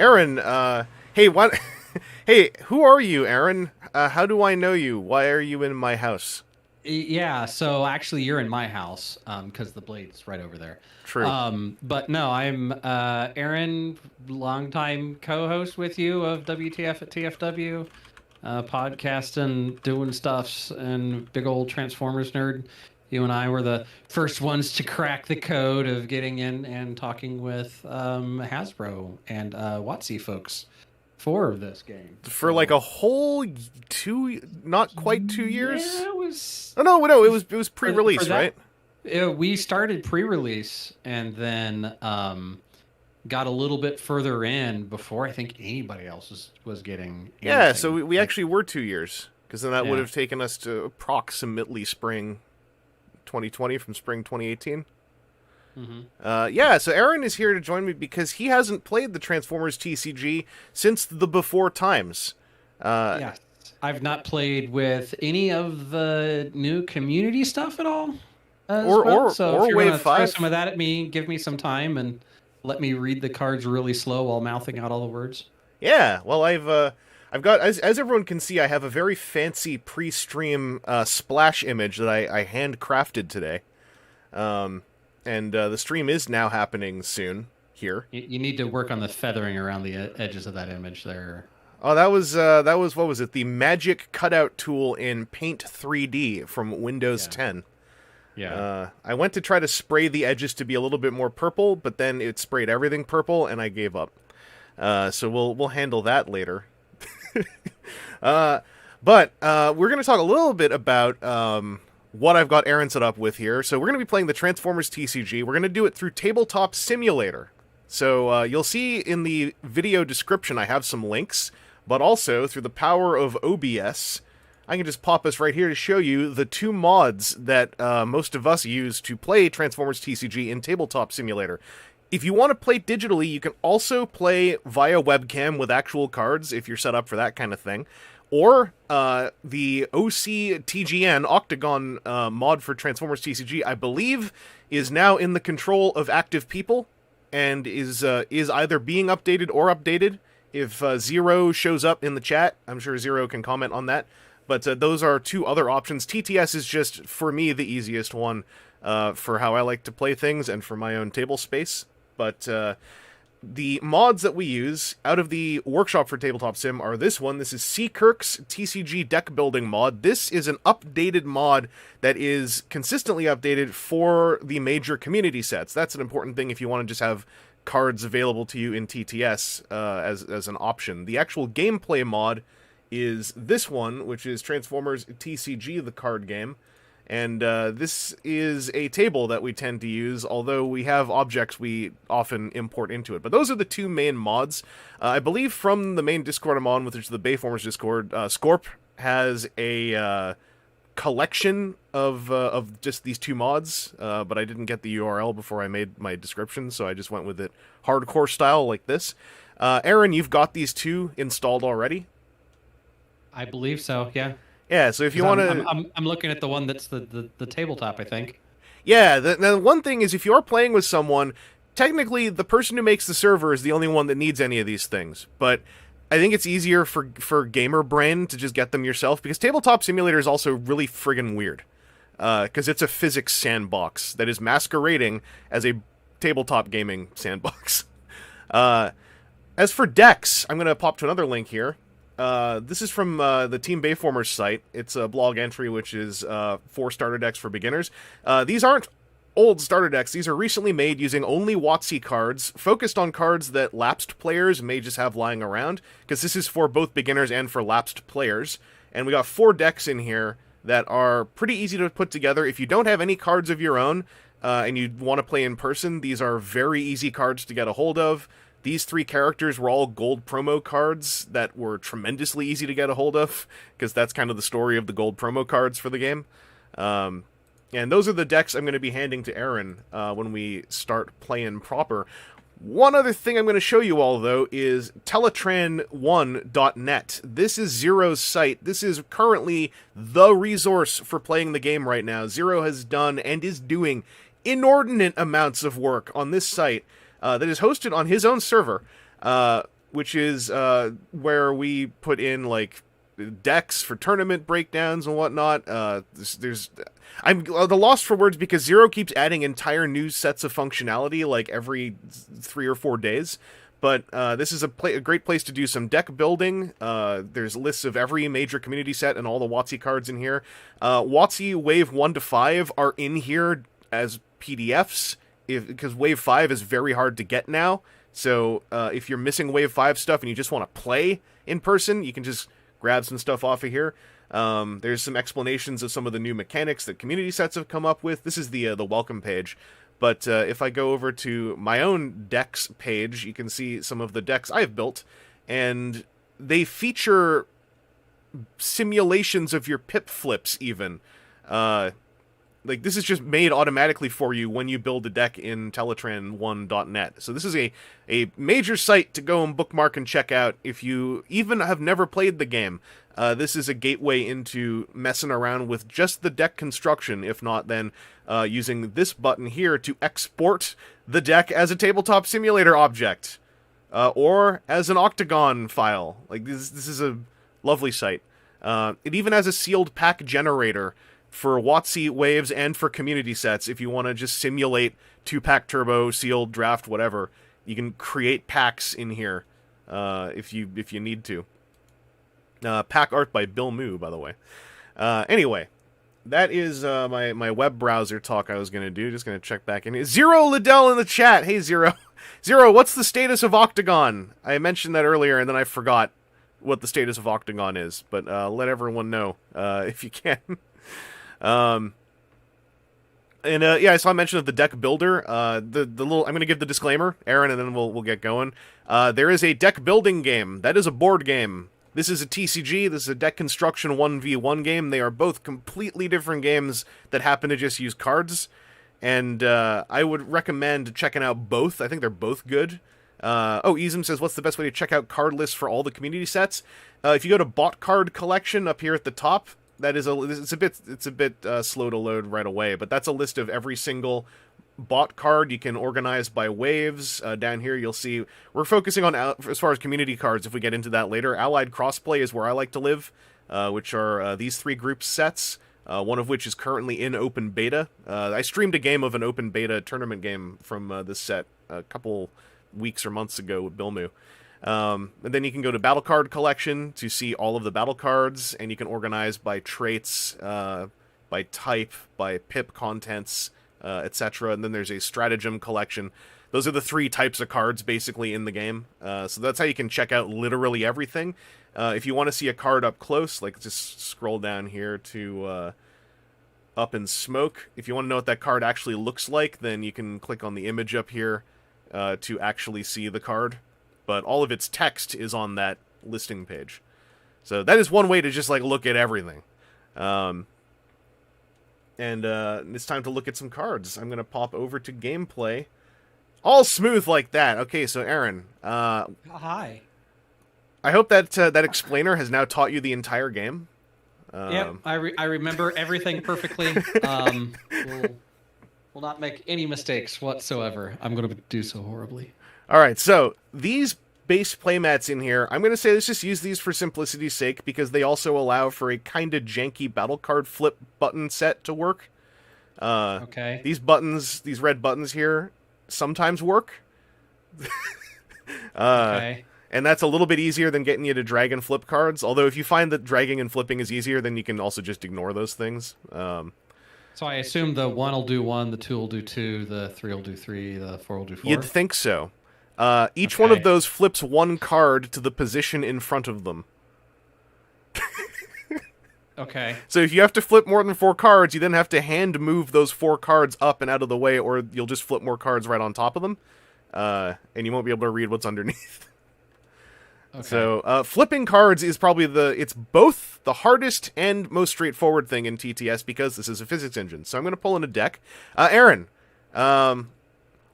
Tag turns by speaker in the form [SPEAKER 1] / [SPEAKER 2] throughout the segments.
[SPEAKER 1] Aaron, hey, what? Hey, who are you, Aaron? How do I know you? Why are you in my house?
[SPEAKER 2] Yeah, so actually you're in my house because the blade's right over there.
[SPEAKER 1] True.
[SPEAKER 2] But no, I'm Aaron, longtime co-host with you of WTF at TFW, podcasting, doing stuffs, and big old Transformers nerd. You and I were the first ones to crack the code of getting in and talking with Hasbro and WotC folks for this game.
[SPEAKER 1] For like
[SPEAKER 2] So
[SPEAKER 1] a whole not quite 2 years.
[SPEAKER 2] yeah, it was.
[SPEAKER 1] Oh no, it was
[SPEAKER 2] For
[SPEAKER 1] pre-release,
[SPEAKER 2] that,
[SPEAKER 1] right?
[SPEAKER 2] we started pre-release and then got a little bit further in before I think anybody else was getting
[SPEAKER 1] Yeah, so
[SPEAKER 2] anything.
[SPEAKER 1] we actually were 2 years, because then that would
[SPEAKER 2] Yeah.
[SPEAKER 1] have taken us to approximately spring 2020 from spring 2018.
[SPEAKER 2] Hmm.
[SPEAKER 1] Yeah, so Aaron is here to join me because he hasn't played the Transformers TCG since the before times.
[SPEAKER 2] Yes. I've not played with any of the new community stuff at all as
[SPEAKER 1] Or
[SPEAKER 2] well.
[SPEAKER 1] or
[SPEAKER 2] So if
[SPEAKER 1] or
[SPEAKER 2] you're going
[SPEAKER 1] Wave
[SPEAKER 2] to throw
[SPEAKER 1] 5.
[SPEAKER 2] some of that at me, give me some time and let me read the cards really slow while mouthing out all the words.
[SPEAKER 1] Yeah, well, I've got, as everyone can see, I have a very fancy pre-stream splash image that I handcrafted today, and the stream is now happening soon here.
[SPEAKER 2] You need to work on the feathering around the edges of that image there.
[SPEAKER 1] Oh, that was what was it? The Magic Cutout tool in Paint 3D from Windows
[SPEAKER 2] Yeah.
[SPEAKER 1] 10.
[SPEAKER 2] Yeah.
[SPEAKER 1] I went to try to spray the edges to be a little bit more purple, but then it sprayed everything purple, and I gave up. So we'll handle that later. But we're going to talk a little bit about what I've got Aaron set up with here. So we're going to be playing the Transformers TCG. We're going to do it through Tabletop Simulator. So you'll see in the video description I have some links, but also through the power of OBS, I can just pop us right here to show you the two mods that most of us use to play Transformers TCG in Tabletop Simulator. If you want to play digitally, you can also play via webcam with actual cards if you're set up for that kind of thing. Or the OCTGN Octagon mod for Transformers TCG, I believe, is now in the control of active people and is either being updated or updated. If Zero shows up in the chat, I'm sure Zero can comment on that. But those are two other options. TTS is just, for me, the easiest one for how I like to play things and for my own table space. But the mods that we use out of the workshop for Tabletop Sim are this one. This is Seakirk's TCG deck building mod. This is an updated mod that is consistently updated for the major community sets. That's an important thing if you want to just have cards available to you in TTS as an option. The actual gameplay mod is this one, which is Transformers TCG, the card game. And this is a table that we tend to use, although we have objects we often import into it. But those are the two main mods. I believe from the main Discord I'm on, which is the Bayformers Discord, Scorp has a collection of just these two mods, but I didn't get the URL before I made my description, so I just went with it hardcore style like this. Aaron, you've got these two installed already?
[SPEAKER 2] I believe so, yeah.
[SPEAKER 1] Yeah, so if you want to...
[SPEAKER 2] I'm looking at the one that's the tabletop, I think.
[SPEAKER 1] Yeah, the one thing is if you are playing with someone, technically the person who makes the server is the only one that needs any of these things. But I think it's easier for gamer brain to just get them yourself, because Tabletop Simulator is also really friggin' weird. Because it's a physics sandbox that is masquerading as a tabletop gaming sandbox. As for decks, I'm going to pop to another link here. This is from the Team Bayformers site. It's a blog entry which is 4 starter decks for beginners. These aren't old starter decks. These are recently made using only WotC cards, focused on cards that lapsed players may just have lying around, because this is for both beginners and for lapsed players. And we got 4 decks in here that are pretty easy to put together. If you don't have any cards of your own and you want to play in person, these are very easy cards to get a hold of. These 3 characters were all gold promo cards that were tremendously easy to get a hold of, because that's kind of the story of the gold promo cards for the game. And those are the decks I'm going to be handing to Aaron when we start playing proper. One other thing I'm going to show you all, though, is Teletran1.net. This is Zero's site. This is currently the resource for playing the game right now. Zero has done and is doing inordinate amounts of work on this site that is hosted on his own server. which is where we put in like decks for tournament breakdowns and whatnot. I'm the lost for words because Zero keeps adding entire new sets of functionality like every 3 or 4 days. But this is a great place to do some deck building. There's lists of every major community set and all the WotC cards in here. WotC Wave 1 to 5 are in here as PDFs because Wave 5 is very hard to get now. So if you're missing Wave 5 stuff and you just want to play in person, you can just grab some stuff off of here. There's some explanations of some of the new mechanics that community sets have come up with. This is the welcome page. But if I go over to my own decks page, you can see some of the decks I've built. And they feature simulations of your pip flips even. Like, this is just made automatically for you when you build a deck in Teletran1.net. So this is a major site to go and bookmark and check out if you even have never played the game. This is a gateway into messing around with just the deck construction, if not then using this button here to export the deck as a tabletop simulator object. Or as an octagon file. Like, this is a lovely site. It even has a sealed pack generator for WotC waves and for community sets. If you want to just simulate 2-pack turbo, sealed, draft, whatever, you can create packs in here if you need to. Pack art by Bill Moo, by the way. Anyway, that is my web browser talk I was going to do. Just going to check back in. Zero Liddell in the chat. Hey, Zero. Zero, what's the status of Octagon? I mentioned that earlier, and then I forgot what the status of Octagon is. But let everyone know if you can. Yeah, I saw a mention of the deck builder. The little, I'm going to give the disclaimer, Aaron, and then we'll get going. There is a deck building game. That is a board game. This is a TCG. This is a deck construction 1v1 game. They are both completely different games that happen to just use cards. And I would recommend checking out both. I think they're both good. Easem says, what's the best way to check out card lists for all the community sets? If you go to Bot Card Collection up here at the top, that is it's a bit slow to load right away, but that's a list of every single bot card you can organize by waves. Down here you'll see we're focusing on, as far as community cards, if we get into that later, Allied Crossplay is where I like to live, which are these 3 group sets, one of which is currently in open beta. I streamed a game of an open beta tournament game from this set a couple weeks or months ago with Bill Moo. And then you can go to Battle Card Collection to see all of the battle cards, and you can organize by traits, by type, by pip contents, etc. And then there's a Stratagem Collection. Those are the 3 types of cards basically in the game. So that's how you can check out literally everything. If you want to see a card up close, like just scroll down here to Up in Smoke. If you want to know what that card actually looks like, then you can click on the image up here to actually see the card. But all of its text is on that listing page. So that is one way to just like look at everything. And it's time to look at some cards. I'm going to pop over to gameplay. All smooth like that. Okay, so Aaron.
[SPEAKER 2] Hi.
[SPEAKER 1] I hope that that explainer has now taught you the entire game.
[SPEAKER 2] Yep, I remember everything perfectly. Will not make any mistakes whatsoever. I'm going to do so horribly.
[SPEAKER 1] All right, so these base playmats in here, I'm going to say let's just use these for simplicity's sake because they also allow for a kind of janky battle card flip button set to work.
[SPEAKER 2] Okay.
[SPEAKER 1] These buttons, these red buttons here, sometimes work.
[SPEAKER 2] Okay.
[SPEAKER 1] And that's a little bit easier than getting you to drag and flip cards. Although if you find that dragging and flipping is easier, then you can also just ignore those things.
[SPEAKER 2] So I assume the 1 will do 1, the 2 will do 2, the 3 will do 3, the 4 will do 4?
[SPEAKER 1] You'd think so. Each one of those flips 1 card to the position in front of them.
[SPEAKER 2] Okay.
[SPEAKER 1] So if you have to flip more than 4 cards, you then have to hand move those 4 cards up and out of the way, or you'll just flip more cards right on top of them. And you won't be able to read what's underneath. Okay. So, flipping cards is probably it's both the hardest and most straightforward thing in TTS because this is a physics engine. So I'm going to pull in a deck. Aaron,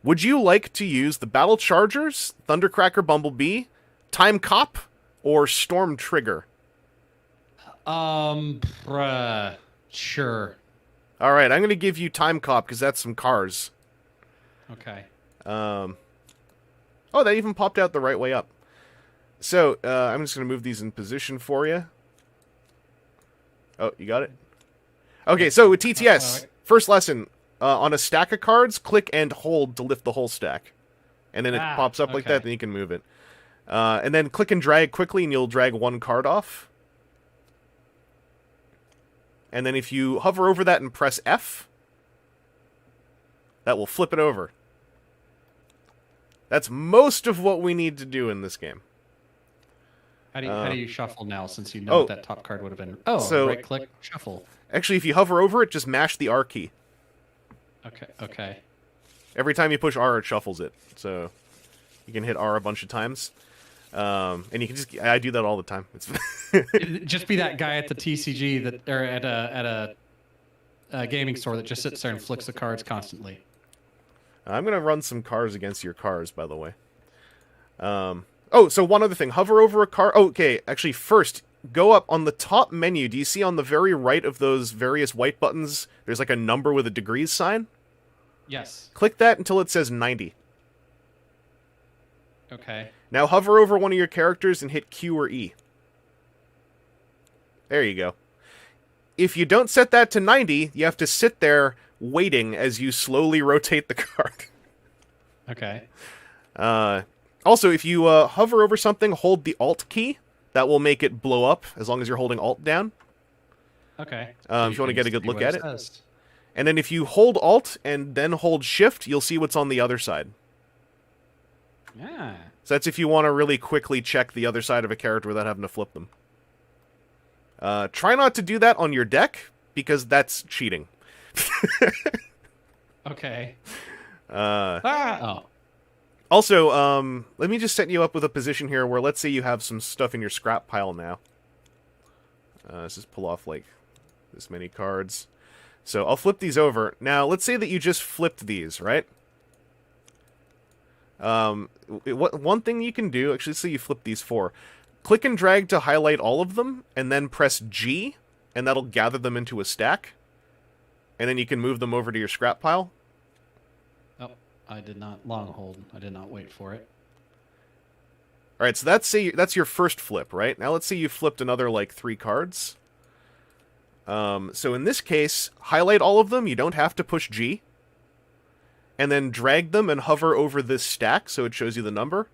[SPEAKER 1] would you like to use the Battle Chargers, Thundercracker Bumblebee, Time Cop, or Storm Trigger?
[SPEAKER 2] Sure.
[SPEAKER 1] All right, I'm going to give you Time Cop because that's some cars.
[SPEAKER 2] Okay.
[SPEAKER 1] Oh, that even popped out the right way up. So, I'm just going to move these in position for you. Oh, you got it? Okay, so with TTS, first lesson, on a stack of cards, click and hold to lift the whole stack. And then it pops up like that, then you can move it. And then click and drag quickly, and you'll drag one card off. And then if you hover over that and press F, that will flip it over. That's most of what we need to do in this game.
[SPEAKER 2] How do you shuffle now, since you know what that top card would have been? Oh, so right-click, shuffle.
[SPEAKER 1] Actually, if you hover over it, just mash the R key.
[SPEAKER 2] Okay.
[SPEAKER 1] Every time you push R, it shuffles it. So you can hit R a bunch of times. And you can just... I do that all the time. It's
[SPEAKER 2] just be that guy at the TCG or at a gaming store that just sits there and flicks the cards constantly.
[SPEAKER 1] I'm going to run some cars against your cars, by the way. Oh, so one other thing. Hover over a car. Oh, okay, actually, first, go up on the top menu. Do you see on the very right of those various white buttons, there's like a number with a degrees sign?
[SPEAKER 2] Yes.
[SPEAKER 1] Click that until it says 90.
[SPEAKER 2] Okay.
[SPEAKER 1] Now hover over one of your characters and hit Q or E. There you go. If you don't set that to 90, you have to sit there waiting as you slowly rotate the card.
[SPEAKER 2] Okay.
[SPEAKER 1] Also, if you hover over something, hold the Alt key. That will make it blow up, as long as you're holding Alt down.
[SPEAKER 2] Okay.
[SPEAKER 1] If you want to get a good look at it. And then if you hold Alt and then hold Shift, you'll see what's on the other side.
[SPEAKER 2] Yeah.
[SPEAKER 1] So that's if you want to really quickly check the other side of a character without having to flip them. Try not to do that on your deck, because that's cheating.
[SPEAKER 2] Okay.
[SPEAKER 1] Oh. Also, let me just set you up with a position here where, let's say you have some stuff in your scrap pile now. Let's just pull off, like, this many cards. So I'll flip these over. Now, let's say that you just flipped these, right? One thing you can do, actually, let's say you flip these 4. Click and drag to highlight all of them, and then press G, and that'll gather them into a stack. And then you can move them over to your scrap pile.
[SPEAKER 2] Oh, I did not long hold. I did not wait for it.
[SPEAKER 1] All right, so that's your first flip, right? Now let's say you flipped another, like, 3 cards. So in this case, highlight all of them. You don't have to push G. And then drag them and hover over this stack so it shows you the number.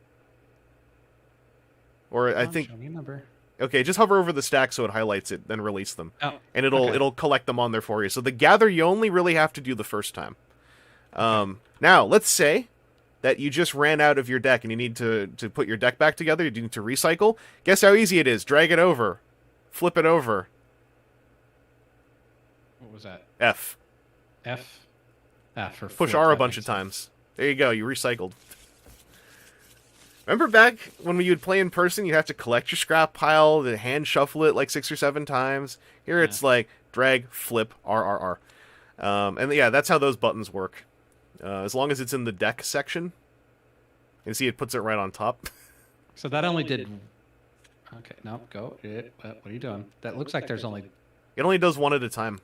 [SPEAKER 1] Or I think...
[SPEAKER 2] Show me a number.
[SPEAKER 1] Okay, just hover over the stack so it highlights it, then release them.
[SPEAKER 2] Oh,
[SPEAKER 1] and it'll collect them on there for you. So the gather you only really have to do the first time. Now, let's say that you just ran out of your deck and you need to put your deck back together. You need to recycle. Guess how easy it is. Drag it over. Flip it over.
[SPEAKER 2] What was that?
[SPEAKER 1] F.
[SPEAKER 2] F? For
[SPEAKER 1] push
[SPEAKER 2] flip,
[SPEAKER 1] R a bunch of times. There you go. You recycled. Remember back when you would play in person, you'd have to collect your scrap pile, then hand shuffle it like 6 or 7 times. Here it's like drag, flip, R, R, R. And yeah, that's how those buttons work. As long as it's in the deck section. You see it puts it right on top.
[SPEAKER 2] So that only did... Okay, no, go. What are you doing? That looks like there's only...
[SPEAKER 1] It only does 1 at a time.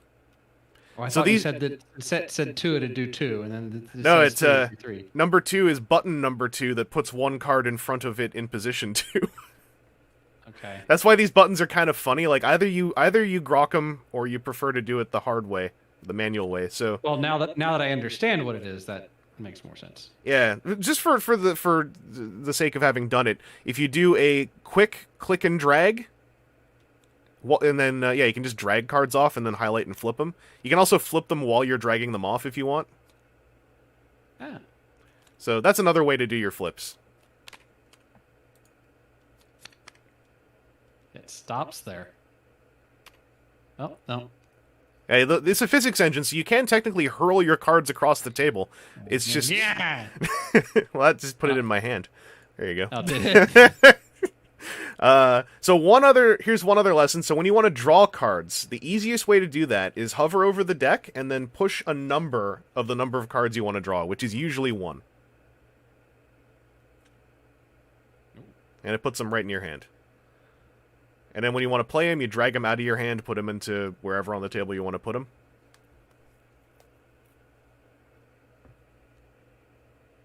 [SPEAKER 2] Oh, I thought you said that said 2, it'd do 2, and then
[SPEAKER 1] no, it's
[SPEAKER 2] 3.
[SPEAKER 1] Number 2 is button number 2 that puts 1 card in front of it in position 2.
[SPEAKER 2] Okay.
[SPEAKER 1] That's why these buttons are kind of funny. Like either you grok them or you prefer to do it the hard way, the manual way. So
[SPEAKER 2] well, now that I understand what it is, that makes more sense.
[SPEAKER 1] Yeah, just for the sake of having done it, if you do a quick click and drag. And then, yeah, you can just drag cards off and then highlight and flip them. You can also flip them while you're dragging them off if you want.
[SPEAKER 2] Ah.
[SPEAKER 1] So that's another way to do your flips.
[SPEAKER 2] It stops there. Oh, no.
[SPEAKER 1] Hey, it's a physics engine, so you can technically hurl your cards across the table. It's just...
[SPEAKER 2] Yeah!
[SPEAKER 1] Well, I just put it in my hand. There you go.
[SPEAKER 2] Oh, did it?
[SPEAKER 1] So here's one other lesson. So when you want to draw cards, the easiest way to do that is hover over the deck and then push a number of the number of cards you want to draw, which is usually 1. And it puts them right in your hand. And then when you want to play them, you drag them out of your hand, put them into wherever on the table you want to put them.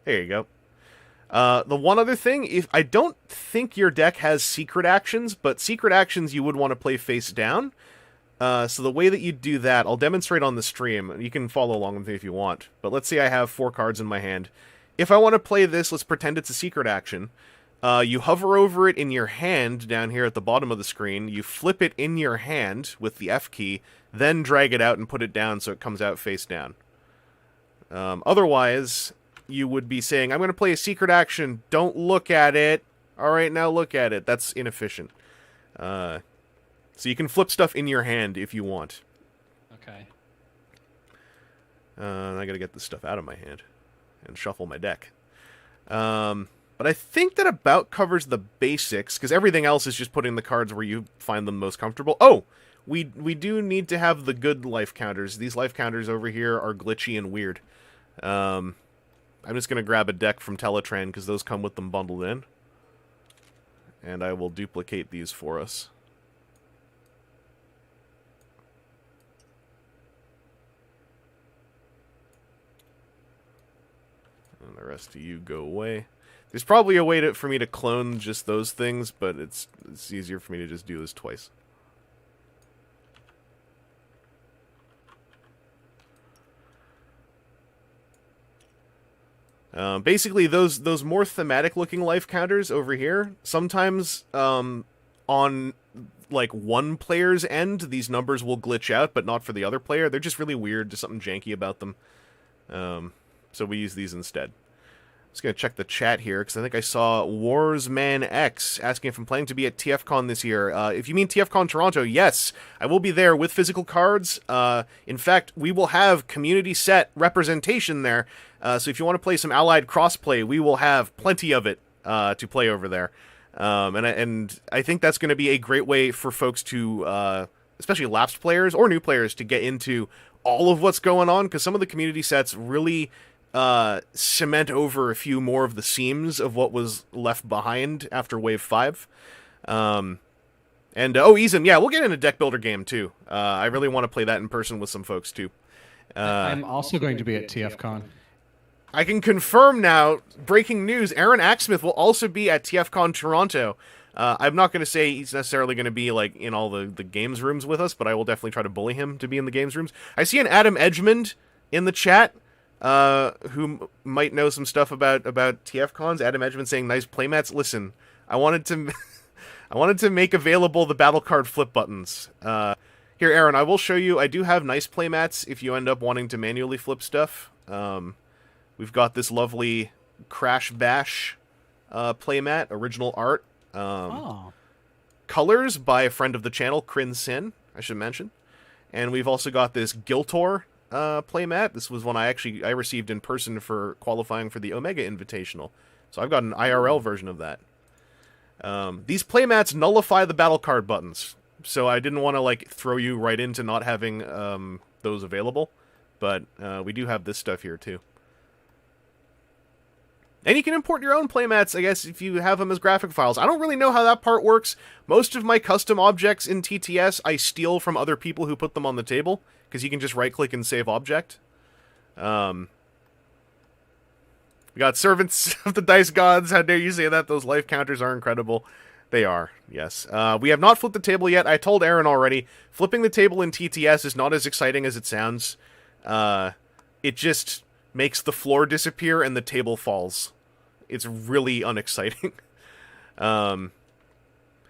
[SPEAKER 1] There you go. The one other thing, if I don't think your deck has secret actions, but secret actions you would want to play face down. So the way that you do that, I'll demonstrate on the stream. You can follow along with me if you want. But let's say I have 4 cards in my hand. If I want to play this, let's pretend it's a secret action. You hover over it in your hand down here at the bottom of the screen. You flip it in your hand with the F key, then drag it out and put it down so it comes out face down. Otherwise, you would be saying, I'm going to play a secret action. Don't look at it. All right, now look at it. That's inefficient. So you can flip stuff in your hand if you want.
[SPEAKER 2] Okay.
[SPEAKER 1] I gotta get this stuff out of my hand and shuffle my deck. But I think that about covers the basics, because everything else is just putting the cards where you find them most comfortable. Oh! We do need to have the good life counters. These life counters over here are glitchy and weird. I'm just gonna grab a deck from Teletran, because those come with them bundled in. And I will duplicate these for us. And the rest of you go away. There's probably a way for me to clone just those things, but it's easier for me to just do this twice. Basically, those more thematic-looking life counters over here, sometimes on like one player's end, these numbers will glitch out, but not for the other player. They're just really weird. There's something janky about them. So we use these instead. I'm just going to check the chat here, because I think I saw Warsman X asking if I'm planning to be at TFCon this year. If you mean TFCon Toronto, yes, I will be there with physical cards. In fact, we will have community set representation there. So if you want to play some Allied crossplay, we will have plenty of it to play over there. And I think that's going to be a great way for folks to, especially lapsed players or new players, to get into all of what's going on, because some of the community sets really cement over a few more of the seams of what was left behind after Wave 5. Oh, Eason, yeah, we'll get in a deck builder game, too. I really want to play that in person with some folks, too.
[SPEAKER 2] I'm also going to be at TFCon.
[SPEAKER 1] I can confirm now, breaking news, Aaron Aksmth will also be at TFCon Toronto. I'm not going to say he's necessarily going to be like in all the games rooms with us, but I will definitely try to bully him to be in the games rooms. I see an Adam Edgmond in the chat, who might know some stuff about TFCons. Adam Edgmond saying nice playmats. Listen, I wanted to make available the battle card flip buttons. Here, Aaron, I will show you. I do have nice playmats if you end up wanting to manually flip stuff. We've got this lovely Crash Bash playmat, original art. Colors by a friend of the channel, Kryn Sin, I should mention. And we've also got this Giltor playmat. This was one I received in person for qualifying for the Omega Invitational. So I've got an IRL version of that. These playmats nullify the battle card buttons, so I didn't want to like throw you right into not having those available. But we do have this stuff here too. And you can import your own playmats, I guess, if you have them as graphic files. I don't really know how that part works. Most of my custom objects in TTS I steal from other people who put them on the table, because you can just right-click and save object. We got Servants of the Dice Gods. How dare you say that? Those life counters are incredible. They are, yes. We have not flipped the table yet. I told Aaron already, flipping the table in TTS is not as exciting as it sounds. It just makes the floor disappear and the table falls. It's really unexciting. Izim,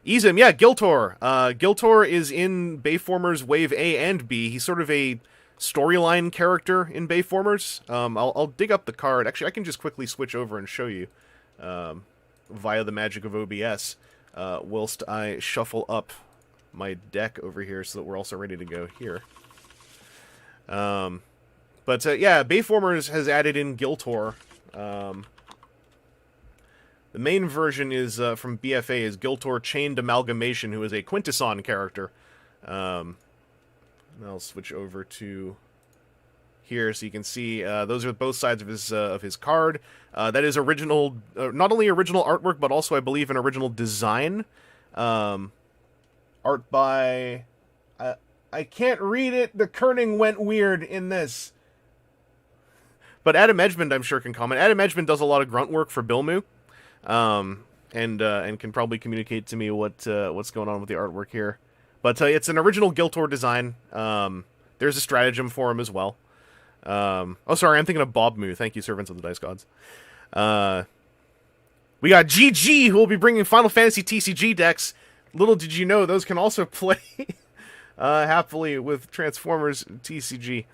[SPEAKER 1] yeah, Giltor. Giltor is in Bayformers Wave A and B. He's sort of a storyline character in Bayformers. I'll dig up the card. Actually, I can just quickly switch over and show you via the magic of OBS whilst I shuffle up my deck over here so that we're also ready to go here. Yeah, Bayformers has added in Giltor. The main version is from BFA is Giltor Chained Amalgamation, who is a Quintesson character. And I'll switch over to here so you can see those are both sides of his card. That is original, not only original artwork, but also I believe an original design. Art by I can't read it. The kerning went weird in this. But Adam Edgmond, I'm sure, can comment. Adam Edgmond does a lot of grunt work for Bilmu. and can probably communicate to me what's going on with the artwork here. But it's an original Giltor design. There's a stratagem for him as well. Oh, sorry, I'm thinking of Bob Moo. Thank you, Servants of the Dice Gods. We got GG, who will be bringing Final Fantasy TCG decks. Little did you know, those can also play happily with Transformers TCG.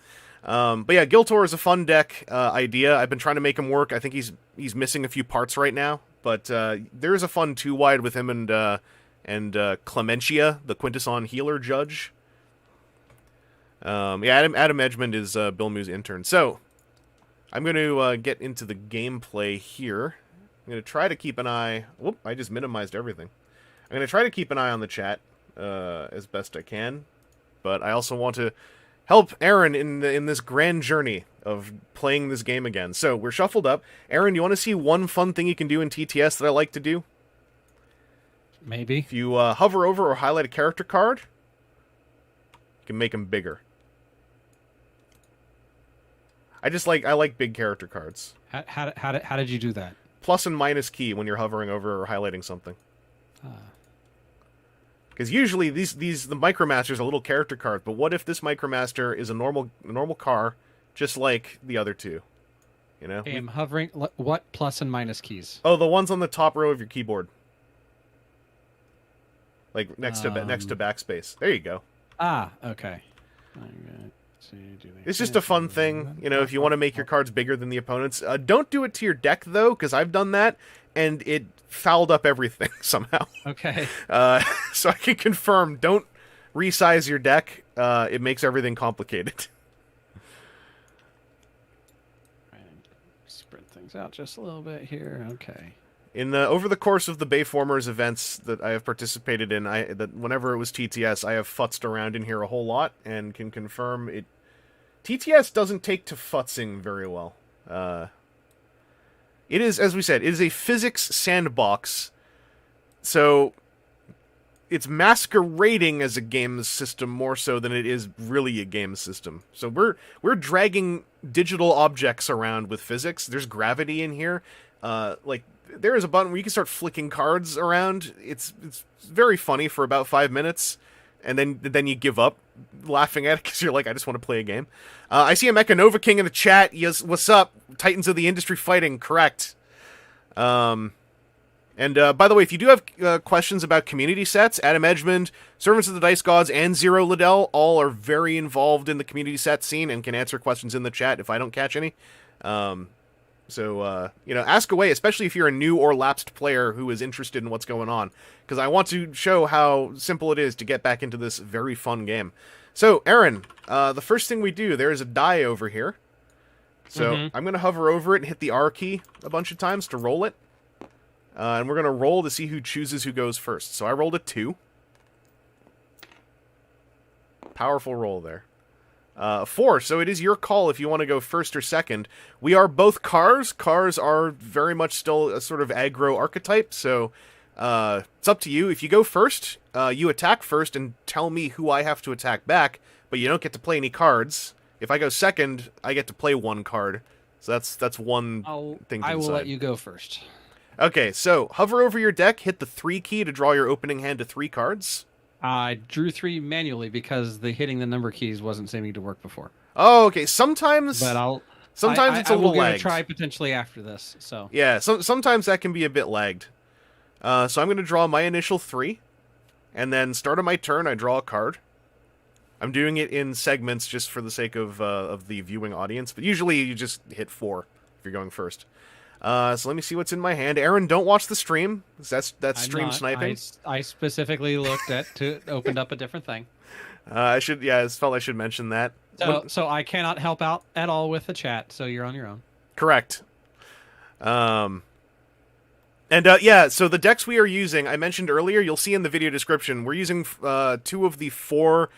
[SPEAKER 1] But yeah, Giltor is a fun deck idea. I've been trying to make him work. I think he's missing a few parts right now, but there is a fun 2-wide with him and Clementia, the Quintesson healer judge. Yeah, Adam Edgmond is Bill Moo's intern. So I'm going to get into the gameplay here. I'm going to try to keep an eye... Whoop, I just minimized everything. I'm going to try to keep an eye on the chat as best I can. But I also want to help Aaron in this grand journey of playing this game again. So, we're shuffled up. Aaron, you want to see one fun thing you can do in TTS that I like to do?
[SPEAKER 2] Maybe.
[SPEAKER 1] If you hover over or highlight a character card, you can make them bigger. I like big character cards.
[SPEAKER 2] How did you do that?
[SPEAKER 1] Plus and minus key when you're hovering over or highlighting something. Because usually the Micromaster's a little character card, but what if this Micromaster is a normal car, just like the other two? You know?
[SPEAKER 2] I am hovering. What plus and minus keys?
[SPEAKER 1] Oh, the ones on the top row of your keyboard. Like next to backspace. There you go.
[SPEAKER 2] Ah, okay.
[SPEAKER 1] It's just a fun thing, you know, if you want to make your cards bigger than the opponents. Don't do it to your deck, though, because I've done that, and it fouled up everything somehow.
[SPEAKER 2] Okay.
[SPEAKER 1] So I can confirm, don't resize your deck. It makes everything complicated.
[SPEAKER 2] Spread things out just a little bit here. Okay.
[SPEAKER 1] Over the course of the Bayformers events that I have participated in, that whenever it was TTS, I have futzed around in here a whole lot and can confirm it. TTS doesn't take to futzing very well. It is, as we said, it is a physics sandbox, so it's masquerading as a game system more so than it is really a game system. So we're dragging digital objects around with physics. There's gravity in here. There is a button where you can start flicking cards around. It's very funny for about 5 minutes, and then you give up laughing at it because you're like, I just want to play a game. I see a Mecha Nova King in the chat. Yes, what's up? Titans of the Industry fighting, correct. And by the way, if you do have questions about community sets, Adam Edgmond, Servants of the Dice Gods, and Zero Liddell all are very involved in the community set scene and can answer questions in the chat if I don't catch any. So, ask away, especially if you're a new or lapsed player who is interested in what's going on, because I want to show how simple it is to get back into this very fun game. So, Aaron, the first thing we do, there's a die over here. So, I'm going to hover over it and hit the R key a bunch of times to roll it. And we're going to roll to see who chooses who goes first. So, I rolled a 2. Powerful roll there. 4, so it is your call if you want to go first or second. We are both cars. Cars are very much still a sort of aggro archetype, so it's up to you. If you go first, you attack first and tell me who I have to attack back, but you don't get to play any cards. If I go second, I get to play 1 card. So that's one thing to decide.
[SPEAKER 2] I will let you go first.
[SPEAKER 1] Okay, so hover over your deck, hit the 3 key to draw your opening hand to 3 cards.
[SPEAKER 2] I drew 3 manually because the hitting the number keys wasn't seeming to work before.
[SPEAKER 1] Oh, okay. Sometimes,
[SPEAKER 2] but
[SPEAKER 1] sometimes it's a little lagged.
[SPEAKER 2] I will try potentially after this. So
[SPEAKER 1] yeah, sometimes that can be a bit lagged. So I'm going to draw my initial 3, and then start of my turn, I draw a card. I'm doing it in segments just for the sake of the viewing audience, but usually you just hit 4 if you're going first. So let me see what's in my hand. Aaron, don't watch the stream. That's stream sniping.
[SPEAKER 2] I specifically opened up a different thing.
[SPEAKER 1] I felt I should mention that.
[SPEAKER 2] So I cannot help out at all with the chat, so you're on your own.
[SPEAKER 1] Correct. So the decks we are using, I mentioned earlier, you'll see in the video description, we're using 2 of the 4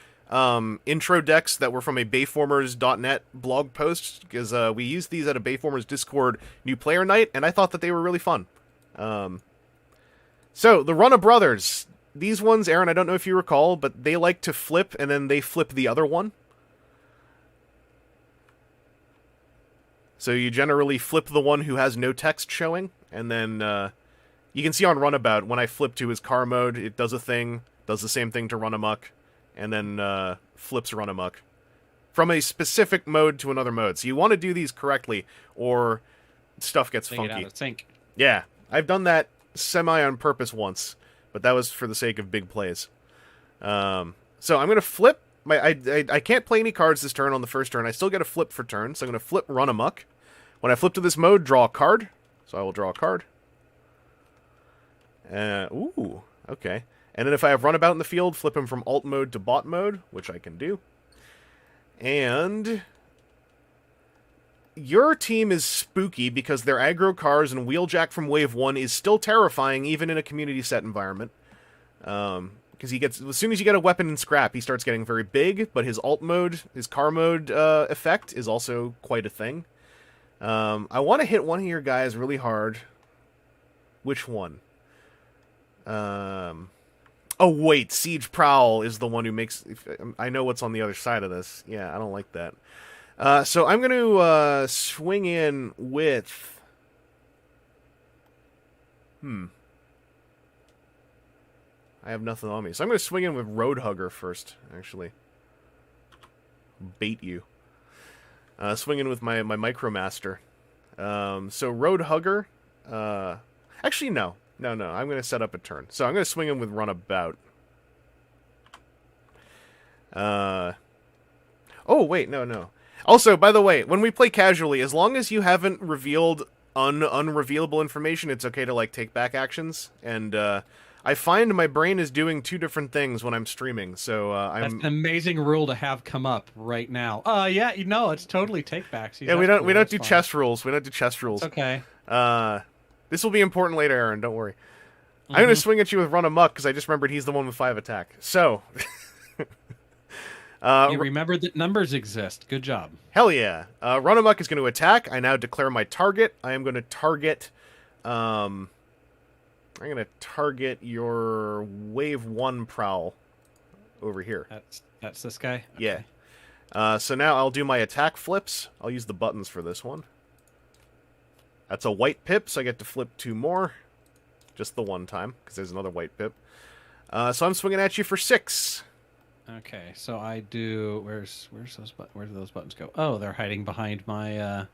[SPEAKER 1] intro decks that were from a Bayformers.net blog post, because we used these at a Bayformers Discord new player night, and I thought that they were really fun. So, the Run of Brothers. These ones, Aaron, I don't know if you recall, but they like to flip, and then they flip the other one. So you generally flip the one who has no text showing, and then You can see on Runabout, when I flip to his car mode, it does a thing, does the same thing to Run Amok, and then flips Run Amok. From a specific mode to another mode. So you want to do these correctly, or stuff gets
[SPEAKER 2] They
[SPEAKER 1] funky.
[SPEAKER 2] get out of sync.
[SPEAKER 1] Yeah, I've done that semi on purpose once, but that was for the sake of big plays. So I'm going to flip. I can't play any cards this turn on the first turn. I still get a flip for turn, so I'm going to flip Run Amok. When I flip to this mode, draw a card. So I will draw a card. Ooh, okay. And then if I have Runabout in the field, flip him from alt mode to bot mode, which I can do. And your team is spooky because their aggro cars and Wheeljack from Wave 1 is still terrifying even in a community set environment. Because he gets, as soon as you get a weapon in scrap, he starts getting very big, but his alt mode, his car mode effect is also quite a thing. I want to hit one of your guys really hard. Which one? Oh, wait, Siege Prowl is the one who makes... I know what's on the other side of this. Yeah, I don't like that. So I'm going to swing in with... I have nothing on me. So I'm going to swing in with Roadhugger first, actually. Bait you. Swing in with my Micromaster. So Roadhugger... actually, no. No, I'm going to set up a turn. So I'm going to swing in with Runabout. Oh, wait, no. Also, by the way, when we play casually, as long as you haven't revealed unrevealable information, it's okay to, like, take back actions. And, I find my brain is doing two different things when I'm streaming, so,
[SPEAKER 2] That's an amazing rule to have come up right now. Yeah, it's totally take-backs.
[SPEAKER 1] Yeah, we don't do chess rules. We don't do chess rules.
[SPEAKER 2] It's okay.
[SPEAKER 1] This will be important later, Aaron. Don't worry. I'm going to swing at you with Run Amok, because I just remembered he's the one with 5 attack. So...
[SPEAKER 2] you remembered that numbers exist. Good job.
[SPEAKER 1] Hell yeah. Run Amok is going to attack. I now declare my target. I am going to target... I'm going to target your Wave 1 Prowl over here.
[SPEAKER 2] That's this guy?
[SPEAKER 1] Yeah.
[SPEAKER 2] Okay.
[SPEAKER 1] So now I'll do my attack flips. I'll use the buttons for this one. That's a white pip, so I get to flip 2 more. Just the one time, because there's another white pip. So I'm swinging at you for 6.
[SPEAKER 2] Okay, so I do... Where do those buttons go? Oh, they're hiding behind my...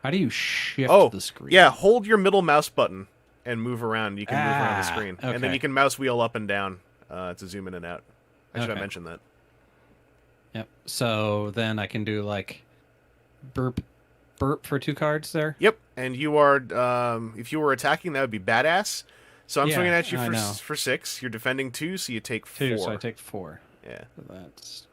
[SPEAKER 2] How do you shift the screen?
[SPEAKER 1] Yeah, hold your middle mouse button and move around. You can move around the screen.
[SPEAKER 2] Okay.
[SPEAKER 1] And then you can mouse wheel up and down to zoom in and out. I should have mentioned that.
[SPEAKER 2] Yep. So then I can do, like, burp for 2 cards there?
[SPEAKER 1] Yep. And you are, if you were attacking, that would be badass. So I'm swinging at you for 6. You're defending 2, so you take 4.
[SPEAKER 2] 2, so I take 4.
[SPEAKER 1] Yeah.
[SPEAKER 2] So that's...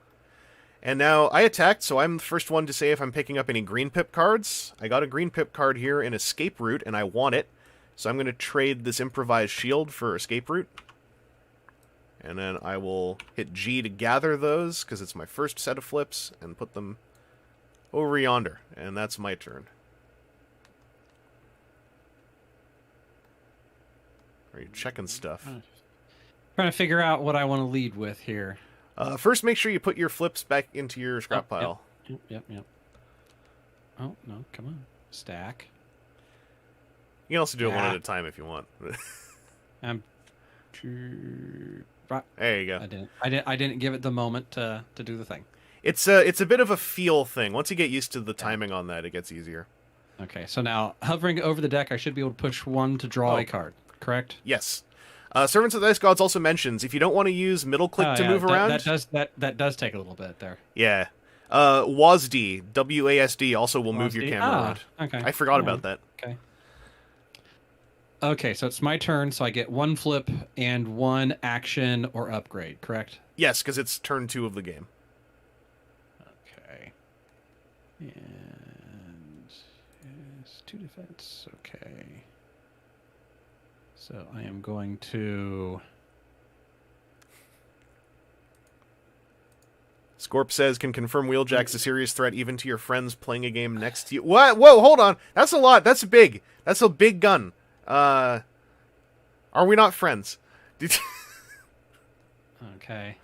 [SPEAKER 1] And now I attacked, so I'm the first one to say if I'm picking up any green pip cards. I got a green pip card here in Escape Route, and I want it. So I'm going to trade this improvised shield for Escape Route. And then I will hit G to gather those, because it's my first set of flips, and put them over yonder. And that's my turn. Are you checking stuff?
[SPEAKER 2] Trying to figure out what I want to lead with here.
[SPEAKER 1] First, make sure you put your flips back into your scrap pile.
[SPEAKER 2] Yep. Oh, no, come on. Stack.
[SPEAKER 1] You can also do it one at a time if you want. There you go.
[SPEAKER 2] I didn't give it the moment to do the thing.
[SPEAKER 1] It's a bit of a feel thing. Once you get used to the timing on that, it gets easier.
[SPEAKER 2] Okay, so now hovering over the deck, I should be able to push 1 to draw a card. Correct?
[SPEAKER 1] Yes. Servants of the Ice Gods also mentions if you don't want to use middle click to move around.
[SPEAKER 2] That does take a little bit there.
[SPEAKER 1] Yeah. WASD, WASD also will move your camera around.
[SPEAKER 2] Okay.
[SPEAKER 1] I forgot about that.
[SPEAKER 2] Okay. Okay, so it's my turn, so I get 1 flip and 1 action or upgrade, correct?
[SPEAKER 1] Yes, because it's turn 2 of the game.
[SPEAKER 2] Okay. And it's 2 defense. Okay. So I am going to...
[SPEAKER 1] Scorp says, can confirm Wheeljack's a serious threat even to your friends playing a game next to you. What? Whoa, hold on. That's a lot. That's big. That's a big gun. Are we not friends?
[SPEAKER 2] Okay.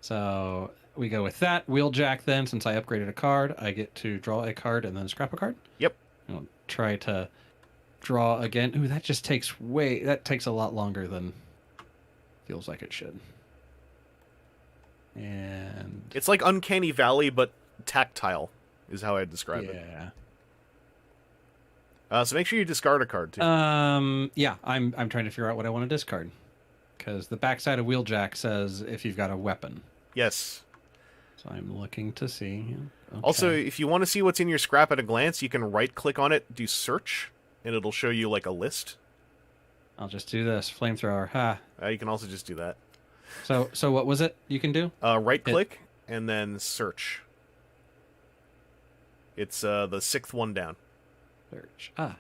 [SPEAKER 2] So we go with that. Wheeljack then, since I upgraded a card, I get to draw a card and then scrap a card?
[SPEAKER 1] Yep.
[SPEAKER 2] I'll try to draw again. Ooh, that just takes that takes a lot longer than feels like it should. And
[SPEAKER 1] It's like Uncanny Valley, but tactile, is how I'd describe it. So make sure you discard a card, too.
[SPEAKER 2] Yeah, I'm trying to figure out what I want to discard. Because the backside of Wheeljack says if you've got a weapon.
[SPEAKER 1] Yes.
[SPEAKER 2] So I'm looking to see. Okay.
[SPEAKER 1] Also, if you want to see what's in your scrap at a glance, you can right-click on it, do search, and it'll show you, like, a list.
[SPEAKER 2] I'll just do this. Flamethrower. Ha.
[SPEAKER 1] You can also just do that.
[SPEAKER 2] So what was it you can do?
[SPEAKER 1] Right-click, and then search. It's the sixth one down.
[SPEAKER 2] Search. Ah.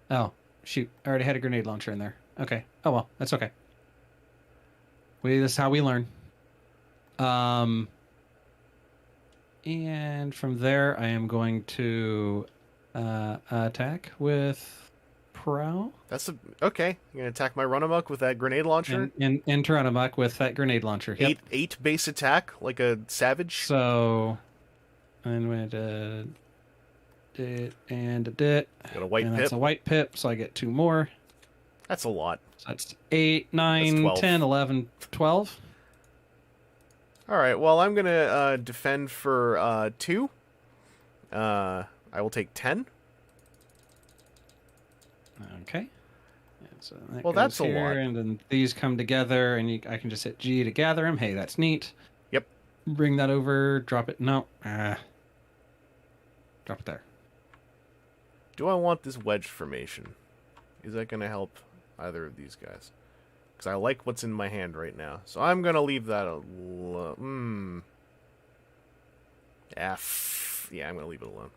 [SPEAKER 2] Oh, shoot. I already had a grenade launcher in there. Okay. Oh, well. That's okay. This is how we learn. And from there, I am going to attack with Prowl.
[SPEAKER 1] Okay. You're going to attack my run-amok with that grenade launcher?
[SPEAKER 2] And enter on amok with that grenade launcher. Yep.
[SPEAKER 1] Eight base attack, like a savage?
[SPEAKER 2] So, I'm going to dit and a dit.
[SPEAKER 1] Got a white pip.
[SPEAKER 2] That's a white pip, so I get 2 more.
[SPEAKER 1] That's a lot.
[SPEAKER 2] So that's 8, 9, 10, 11, 12.
[SPEAKER 1] All right, well, I'm going to defend for 2. I will take 10.
[SPEAKER 2] Okay. So
[SPEAKER 1] well, that's a lot.
[SPEAKER 2] And then these come together, and I can just hit G to gather them. Hey, that's neat.
[SPEAKER 1] Yep.
[SPEAKER 2] Bring that over. Drop it. No. Drop it there.
[SPEAKER 1] Do I want this wedge formation? Is that going to help either of these guys? Because I like what's in my hand right now. So I'm going to leave that alone. F. Yeah, I'm going to leave it alone.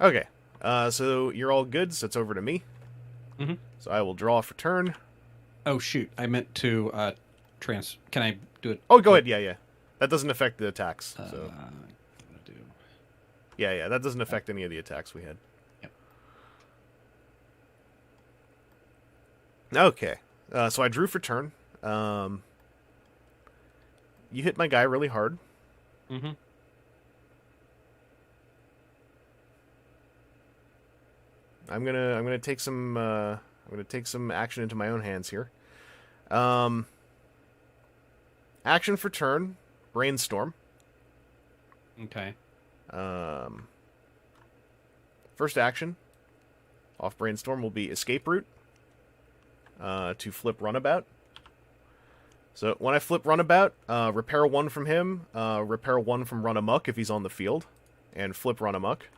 [SPEAKER 1] Okay. So you're all good, so it's over to me.
[SPEAKER 2] Mm-hmm.
[SPEAKER 1] So I will draw for turn.
[SPEAKER 2] Oh, shoot. I meant to Can I do it?
[SPEAKER 1] Oh, go ahead. Yeah. That doesn't affect the attacks. So. Yeah, that doesn't affect any of the attacks we had.
[SPEAKER 2] Yep.
[SPEAKER 1] Okay. So I drew for turn. You hit my guy really hard.
[SPEAKER 2] Mm-hmm.
[SPEAKER 1] I'm gonna take some action into my own hands here. Action for turn, brainstorm.
[SPEAKER 2] Okay.
[SPEAKER 1] First action off brainstorm will be escape route. To flip runabout. So when I flip runabout, repair 1 from him, repair 1 from run amok if he's on the field, and flip run amok.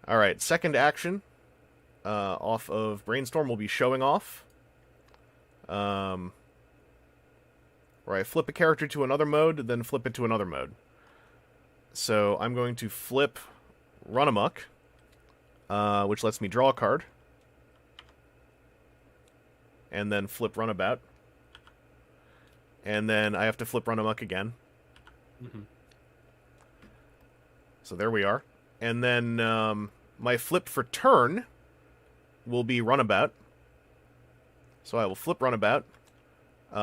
[SPEAKER 1] Alright, second action off of brainstorm will be showing off. Where I flip a character to another mode, then flip it to another mode. So I'm going to flip run amok, which lets me draw a card. And then flip runabout. And then I have to flip run amok again.
[SPEAKER 2] Mm-hmm.
[SPEAKER 1] So there we are. And then my flip for turn will be runabout. So I will flip runabout,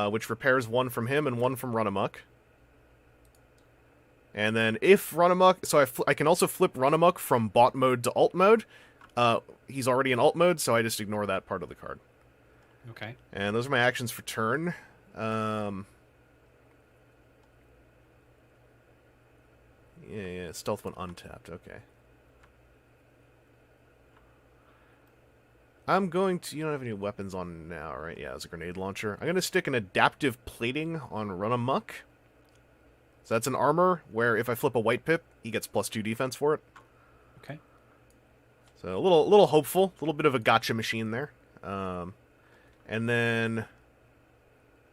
[SPEAKER 1] which repairs 1 from him and 1 from run amok. And then if run amok, so I can also flip run amok from bot mode to alt mode. He's already in alt mode, so I just ignore that part of the card.
[SPEAKER 2] Okay.
[SPEAKER 1] And those are my actions for turn. Yeah, stealth went untapped. Okay. I'm going to... You don't have any weapons on now, right? Yeah, it's a grenade launcher. I'm going to stick an adaptive plating on Run Amok. So that's an armor where if I flip a white pip, he gets +2 defense for it.
[SPEAKER 2] Okay.
[SPEAKER 1] So a little hopeful. A little bit of a gotcha machine there. And then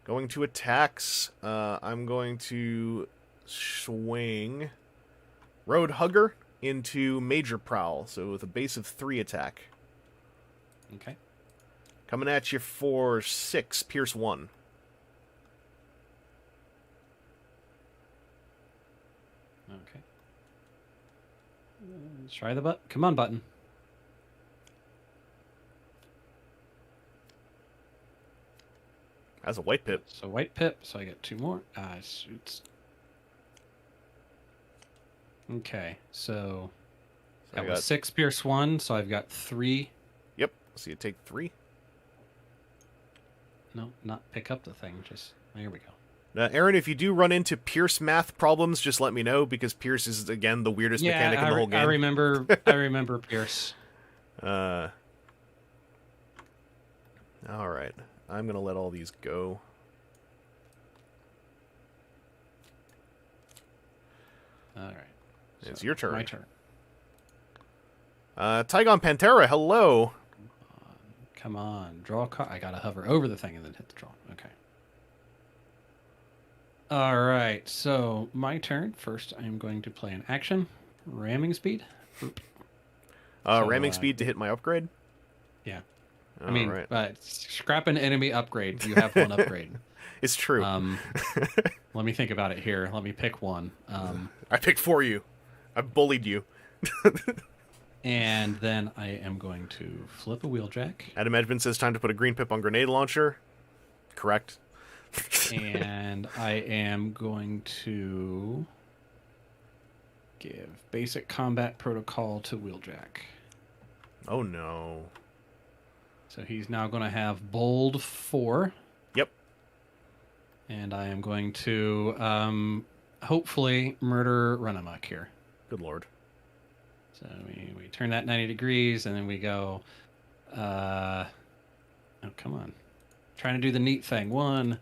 [SPEAKER 1] going to attacks, I'm going to swing Road Hugger into Major Prowl. So with a base of 3 attack.
[SPEAKER 2] Okay.
[SPEAKER 1] Coming at you for 6, Pierce 1.
[SPEAKER 2] Okay. Let's try the button. Come on, button.
[SPEAKER 1] That's a white pip.
[SPEAKER 2] So white pip, so I get 2 more. Shoots. Okay, so
[SPEAKER 1] So
[SPEAKER 2] that
[SPEAKER 1] I
[SPEAKER 2] was
[SPEAKER 1] got
[SPEAKER 2] 6 Pierce 1, so I've got 3.
[SPEAKER 1] Yep. So you take 3.
[SPEAKER 2] No, not pick up the thing. Just there we go.
[SPEAKER 1] Now, Aaron, if you do run into Pierce math problems, just let me know, because Pierce is, again, the weirdest mechanic in the whole game.
[SPEAKER 2] I remember. I remember Pierce.
[SPEAKER 1] All right. I'm going to let all these go.
[SPEAKER 2] All right.
[SPEAKER 1] It's your turn.
[SPEAKER 2] My turn.
[SPEAKER 1] Tygon Pantera, hello.
[SPEAKER 2] Come on. Draw a card. I got to hover over the thing and then hit the draw. Okay. All right. So my turn. First, I'm going to play an action. Ramming speed. Oop.
[SPEAKER 1] Ramming speed to hit my upgrade?
[SPEAKER 2] Yeah.
[SPEAKER 1] All
[SPEAKER 2] I mean,
[SPEAKER 1] right.
[SPEAKER 2] scrap an enemy upgrade. You have one upgrade.
[SPEAKER 1] It's true.
[SPEAKER 2] Let me think about it here. Let me pick one.
[SPEAKER 1] I picked for you. I bullied you.
[SPEAKER 2] And then I am going to flip a wheeljack.
[SPEAKER 1] Adam Edmund says time to put a green pip on grenade launcher. Correct.
[SPEAKER 2] And I am going to give basic combat protocol to wheeljack.
[SPEAKER 1] Oh no.
[SPEAKER 2] So he's now going to have bold 4.
[SPEAKER 1] Yep.
[SPEAKER 2] And I am going to hopefully murder Runamuck here.
[SPEAKER 1] Good lord.
[SPEAKER 2] So we turn that 90 degrees, and then we go... oh, come on. Trying to do the neat thing. 1,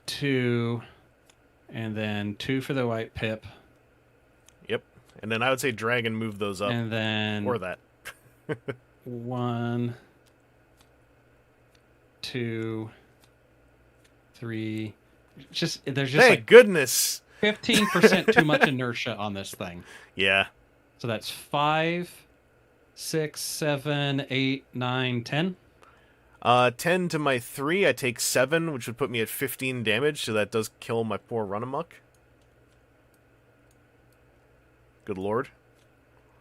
[SPEAKER 2] 2, and then 2 for the white pip.
[SPEAKER 1] Yep. And then I would say drag and move those up.
[SPEAKER 2] And then...
[SPEAKER 1] Or that.
[SPEAKER 2] 1, 2, 3. There's just
[SPEAKER 1] Thank goodness.
[SPEAKER 2] 15% too much inertia on this thing.
[SPEAKER 1] Yeah.
[SPEAKER 2] So that's 5, 6, 7, 8, 9, 10.
[SPEAKER 1] 10 to my 3, I take 7, which would put me at 15 damage, so that does kill my poor Runamuck. Good lord.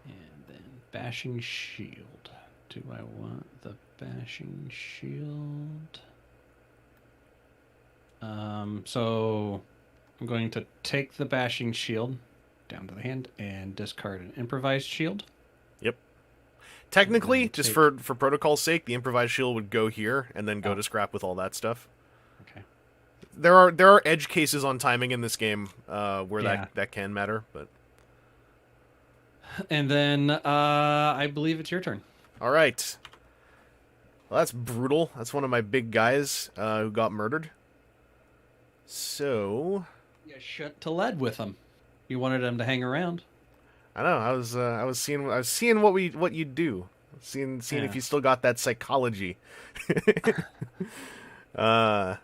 [SPEAKER 2] And then bashing shield. Do I want the bashing shield? So I'm going to take the bashing shield down to the hand and discard an improvised shield.
[SPEAKER 1] Yep. Technically, just for protocol's sake, the improvised shield would go here and then go to scrap with all that stuff.
[SPEAKER 2] Okay.
[SPEAKER 1] There are edge cases on timing in this game where that can matter, but
[SPEAKER 2] and then I believe it's your turn.
[SPEAKER 1] all right. Well, that's brutal. That's one of my big guys who got murdered. So
[SPEAKER 2] You shut to lead with him. You wanted him to hang around.
[SPEAKER 1] I know. I was seeing what you'd do. Seeing if you still got that psychology. All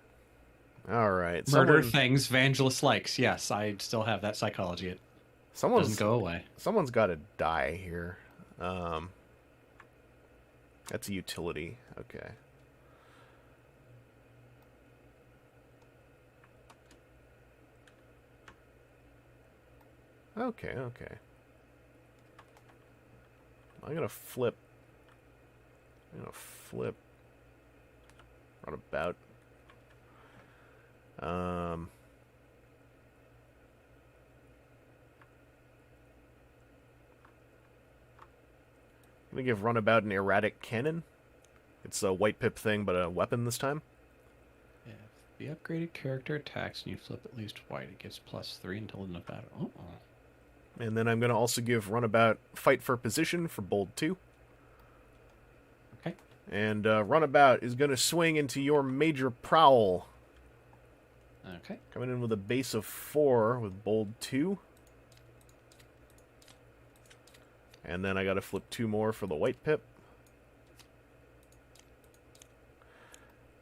[SPEAKER 1] right.
[SPEAKER 2] Murder things Vangelis likes. Yes, I still have that psychology. It doesn't go away.
[SPEAKER 1] Someone's got to die here. That's a utility. Okay. Okay. I'm gonna flip. Runabout. I'm gonna give Runabout an erratic cannon. It's a white pip thing, but a weapon this time.
[SPEAKER 2] If the upgraded character attacks and you flip at least white, it gets +3 until end of battle. Uh-oh.
[SPEAKER 1] And then I'm gonna also give Runabout fight for position for bold 2.
[SPEAKER 2] Okay.
[SPEAKER 1] And Runabout is gonna swing into your major prowl.
[SPEAKER 2] Okay.
[SPEAKER 1] Coming in with a base of 4 with bold 2. And then I gotta flip 2 more for the white pip.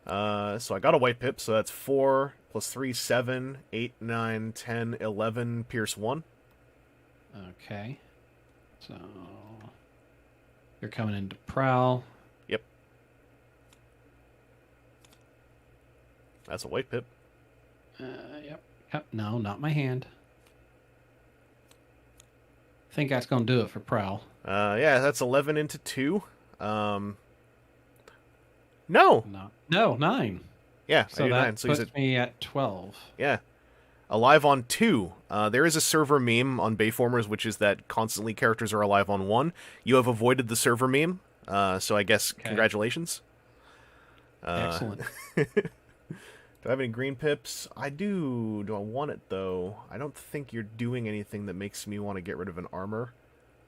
[SPEAKER 1] So I got a white pip, so that's 4 plus 3, 7, 8, 9, 10, 11, pierce 1.
[SPEAKER 2] Okay. So you're coming into prowl.
[SPEAKER 1] Yep. That's a white pip.
[SPEAKER 2] Yep. No, not my hand. I think that's going to do it for prowl.
[SPEAKER 1] Yeah, that's 11 into 2. No.
[SPEAKER 2] No, 9.
[SPEAKER 1] Yeah,
[SPEAKER 2] So
[SPEAKER 1] I do
[SPEAKER 2] that
[SPEAKER 1] 9. So
[SPEAKER 2] puts me at 12.
[SPEAKER 1] Yeah. alive on 2. There is a server meme on Bayformers, which is that constantly characters are alive on 1. You have avoided the server meme, so I guess congratulations.
[SPEAKER 2] Excellent.
[SPEAKER 1] Do I have any green pips? I do. Do I want it, though? I don't think you're doing anything that makes me want to get rid of an armor.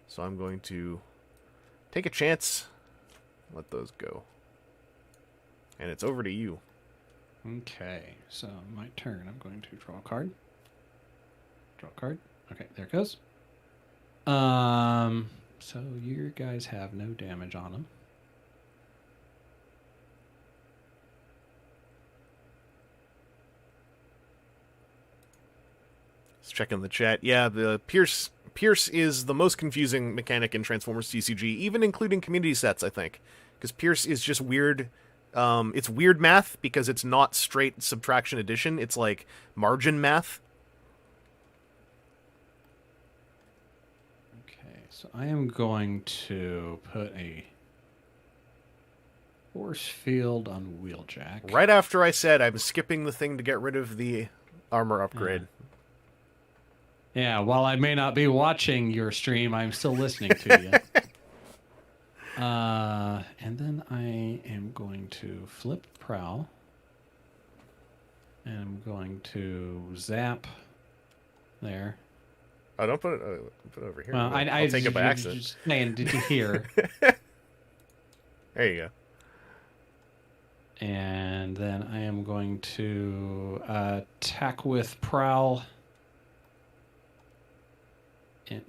[SPEAKER 1] So I'm going to take a chance. Let those go. And it's over to you.
[SPEAKER 2] Okay, so my turn. I'm going to draw a card. Draw a card. Okay, there it goes. So you guys have no damage on them.
[SPEAKER 1] Let's check in the chat. Yeah, the Pierce is the most confusing mechanic in Transformers TCG, even including community sets, I think. Because Pierce is just weird. It's weird math because it's not straight subtraction addition. It's like margin math.
[SPEAKER 2] Okay, so I am going to put a force field on Wheeljack.
[SPEAKER 1] Right after I said I'm skipping the thing to get rid of the armor upgrade.
[SPEAKER 2] Yeah, while I may not be watching your stream, I'm still listening to you. And then I am going to flip Prowl. And I'm going to zap there.
[SPEAKER 1] Oh, don't put it over here.
[SPEAKER 2] Well,
[SPEAKER 1] I'll take it by accident.
[SPEAKER 2] Just saying, did you hear?
[SPEAKER 1] There you go.
[SPEAKER 2] And then I am going to attack with Prowl.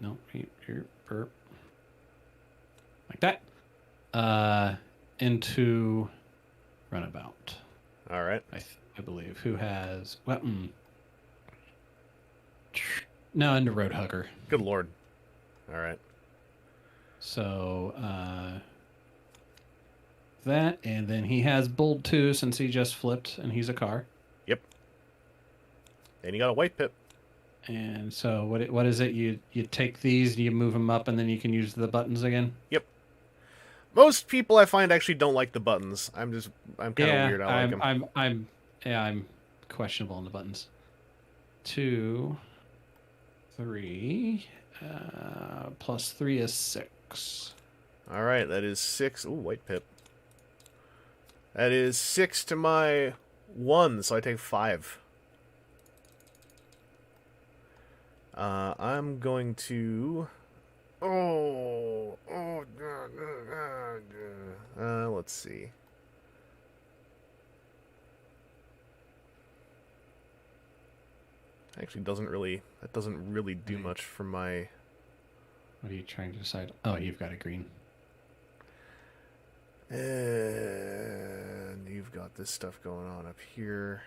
[SPEAKER 2] No, here, burp. Like that. Into Runabout.
[SPEAKER 1] All right.
[SPEAKER 2] I believe. Who has weapon? No, into Roadhugger.
[SPEAKER 1] Good lord. All right.
[SPEAKER 2] So that, and then he has Bold 2 since he just flipped, and he's a car.
[SPEAKER 1] Yep. And you got a white pip.
[SPEAKER 2] And so what is it? You take these, you move them up, and then you can use the buttons again?
[SPEAKER 1] Yep. Most people I find actually don't like the buttons. I'm kind of weird. I like them.
[SPEAKER 2] I'm questionable on the buttons. 2, 3, plus 3 is 6.
[SPEAKER 1] All right, that is 6. Ooh, white pip. That is 6 to my 1, so I take 5. I'm going to... let's see. Actually, that doesn't really do much for my...
[SPEAKER 2] What are you trying to decide? Oh, you've got a green.
[SPEAKER 1] And you've got this stuff going on up here.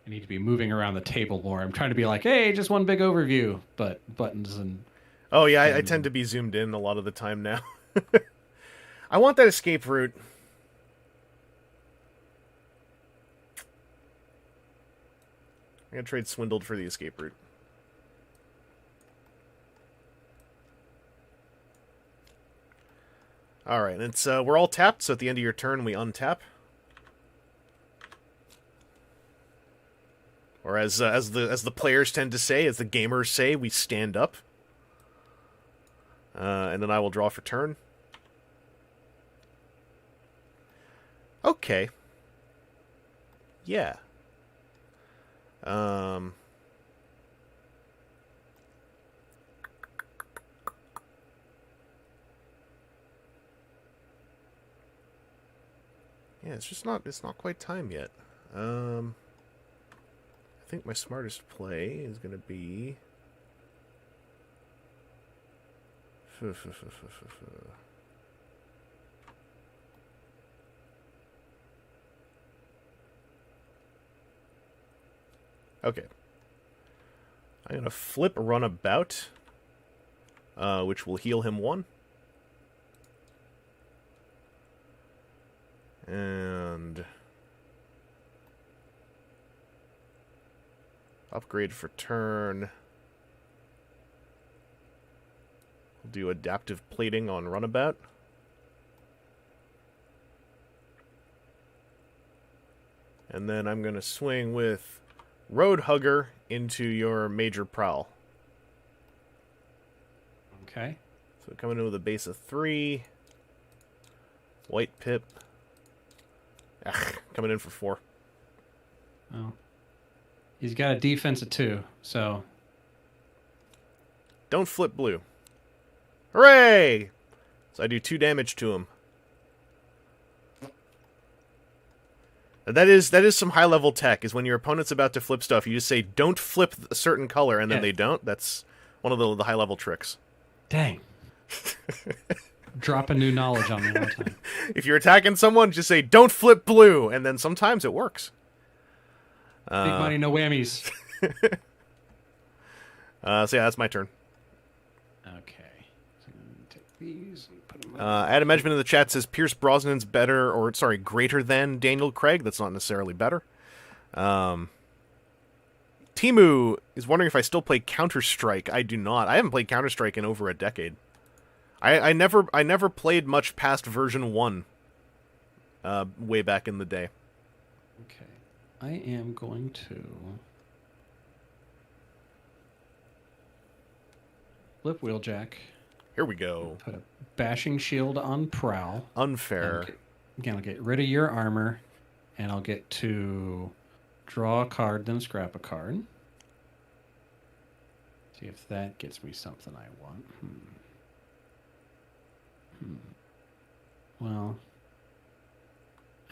[SPEAKER 2] I need to be moving around the table more. I'm trying to be like, hey, just one big overview, but buttons and...
[SPEAKER 1] Oh, yeah, I tend to be zoomed in a lot of the time now. I want that escape route. I'm going to trade Swindled for the escape route. Alright, it's we're all tapped, so at the end of your turn, we untap. Or as the players tend to say, as the gamers say, we stand up. And then I will draw for turn. Okay. Yeah. Yeah, it's not quite time yet. I think my smartest play is going to be... Okay. I'm going to flip Runabout, which will heal him 1. And... upgrade for turn. We'll do adaptive plating on Runabout. And then I'm going to swing with Road Hugger into your Major Prowl.
[SPEAKER 2] Okay.
[SPEAKER 1] So coming in with a base of 3. White Pip. Coming in for 4.
[SPEAKER 2] Oh. He's got a defense of 2, so...
[SPEAKER 1] Don't flip blue. Hooray! So I do 2 damage to him. That is some high-level tech, is when your opponent's about to flip stuff, you just say, don't flip a certain color, and then they don't. That's one of the high-level tricks.
[SPEAKER 2] Dang. Dropping new knowledge on me all the time.
[SPEAKER 1] If you're attacking someone, just say, don't flip blue, and then sometimes it works.
[SPEAKER 2] Big money, no whammies.
[SPEAKER 1] So yeah, that's my turn.
[SPEAKER 2] Okay. So I'm going to take these and put them
[SPEAKER 1] Adam Edgman in the chat says Pierce Brosnan's greater than Daniel Craig. That's not necessarily better. Timu is wondering if I still play Counter-Strike. I do not. I haven't played Counter-Strike in over a decade. I never played much past version 1 way back in the day.
[SPEAKER 2] Okay. I am going to flip Wheeljack.
[SPEAKER 1] Here we go.
[SPEAKER 2] Put a bashing shield on Prowl.
[SPEAKER 1] Unfair.
[SPEAKER 2] Again, I'll get rid of your armor, and I'll get to draw a card, then scrap a card. See if that gets me something I want. Well,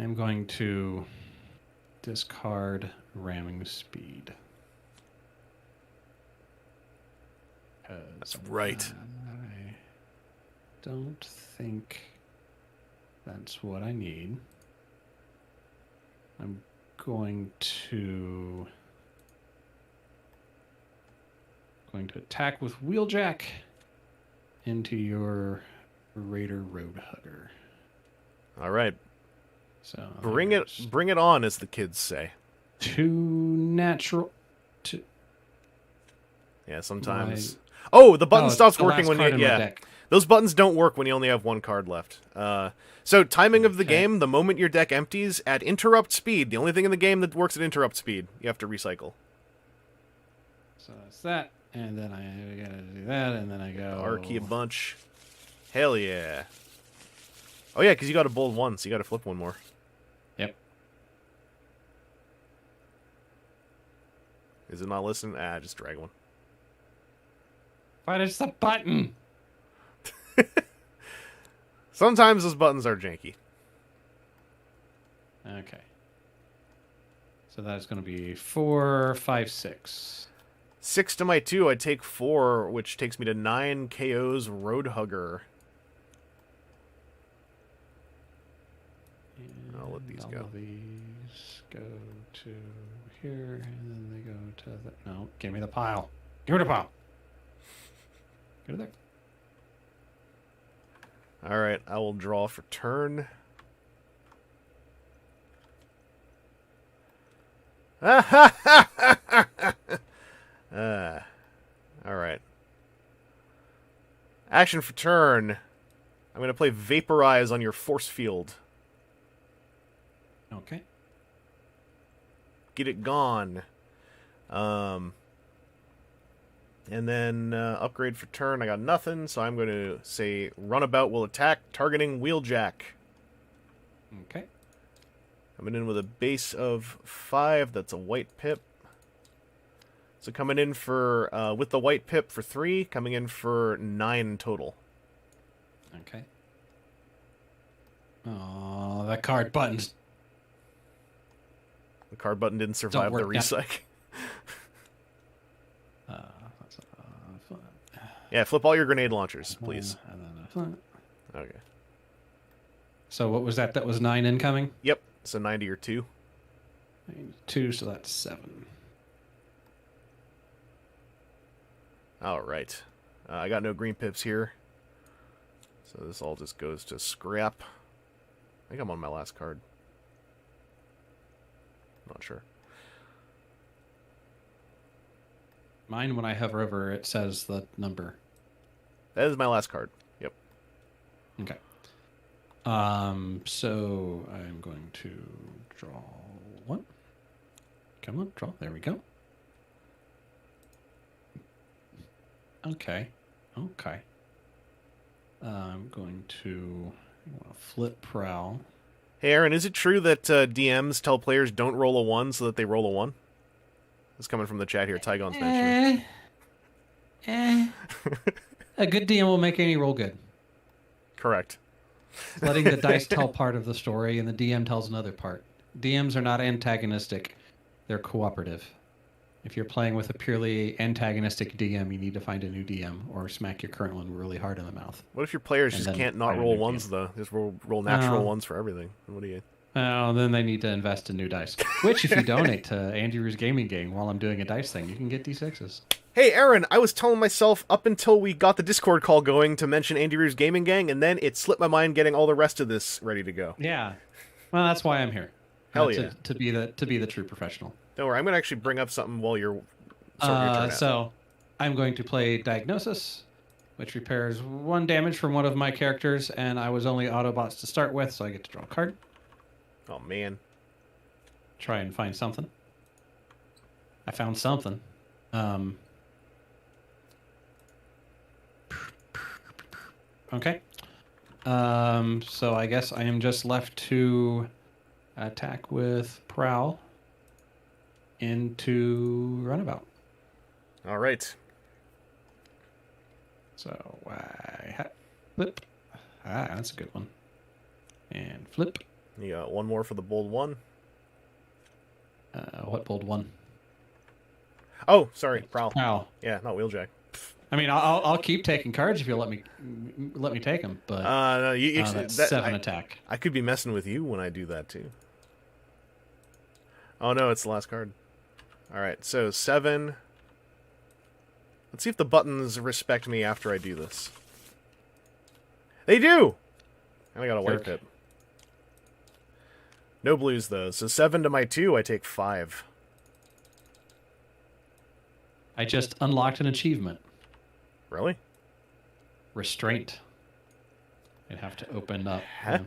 [SPEAKER 2] I'm going to discard ramming speed.
[SPEAKER 1] That's right.
[SPEAKER 2] I don't think that's what I need. I'm going to attack with Wheeljack into your Raider Roadhugger.
[SPEAKER 1] All right.
[SPEAKER 2] So
[SPEAKER 1] bring it on, as the kids say.
[SPEAKER 2] 2 natural.
[SPEAKER 1] Yeah, sometimes. Oh, the button stops working when you. Yeah, those buttons don't work when you only have 1 card left. So timing of the game: the moment your deck empties at interrupt speed, the only thing in the game that works at interrupt speed, you have to recycle.
[SPEAKER 2] So that's that, and then I gotta do that, and then I go
[SPEAKER 1] R-key a bunch. Hell yeah. Oh yeah, because you got a bold 1, so you got to flip 1 more.
[SPEAKER 2] Yep.
[SPEAKER 1] Is it not listening? Just drag 1.
[SPEAKER 2] But it's the button.
[SPEAKER 1] Sometimes those buttons are janky.
[SPEAKER 2] Okay. So that's going to be 4, 5, 6.
[SPEAKER 1] 6 to my 2, I take 4, which takes me to 9 KOs Roadhugger.
[SPEAKER 2] And
[SPEAKER 1] I'll let these
[SPEAKER 2] all
[SPEAKER 1] go.
[SPEAKER 2] of these go to here, and then they go to the... No, give me the pile. Give me the pile. Go to there.
[SPEAKER 1] All right, I will draw for turn. All right. Action for turn. I'm going to play Vaporize on your force field.
[SPEAKER 2] Okay.
[SPEAKER 1] Get it gone. And then upgrade for turn. I got nothing, so I'm going to say Runabout will attack, targeting Wheeljack.
[SPEAKER 2] Okay.
[SPEAKER 1] Coming in with a base of 5. That's a white pip. So coming in for, with the white pip for 3, coming in for 9 total.
[SPEAKER 2] Okay. Oh, that card buttons.
[SPEAKER 1] The card button didn't survive the recycle. Yeah, flip all your grenade launchers, please. Okay.
[SPEAKER 2] So what was that? That was 9 incoming?
[SPEAKER 1] Yep. So 90 or 2.
[SPEAKER 2] 2, so that's 7.
[SPEAKER 1] All right. I got no green pips here. So this all just goes to scrap. I think I'm on my last card. Not sure.
[SPEAKER 2] Mine, when I hover over, it says the number.
[SPEAKER 1] That is my last card. Yep.
[SPEAKER 2] Okay. So I'm going to draw 1. Come on, draw. There we go. Okay. Okay. I'm going to flip Prowl.
[SPEAKER 1] Hey, Aaron, is it true that DMs tell players don't roll a 1 so that they roll a 1? It's coming from the chat here. Tygon's mentioning.
[SPEAKER 2] A good DM will make any roll good.
[SPEAKER 1] Correct.
[SPEAKER 2] Letting the dice tell part of the story and the DM tells another part. DMs are not antagonistic. They're cooperative. If you're playing with a purely antagonistic DM, you need to find a new DM or smack your current one really hard in the mouth.
[SPEAKER 1] What if your players
[SPEAKER 2] And
[SPEAKER 1] just
[SPEAKER 2] then
[SPEAKER 1] can't not
[SPEAKER 2] find a
[SPEAKER 1] roll
[SPEAKER 2] new
[SPEAKER 1] 1s,
[SPEAKER 2] DM.
[SPEAKER 1] though? Just roll natural 1s for everything. What do you...
[SPEAKER 2] Oh, then they need to invest in new dice. Which, if you donate to Andrew's Gaming Gang while I'm doing a dice thing, you can get D6s.
[SPEAKER 1] Hey, Aaron, I was telling myself up until we got the Discord call going to mention Andy Rear's Gaming Gang, and then it slipped my mind getting all the rest of this ready to go.
[SPEAKER 2] Yeah. Well, that's why I'm here.
[SPEAKER 1] Hell yeah.
[SPEAKER 2] To be the true professional.
[SPEAKER 1] Don't worry, I'm going to actually bring up something while you're sorting your turn out.
[SPEAKER 2] So, I'm going to play Diagnosis, which repairs 1 damage from one of my characters, and I was only Autobots to start with, so I get to draw a card.
[SPEAKER 1] Oh, man.
[SPEAKER 2] Try and find something. I found something. Okay. So I guess I am just left to attack with Prowl into Runabout.
[SPEAKER 1] All right.
[SPEAKER 2] So flip. That's a good one. And flip.
[SPEAKER 1] You got 1 more for the bold 1.
[SPEAKER 2] What bold 1?
[SPEAKER 1] Oh, sorry, Prowl.
[SPEAKER 2] Prowl.
[SPEAKER 1] Yeah, not Wheeljack.
[SPEAKER 2] I mean, I'll keep taking cards if you'll let me take them. But
[SPEAKER 1] No,
[SPEAKER 2] that's 7 attack.
[SPEAKER 1] I could be messing with you when I do that too. Oh no, it's the last card. All right, so 7. Let's see if the buttons respect me after I do this. They do. And I got a white pip. No blues though. So 7 to my 2, I take 5.
[SPEAKER 2] I just unlocked an achievement.
[SPEAKER 1] Really?
[SPEAKER 2] Restraint. I'd have to open up.
[SPEAKER 1] Huh?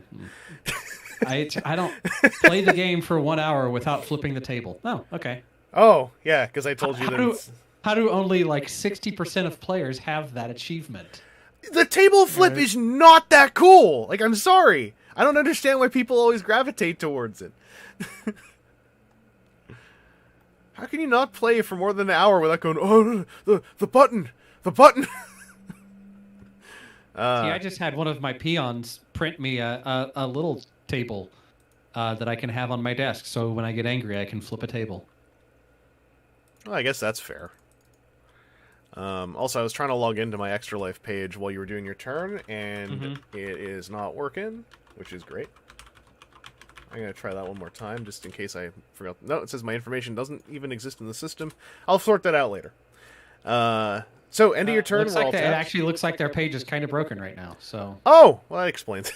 [SPEAKER 2] I don't play the game for 1 hour without flipping the table. Oh, okay.
[SPEAKER 1] Oh, yeah, because I told you that
[SPEAKER 2] How do only like 60% of players have that achievement?
[SPEAKER 1] the table flip is not that cool. Like, I'm sorry. I don't understand why people always gravitate towards it. How can you not play for more than an hour without going, oh, the button, the button?
[SPEAKER 2] See, I just had one of my peons print me a little table that I can have on my desk, so when I get angry, I can flip a table.
[SPEAKER 1] Well, I guess that's fair. Also, I was trying to log into my Extra Life page while you were doing your turn, and it is not working, which is great. I'm going to try that one more time, just in case I forgot. No, it says my information doesn't even exist in the system. I'll sort that out later. So, end of your turn.
[SPEAKER 2] It actually looks like their page is kind of broken right now. So.
[SPEAKER 1] Oh, well, that explains.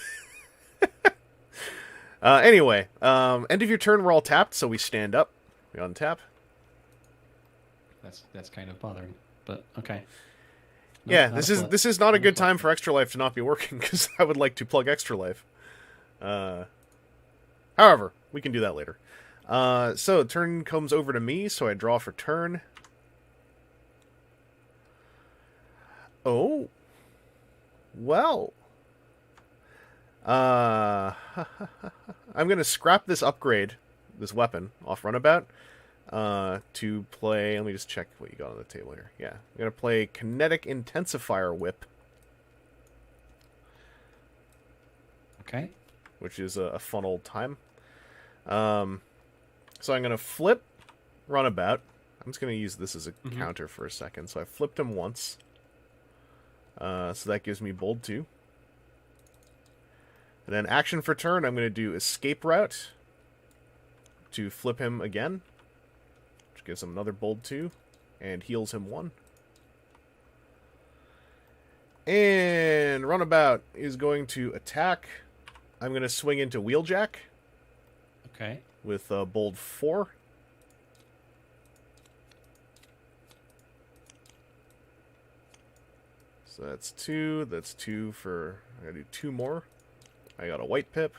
[SPEAKER 1] Anyway, end of your turn. We're all tapped, so we stand up. We untap.
[SPEAKER 2] That's kind of bothering, but okay.
[SPEAKER 1] No, yeah, this is not a good time for Extra Life to not be working because I would like to plug Extra Life. However, we can do that later. So turn comes over to me, so I draw for turn. Oh. Well. I'm going to scrap this upgrade, this weapon, off Runabout, to play... Let me just check what you got on the table here. Yeah, I'm going to play Kinetic Intensifier Whip.
[SPEAKER 2] Okay.
[SPEAKER 1] Which is a fun old time. So I'm going to flip Runabout. I'm just going to use this as a counter for a second. So I flipped him once. So that gives me bold 2. And then action for turn, I'm going to do Escape Route to flip him again. Which gives him another bold 2. And heals him 1. And Runabout is going to attack. I'm going to swing into Wheeljack.
[SPEAKER 2] Okay.
[SPEAKER 1] With bold 4. So that's 2. That's 2 for... I gotta do 2 more. I got a white pip.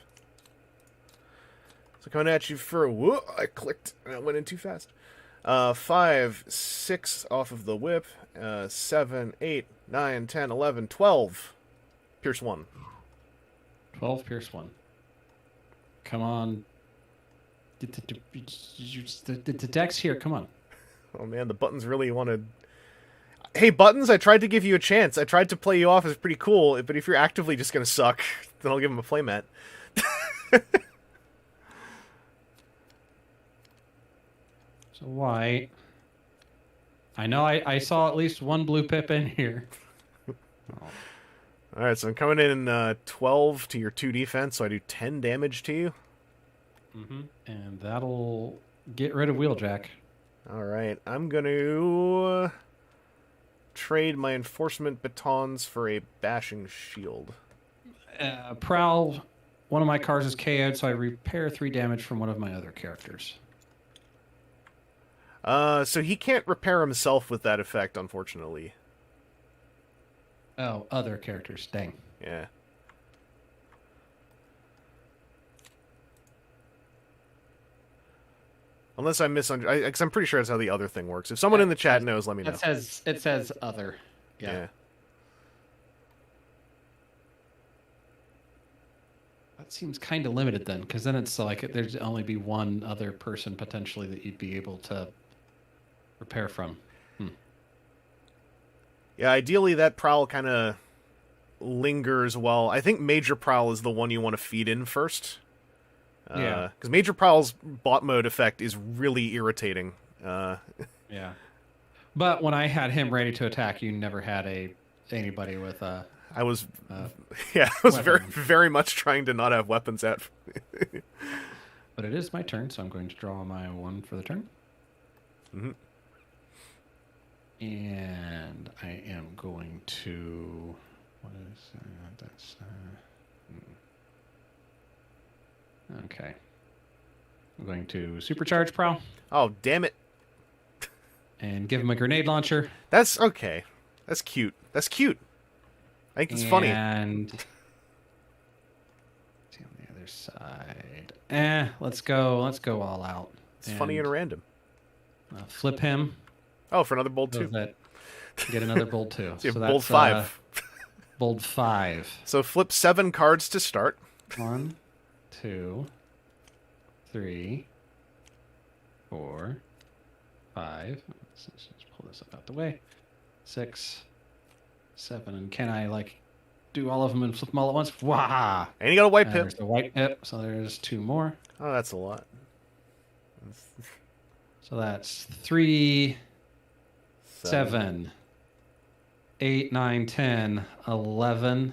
[SPEAKER 1] So coming at you for whoa, I clicked and I went in too fast. 5, 6 off of the whip. 7, 8, 9, 10, 11, 12. Pierce 1.
[SPEAKER 2] 12, pierce 1. Come on. The deck's here, come on.
[SPEAKER 1] Oh man, the buttons really wanted... Hey, buttons, I tried to give you a chance. I tried to play you off as pretty cool, but if you're actively just going to suck, then I'll give him a playmat.
[SPEAKER 2] So white. I know I saw at least one blue pip in here. Oh.
[SPEAKER 1] Alright, so I'm coming in 12 to your 2 defense, so I do 10 damage to you.
[SPEAKER 2] Mm-hmm. And that'll get rid of Wheeljack.
[SPEAKER 1] Alright, I'm going to trade my enforcement batons for a bashing shield.
[SPEAKER 2] Prowl, one of my cards is KO'd, so I repair 3 damage from one of my other characters.
[SPEAKER 1] So he can't repair himself with that effect, unfortunately.
[SPEAKER 2] Oh, other characters. Dang.
[SPEAKER 1] Yeah. Unless I misunderstood, because I'm pretty sure that's how the other thing works. If someone in the chat knows, let me know.
[SPEAKER 2] It says other. Yeah. That seems kind of limited then, because then it's like there's only be one other person potentially that you'd be able to repair from.
[SPEAKER 1] Yeah, ideally that prowl kind of lingers well. I think Major Prowl is the one you want to feed in first.
[SPEAKER 2] Yeah.
[SPEAKER 1] Because Major Prowl's bot mode effect is really irritating.
[SPEAKER 2] Yeah. But when I had him ready to attack, you never had anybody with a...
[SPEAKER 1] I was very,
[SPEAKER 2] weapon.
[SPEAKER 1] very much trying to not have weapons out.
[SPEAKER 2] But it is my turn, so I'm going to draw my 1 for the turn.
[SPEAKER 1] Mm-hmm.
[SPEAKER 2] And I am going to... What is that's... Okay. I'm going to supercharge Prowl.
[SPEAKER 1] Oh, damn it.
[SPEAKER 2] And give him a grenade launcher.
[SPEAKER 1] That's okay. That's cute. That's cute. I think it's funny.
[SPEAKER 2] And... see on the other side. Let's go all out.
[SPEAKER 1] It's funny and random.
[SPEAKER 2] Flip him.
[SPEAKER 1] Oh, for another bold 2.
[SPEAKER 2] Get another bold 2.
[SPEAKER 1] So bold 5.
[SPEAKER 2] Bold 5.
[SPEAKER 1] So flip 7 cards to start.
[SPEAKER 2] 1, 2, 3, 4, 5. Let's just pull this up out the way. 6, 7. And can I do all of them and flip them all at once? Wow!
[SPEAKER 1] And you got a white pip.
[SPEAKER 2] There's a white pip, so there's 2 more.
[SPEAKER 1] Oh, that's a lot.
[SPEAKER 2] So that's 3, 7, 8, 9, 10, 11.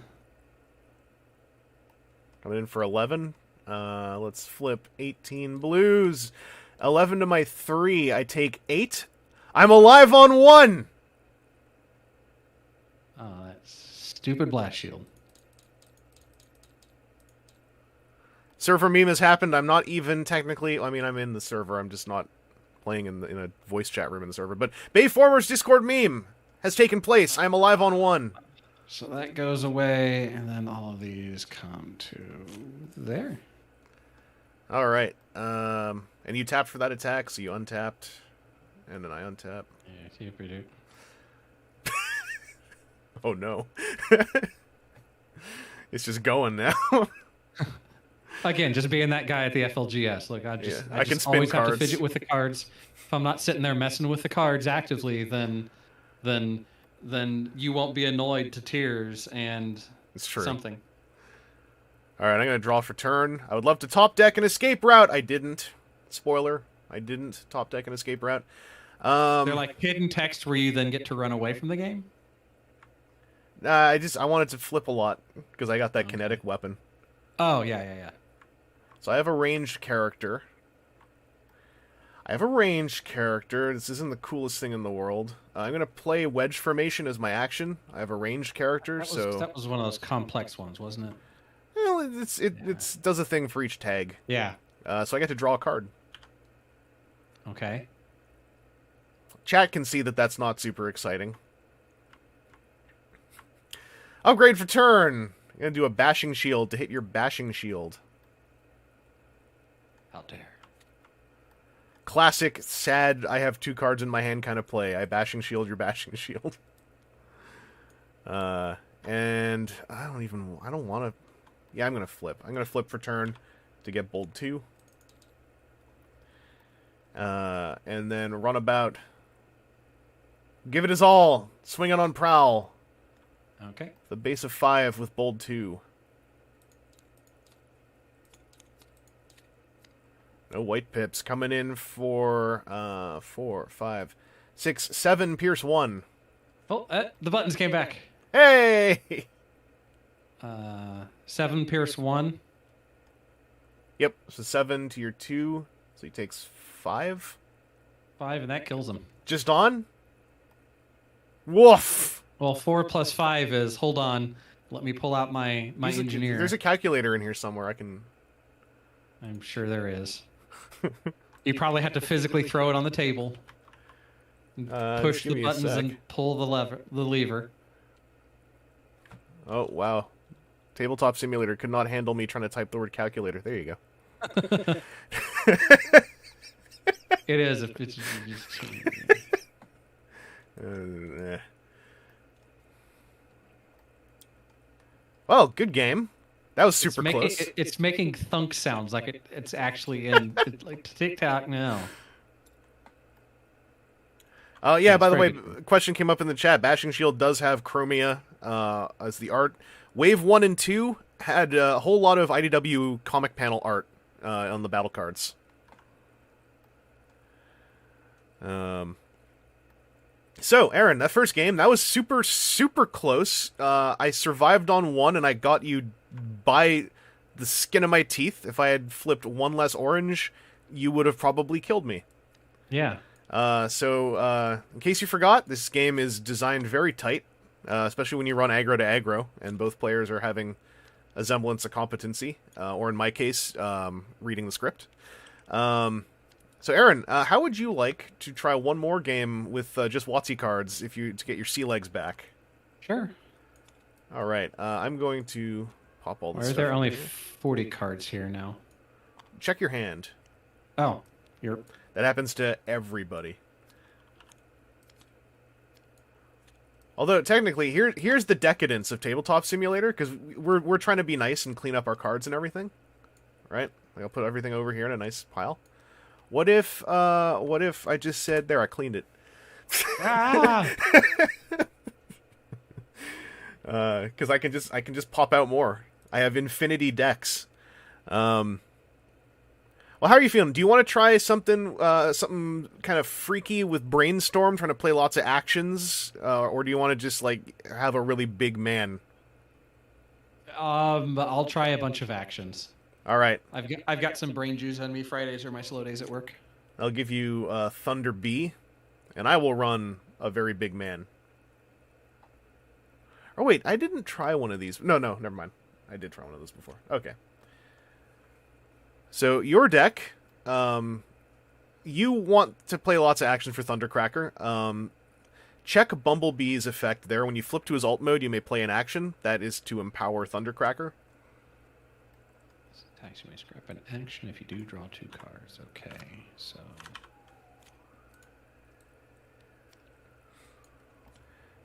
[SPEAKER 1] Coming in for 11. Let's flip 18 blues. 11 to my 3. I take 8. I'm alive on 1!
[SPEAKER 2] Oh, that's stupid blast shield.
[SPEAKER 1] Server meme has happened. I'm not even technically... I mean, I'm in the server. I'm just not playing in a voice chat room in the server. But Bayformer's Discord meme has taken place. I'm alive on 1.
[SPEAKER 2] So that goes away, and then all of these come to there.
[SPEAKER 1] All right. And you tapped for that attack, so you untapped. And then I untap.
[SPEAKER 2] Yeah, keep it.
[SPEAKER 1] Oh, no. It's just going now.
[SPEAKER 2] Again, just being that guy at the FLGS. Look, I
[SPEAKER 1] can spin
[SPEAKER 2] always
[SPEAKER 1] cards.
[SPEAKER 2] have to fidget with the cards. If I'm not sitting there messing with the cards actively, then you won't be annoyed to tears and
[SPEAKER 1] It's true.
[SPEAKER 2] something.
[SPEAKER 1] All right, I'm going to draw for turn. I would love to top deck an escape route. I didn't. Spoiler. I didn't top deck an escape route.
[SPEAKER 2] They're like hidden text where you then get to run away from the game?
[SPEAKER 1] I wanted to flip a lot because I got that kinetic weapon.
[SPEAKER 2] Oh, yeah.
[SPEAKER 1] So I have a ranged character. This isn't the coolest thing in the world. I'm going to play wedge formation as my action. I have a ranged character,
[SPEAKER 2] That was one of those complex ones, wasn't it?
[SPEAKER 1] Well, it does a thing for each tag.
[SPEAKER 2] Yeah.
[SPEAKER 1] So I get to draw a card.
[SPEAKER 2] Okay.
[SPEAKER 1] Chat can see that that's not super exciting. Upgrade for turn. I'm going to do a bashing shield to hit your bashing shield.
[SPEAKER 2] How dare.
[SPEAKER 1] Classic, sad, I have 2 cards in my hand kind of play. I bashing shield, you're bashing shield. And I don't want to... Yeah, I'm going to flip. I'm going to flip for turn to get bold 2. And then runabout. Give it his all. Swing it on prowl.
[SPEAKER 2] Okay.
[SPEAKER 1] The base of 5 with bold 2. No white pips. Coming in for 4, 5, 6, 7, pierce 1.
[SPEAKER 2] Oh, the buttons came back.
[SPEAKER 1] Hey!
[SPEAKER 2] 7 pierce 1.
[SPEAKER 1] Yep, so 7 to your 2. So he takes 5.
[SPEAKER 2] 5, and that kills him.
[SPEAKER 1] Just on? Woof!
[SPEAKER 2] Well, 4 plus 5 is, hold on, let me pull out my engineer.
[SPEAKER 1] There's a calculator in here somewhere.
[SPEAKER 2] I'm sure there is. You probably have to physically throw it on the table. Push the buttons and pull the lever.
[SPEAKER 1] Oh, wow. Tabletop Simulator could not handle me trying to type the word calculator. There you go.
[SPEAKER 2] It is. If it's...
[SPEAKER 1] Well, good game. That was super close.
[SPEAKER 2] It's making thunk sounds like it's actually in like TikTok now.
[SPEAKER 1] Oh, yeah, by the way, a question came up in the chat. Bashing Shield does have Chromia as the art. Wave 1 and 2 had a whole lot of IDW comic panel art on the battle cards. So, Aaron, that first game, that was super, super close. I survived on 1, and I got you by the skin of my teeth. If I had flipped 1 less orange, you would have probably killed me.
[SPEAKER 2] Yeah.
[SPEAKER 1] So, in case you forgot, this game is designed very tight, especially when you run aggro to aggro, and both players are having a semblance of competency, or in my case, reading the script. So, Aaron, how would you like to try one more game with just WotC cards to get your sea legs back?
[SPEAKER 2] Sure.
[SPEAKER 1] All right, I'm going to pop all this stuff.
[SPEAKER 2] Are there only 40 cards here now?
[SPEAKER 1] Check your hand.
[SPEAKER 2] Oh,
[SPEAKER 1] That happens to everybody. Although, technically, here's the decadence of Tabletop Simulator, because we're trying to be nice and clean up our cards and everything. Right? Like, I'll put everything over here in a nice pile. What if I just said, there, I cleaned it.
[SPEAKER 2] Ah!
[SPEAKER 1] Because I can just pop out more. I have infinity decks. Well, how are you feeling? Do you want to try something kind of freaky with Brainstorm, trying to play lots of actions, or do you want to just like have a really big man?
[SPEAKER 2] I'll try a bunch of actions.
[SPEAKER 1] All right.
[SPEAKER 2] I've got some brain juice on me. Fridays are my slow days at work.
[SPEAKER 1] I'll give you Thunder B, and I will run a very big man. Oh wait, I didn't try one of these. No, never mind. I did try one of those before. Okay. So your deck, you want to play lots of action for Thundercracker. Check Bumblebee's effect there. When you flip to his alt mode, you may play an action. That is to empower Thundercracker.
[SPEAKER 2] Attacks, you may scrap an action if you do draw 2 cards. Okay, so...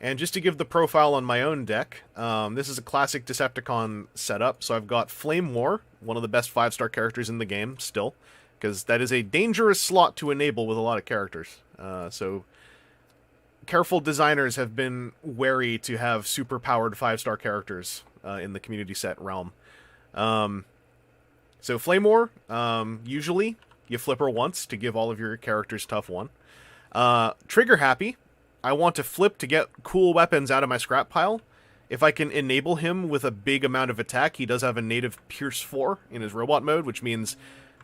[SPEAKER 1] And just to give the profile on my own deck, this is a classic Decepticon setup. So I've got Flame War, one of the best 5-star characters in the game, still. Because that is a dangerous slot to enable with a lot of characters. So careful designers have been wary to have super-powered 5-star characters in the community set realm. So Flame War, usually you flip her once to give all of your characters tough 1. Trigger Happy. I want to flip to get cool weapons out of my scrap pile. If I can enable him with a big amount of attack, he does have a native Pierce 4 in his robot mode, which means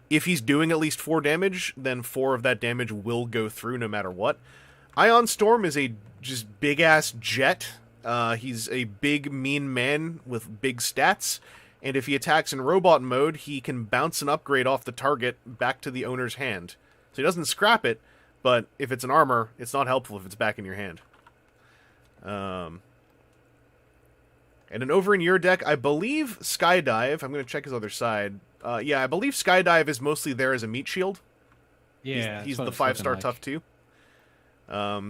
[SPEAKER 1] if he's doing at least 4 damage, then 4 of that damage will go through no matter what. Ion Storm is a just big-ass jet. He's a big, mean man with big stats, and if he attacks in robot mode, he can bounce an upgrade off the target back to the owner's hand. So he doesn't scrap it, but if it's an armor, it's not helpful if it's back in your hand. And then over in your deck, I believe Skydive, I'm going to check his other side. Yeah, I believe Skydive is mostly there as a meat shield.
[SPEAKER 2] Yeah,
[SPEAKER 1] He's
[SPEAKER 2] that's what
[SPEAKER 1] the
[SPEAKER 2] it's
[SPEAKER 1] 5-star
[SPEAKER 2] looking
[SPEAKER 1] tough
[SPEAKER 2] like.
[SPEAKER 1] 2.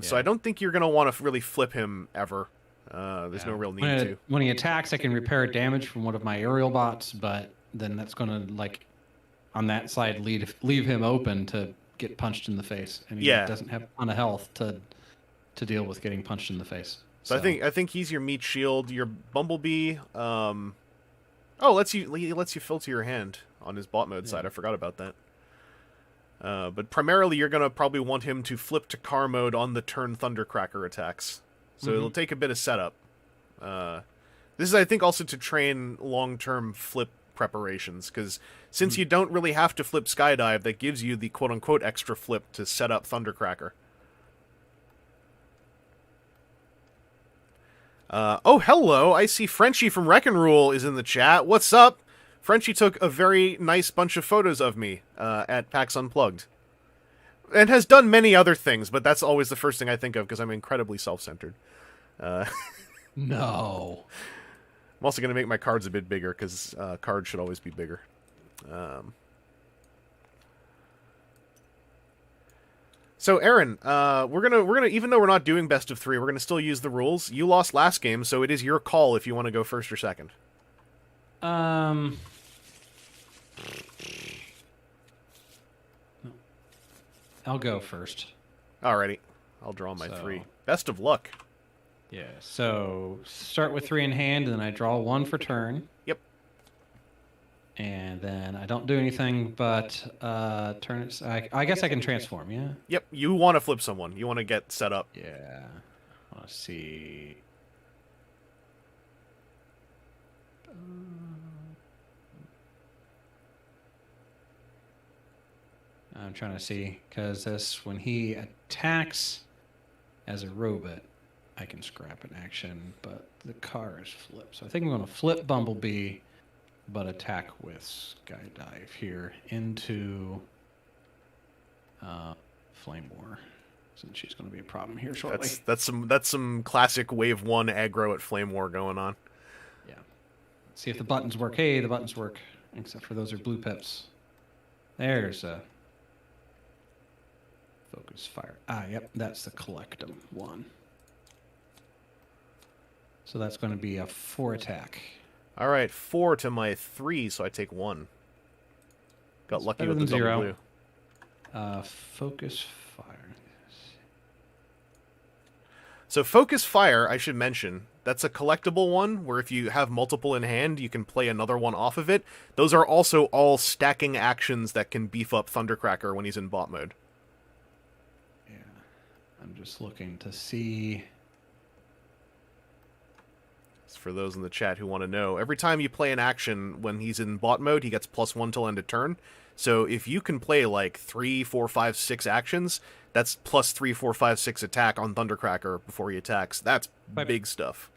[SPEAKER 1] So
[SPEAKER 2] Yeah.
[SPEAKER 1] I don't think you're going to want to really flip him ever. There's no real need to.
[SPEAKER 2] When he attacks, I can repair damage from one of my aerial bots, but then that's going to, like, on that side, leave him open to get punched in the face. And he
[SPEAKER 1] Yeah.
[SPEAKER 2] doesn't have a ton of health to deal with getting punched in the face.
[SPEAKER 1] So I think he's your meat shield. Your Bumblebee, he lets you filter your hand on his bot mode side. I forgot about that. But primarily, you're gonna probably want him to flip to car mode on the turn Thundercracker attacks. So it'll take a bit of setup. This is, I think, also to train long-term flip preparations, because since you don't really have to flip Skydive, that gives you the quote-unquote extra flip to set up Thundercracker. Oh, hello! I see Frenchie from Wreck and Rule is in the chat. What's up? Frenchie took a very nice bunch of photos of me at PAX Unplugged. And has done many other things, but that's always the first thing I think of, because I'm incredibly self-centered.
[SPEAKER 2] No.
[SPEAKER 1] I'm also going to make my cards a bit bigger, because cards should always be bigger. So, Aaron, we're gonna even though we're not doing best of 3, we're gonna still use the rules. You lost last game, so it is your call if you want to go first or second.
[SPEAKER 2] I'll go first.
[SPEAKER 1] Alrighty, I'll draw my
[SPEAKER 2] So-
[SPEAKER 1] 3. Best of luck.
[SPEAKER 2] Yeah. So start with 3 in hand, and then I draw 1 for turn.
[SPEAKER 1] Yep.
[SPEAKER 2] And then I don't do anything but turn it. I guess I can transform. Yeah.
[SPEAKER 1] Yep. You want to flip someone. You want to get set up.
[SPEAKER 2] Yeah. Let's see. I'm trying to see, because when he attacks as a robot, I can scrap an action, but the car is flipped. So I think I'm going to flip Bumblebee, but attack with Skydive here into Flame War, since she's going to be a problem here shortly.
[SPEAKER 1] That's some classic Wave 1 aggro at Flame War going on.
[SPEAKER 2] Yeah. Let's see if the buttons work. Hey, the buttons work, except for those are blue pips. There's a focus fire. Yep, that's the Collectum one. So that's going to be a 4 attack.
[SPEAKER 1] All right, 4 to my 3, so I take 1. Got
[SPEAKER 2] That's
[SPEAKER 1] lucky
[SPEAKER 2] better
[SPEAKER 1] with the
[SPEAKER 2] than
[SPEAKER 1] double
[SPEAKER 2] 0.
[SPEAKER 1] blue.
[SPEAKER 2] Focus fire.
[SPEAKER 1] So Focus Fire, I should mention, that's a collectible one, where if you have multiple in hand, you can play another one off of it. Those are also all stacking actions that can beef up Thundercracker when he's in bot mode.
[SPEAKER 2] Yeah. I'm just looking to see.
[SPEAKER 1] For those in the chat who want to know, every time you play an action when he's in bot mode, he gets +1 till end of turn. So if you can play like 3, 4, 5, 6 actions, that's +3, 4, 5, 6 attack on Thundercracker before he attacks. That's big stuff.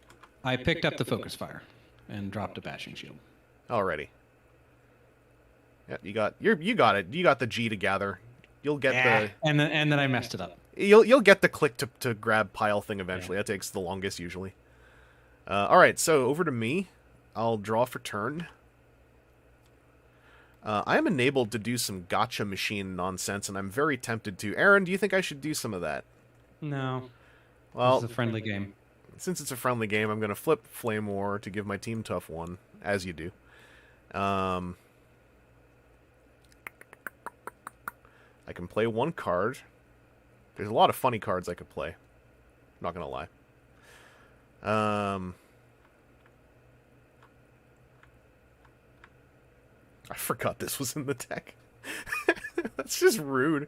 [SPEAKER 2] I picked up the focus fire and dropped a bashing shield.
[SPEAKER 1] Already. Yeah, you got it. You got the G to gather. You'll get
[SPEAKER 2] and then I messed it up.
[SPEAKER 1] You'll get the click to grab pile thing eventually. That takes the longest usually. All right, so over to me. I'll draw for turn. I am enabled to do some gotcha machine nonsense, and I'm very tempted to. Aaron, do you think I should do some of that?
[SPEAKER 2] No.
[SPEAKER 1] Well,
[SPEAKER 2] It's a friendly game.
[SPEAKER 1] Since it's a friendly game, I'm going to flip Flame War to give my team tough 1, as you do. I can play 1 card. There's a lot of funny cards I could play. Not going to lie. I forgot this was in the deck. That's just rude.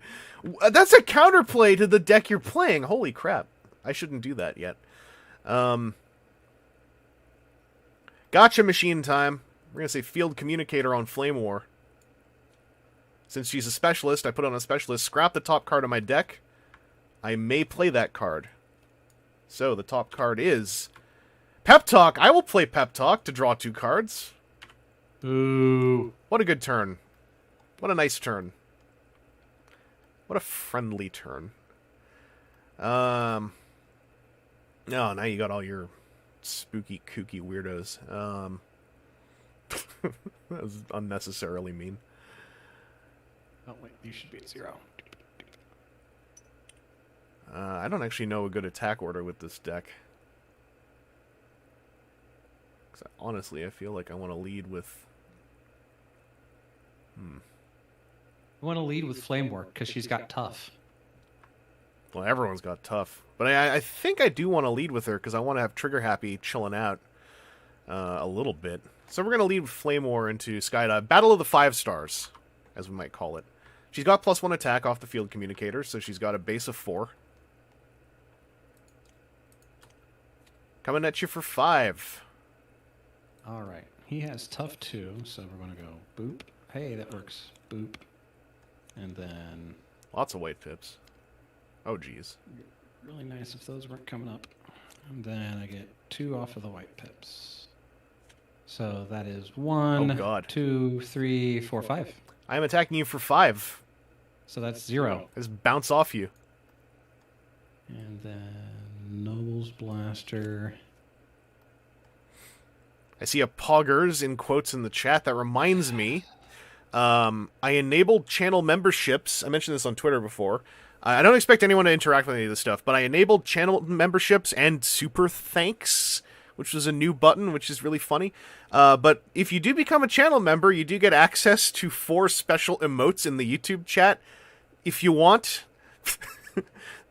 [SPEAKER 1] That's a counterplay to the deck you're playing. Holy crap. I shouldn't do that yet. Gotcha machine time. We're going to say Field Communicator on Flame War. Since she's a specialist, I put on a specialist. Scrap the top card of my deck. I may play that card. So, the top card is Pep Talk. I will play Pep Talk to draw 2 cards.
[SPEAKER 2] Ooh.
[SPEAKER 1] What a good turn. What a nice turn. What a friendly turn. Oh, now you got all your spooky, kooky weirdos. That was unnecessarily mean.
[SPEAKER 2] Oh, wait, you should be at 0.
[SPEAKER 1] I don't actually know a good attack order with this deck. 'Cause honestly, I feel like I want to lead with...
[SPEAKER 2] You want to lead with Flame Work because she's got tough.
[SPEAKER 1] Well, everyone's got tough. But I think I do want to lead with her because I want to have Trigger Happy chilling out a little bit. So we're going to lead with Flame War into Skydive. Battle of the 5 stars, as we might call it. She's got +1 attack off the Field Communicator, so she's got a base of 4. Coming at you for 5.
[SPEAKER 2] All right. He has tough 2, so we're going to go boop. Hey, that works. Boop. And then...
[SPEAKER 1] Lots of white pips. Oh, geez.
[SPEAKER 2] Really nice if those weren't coming up. And then I get 2 off of the white pips. So that is 1,
[SPEAKER 1] Oh, God.
[SPEAKER 2] 2, 3, 4, 5.
[SPEAKER 1] I am attacking you for 5.
[SPEAKER 2] So that's 0.
[SPEAKER 1] Just bounce off you.
[SPEAKER 2] And then Noble's Blaster.
[SPEAKER 1] I see a Poggers in quotes in the chat. That reminds me. I enabled channel memberships. I mentioned this on Twitter before. I don't expect anyone to interact with any of this stuff, but I enabled channel memberships and super thanks, which was a new button, which is really funny. But if you do become a channel member, you do get access to 4 special emotes in the YouTube chat. If you want,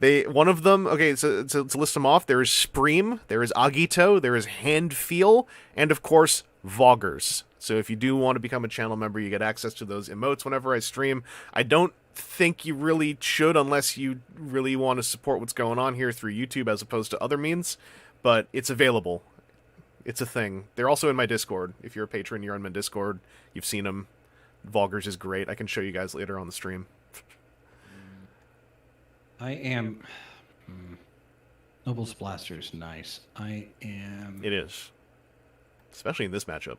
[SPEAKER 1] one of them, okay, so to list them off, there is Spreem, there is Agito, there is Hand Feel, and of course, Voggers. So if you do want to become a channel member, you get access to those emotes whenever I stream. I don't think you really should unless you really want to support what's going on here through YouTube as opposed to other means, but it's available. It's a thing. They're also in my Discord. If you're a patron, you're in my Discord. You've seen them. Voggers is great. I can show you guys later on the stream.
[SPEAKER 2] I am... Noble's Blaster is nice. I am...
[SPEAKER 1] It is. Especially in this matchup.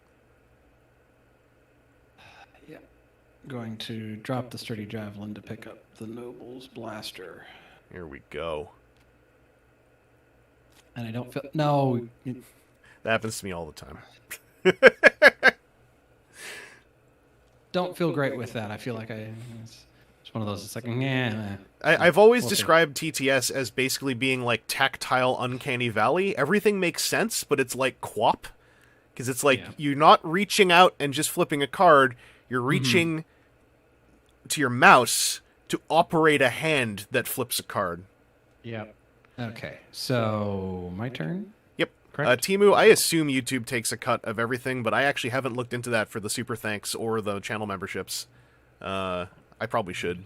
[SPEAKER 2] Yeah. Going to drop the Sturdy Javelin to pick up the Noble's Blaster.
[SPEAKER 1] Here we go.
[SPEAKER 2] And I don't feel... No.
[SPEAKER 1] That happens to me all the time.
[SPEAKER 2] Don't feel great with that. I feel like it's one of those, it's like, yeah.
[SPEAKER 1] I've always described TTS as basically being like tactile Uncanny Valley. Everything makes sense, but it's like QWOP. Because it's like you're not reaching out and just flipping a card. You're reaching to your mouse to operate a hand that flips a card.
[SPEAKER 2] Yep. Okay, so my turn?
[SPEAKER 1] Yep.
[SPEAKER 2] Correct?
[SPEAKER 1] Timu, I assume YouTube takes a cut of everything, but I actually haven't looked into that for the super thanks or the channel memberships. I probably should.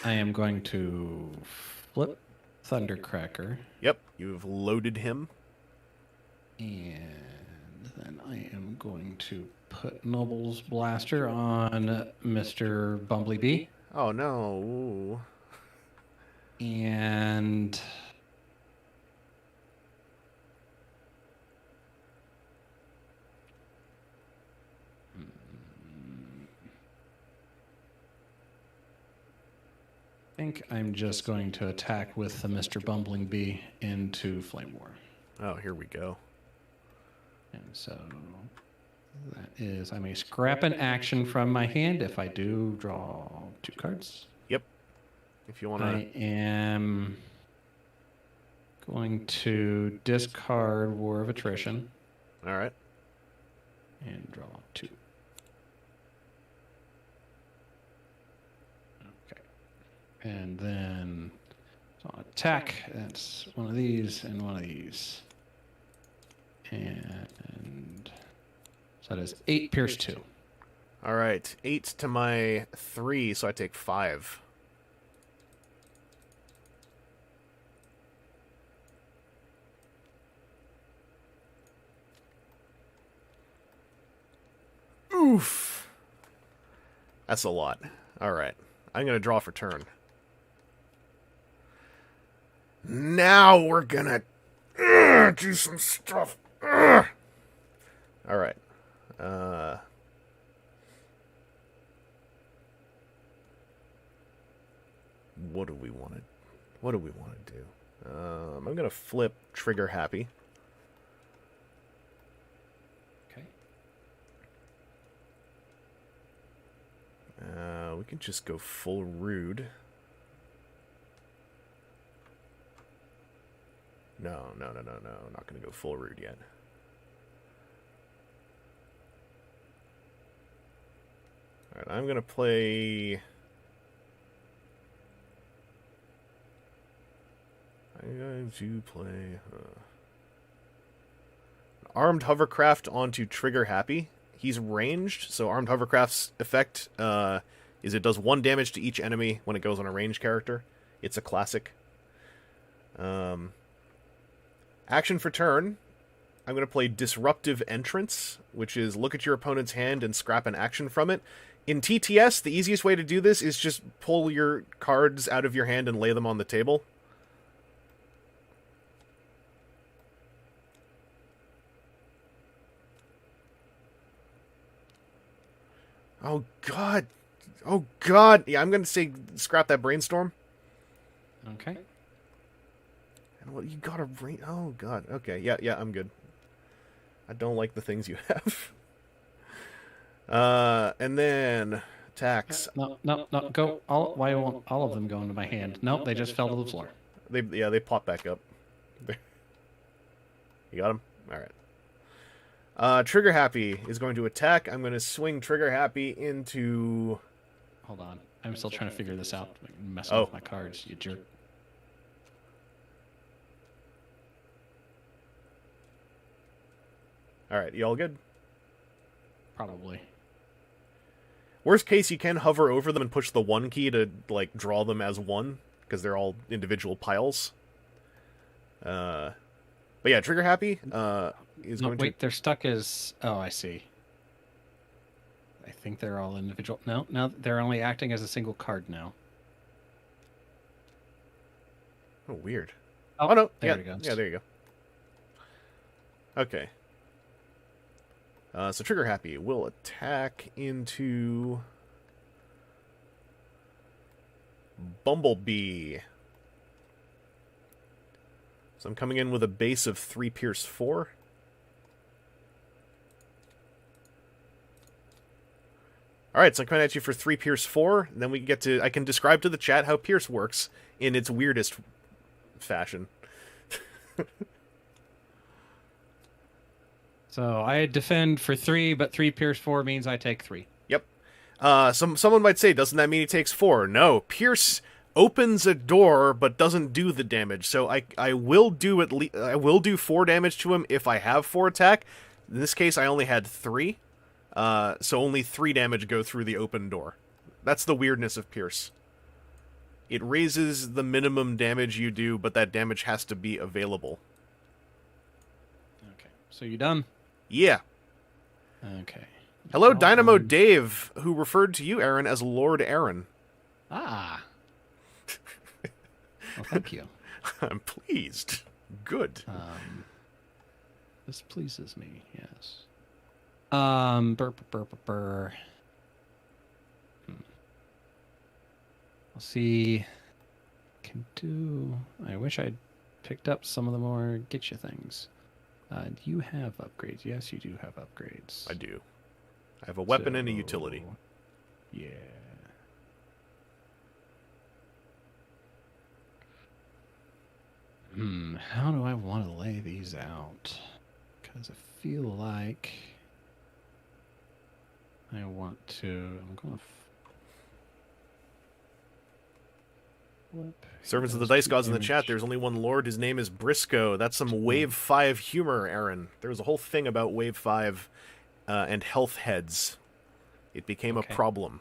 [SPEAKER 2] I am going to flip Thundercracker.
[SPEAKER 1] Yep, you've loaded him.
[SPEAKER 2] And then I am going to put Noble's Blaster on Mr. Bumblebee.
[SPEAKER 1] Oh, no.
[SPEAKER 2] And... I think I'm just going to attack with the Mr. Bumbling Bee into Flame War.
[SPEAKER 1] Oh, here we go.
[SPEAKER 2] And so that is, I may scrap an action from my hand if I do draw 2 cards.
[SPEAKER 1] Yep. If you want to...
[SPEAKER 2] I am going to discard War of Attrition.
[SPEAKER 1] All right.
[SPEAKER 2] And draw 2. Okay. And then so attack. That's one of these and one of these. And so that is 8 pierce 2.
[SPEAKER 1] All right. 8 to my 3, so I take 5. Oof. That's a lot. All right. I'm going to draw for turn. Now we're going to do some stuff. All right. What do we want to do? I'm going to flip Trigger Happy. can just go full rude. No. I'm not going to go full rude yet. Alright, I'm going to play... I'm going to play... Armed Hovercraft onto Trigger Happy. He's ranged, so Armed Hovercraft's effect is it does 1 damage to each enemy when it goes on a ranged character. It's a classic. Action for turn. I'm going to play Disruptive Entrance, which is look at your opponent's hand and scrap an action from it. In TTS, the easiest way to do this is just pull your cards out of your hand and lay them on the table. Oh, God. Oh, God. Yeah, I'm going to say scrap that Brainstorm.
[SPEAKER 2] Okay.
[SPEAKER 1] And what, you got a brain... Oh, God. Okay, yeah, I'm good. I don't like the things you have. And then... Attacks.
[SPEAKER 2] No, go. Why won't all of them go into my hand? Nope, they just fell to the floor.
[SPEAKER 1] They pop back up. You got them? Alright. Trigger Happy is going to attack. I'm going to swing Trigger Happy into...
[SPEAKER 2] Hold on. I'm still trying to figure this out. I'm messing with my cards, you jerk.
[SPEAKER 1] Alright, you all good?
[SPEAKER 2] Probably.
[SPEAKER 1] Worst case, you can hover over them and push the 1 key to, like, draw them as 1, because they're all individual piles. But yeah, Trigger Happy is going to...
[SPEAKER 2] Wait, they're stuck as... Oh, I see. I think they're all individual. No, they're only acting as a single card now.
[SPEAKER 1] Oh, weird.
[SPEAKER 2] Oh,
[SPEAKER 1] no.
[SPEAKER 2] There it goes.
[SPEAKER 1] Yeah, there you go. Okay. So Trigger Happy will attack into... Bumblebee. So I'm coming in with a base of 3 Pierce 4. Alright, so I'm coming at you for 3 Pierce 4. And then we get to... I can describe to the chat how Pierce works in its weirdest fashion.
[SPEAKER 2] So I defend for 3, but 3 Pierce 4 means I take 3.
[SPEAKER 1] Yep. Someone might say, doesn't that mean he takes 4? No, Pierce opens a door but doesn't do the damage. So I will do I will do 4 damage to him if I have 4 attack. In this case, I only had 3. So only 3 damage go through the open door. That's the weirdness of Pierce. It raises the minimum damage you do, but that damage has to be available.
[SPEAKER 2] Okay. So you done?
[SPEAKER 1] Yeah.
[SPEAKER 2] Okay.
[SPEAKER 1] Hello, Dynamo Dave, who referred to you, Aaron, as Lord Aaron.
[SPEAKER 2] Ah. Well, thank you.
[SPEAKER 1] I'm pleased. Good.
[SPEAKER 2] This pleases me, yes. I'll see. Can do. I wish I'd picked up some of the more get you things. Do you have upgrades? Yes, you do have upgrades.
[SPEAKER 1] I do. I have a weapon and a utility.
[SPEAKER 2] Yeah. How do I want to lay these out? Because I feel like I want to... I'm going to flip.
[SPEAKER 1] Servants of the Dice Gods in the chat, there's only one lord. His name is Briscoe. That's some Wave 5 humor, Aaron. There was a whole thing about Wave 5 and health heads. It became a problem.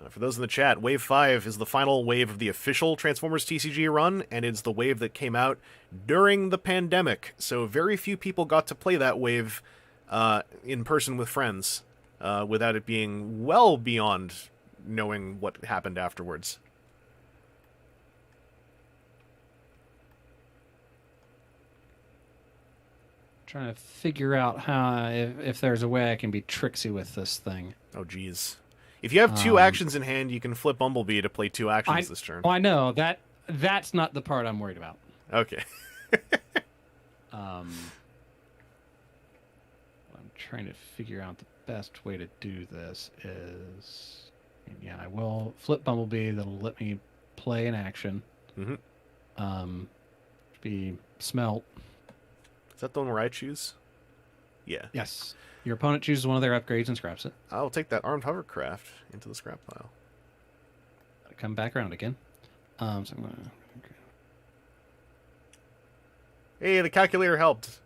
[SPEAKER 1] For those in the chat, Wave 5 is the final wave of the official Transformers TCG run, and it's the wave that came out during the pandemic. So very few people got to play that wave in person with friends without it being well beyond knowing what happened afterwards.
[SPEAKER 2] Trying to figure out how if there's a way I can be tricksy with this thing.
[SPEAKER 1] Oh, geez. If you have 2 actions in hand, you can flip Bumblebee to play 2 actions this turn.
[SPEAKER 2] Oh, I know. That's not the part I'm worried about.
[SPEAKER 1] Okay.
[SPEAKER 2] trying to figure out the best way to do this is... And yeah, I will flip Bumblebee. That'll let me play an action. Be Smelt.
[SPEAKER 1] Is that the one where I choose? Yeah.
[SPEAKER 2] Yes. Your opponent chooses one of their upgrades and scraps it.
[SPEAKER 1] I'll take that armed hovercraft into the scrap pile.
[SPEAKER 2] Come back around again. So I'm gonna...
[SPEAKER 1] Hey, the calculator helped.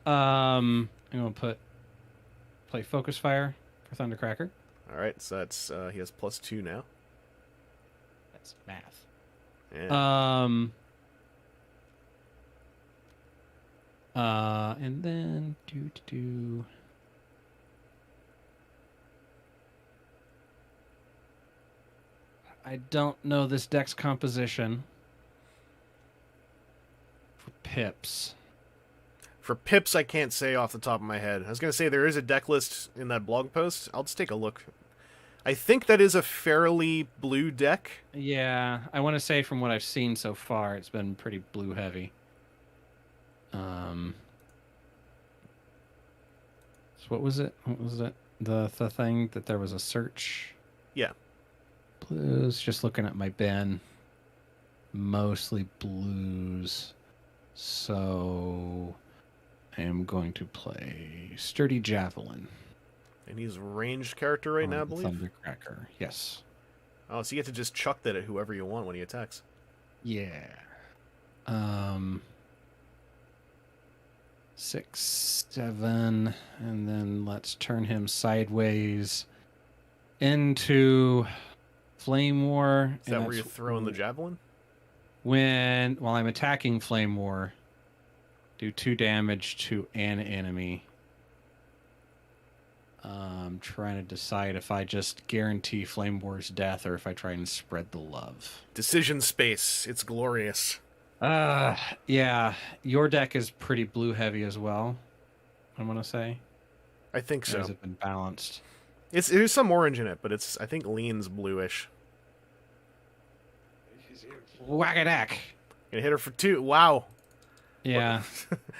[SPEAKER 2] I'm gonna play Focus Fire for Thundercracker.
[SPEAKER 1] All right, so that's he has +2 now.
[SPEAKER 2] That's math.
[SPEAKER 1] Yeah.
[SPEAKER 2] And then I don't know this deck's composition for pips.
[SPEAKER 1] For pips, I can't say off the top of my head. I was going to say there is a deck list in that blog post. I'll just take a look. I think that is a fairly blue deck.
[SPEAKER 2] Yeah, I want to say from what I've seen so far, it's been pretty blue heavy. So what was it? What was it? The thing that there was a search?
[SPEAKER 1] Yeah.
[SPEAKER 2] Blues. Just looking at my bin. Mostly blues. So I am going to play Sturdy Javelin.
[SPEAKER 1] And he's a ranged character right now, I believe?
[SPEAKER 2] Thundercracker, yes.
[SPEAKER 1] Oh, so you get to just chuck that at whoever you want when he attacks.
[SPEAKER 2] Yeah. 6, 7, and then let's turn him sideways into Flame War.
[SPEAKER 1] Is that where you're throwing the javelin?
[SPEAKER 2] While I'm attacking Flame War, do 2 damage to an enemy. I'm trying to decide if I just guarantee Flame War's death or if I try and spread the love.
[SPEAKER 1] Decision space. It's glorious.
[SPEAKER 2] Yeah. Your deck is pretty blue heavy as well, I want to say.
[SPEAKER 1] I think so.
[SPEAKER 2] Has it been balanced?
[SPEAKER 1] There's some orange in it, but I think leans bluish.
[SPEAKER 2] Whack-a-dack.
[SPEAKER 1] Gonna hit her for 2. Wow.
[SPEAKER 2] Yeah.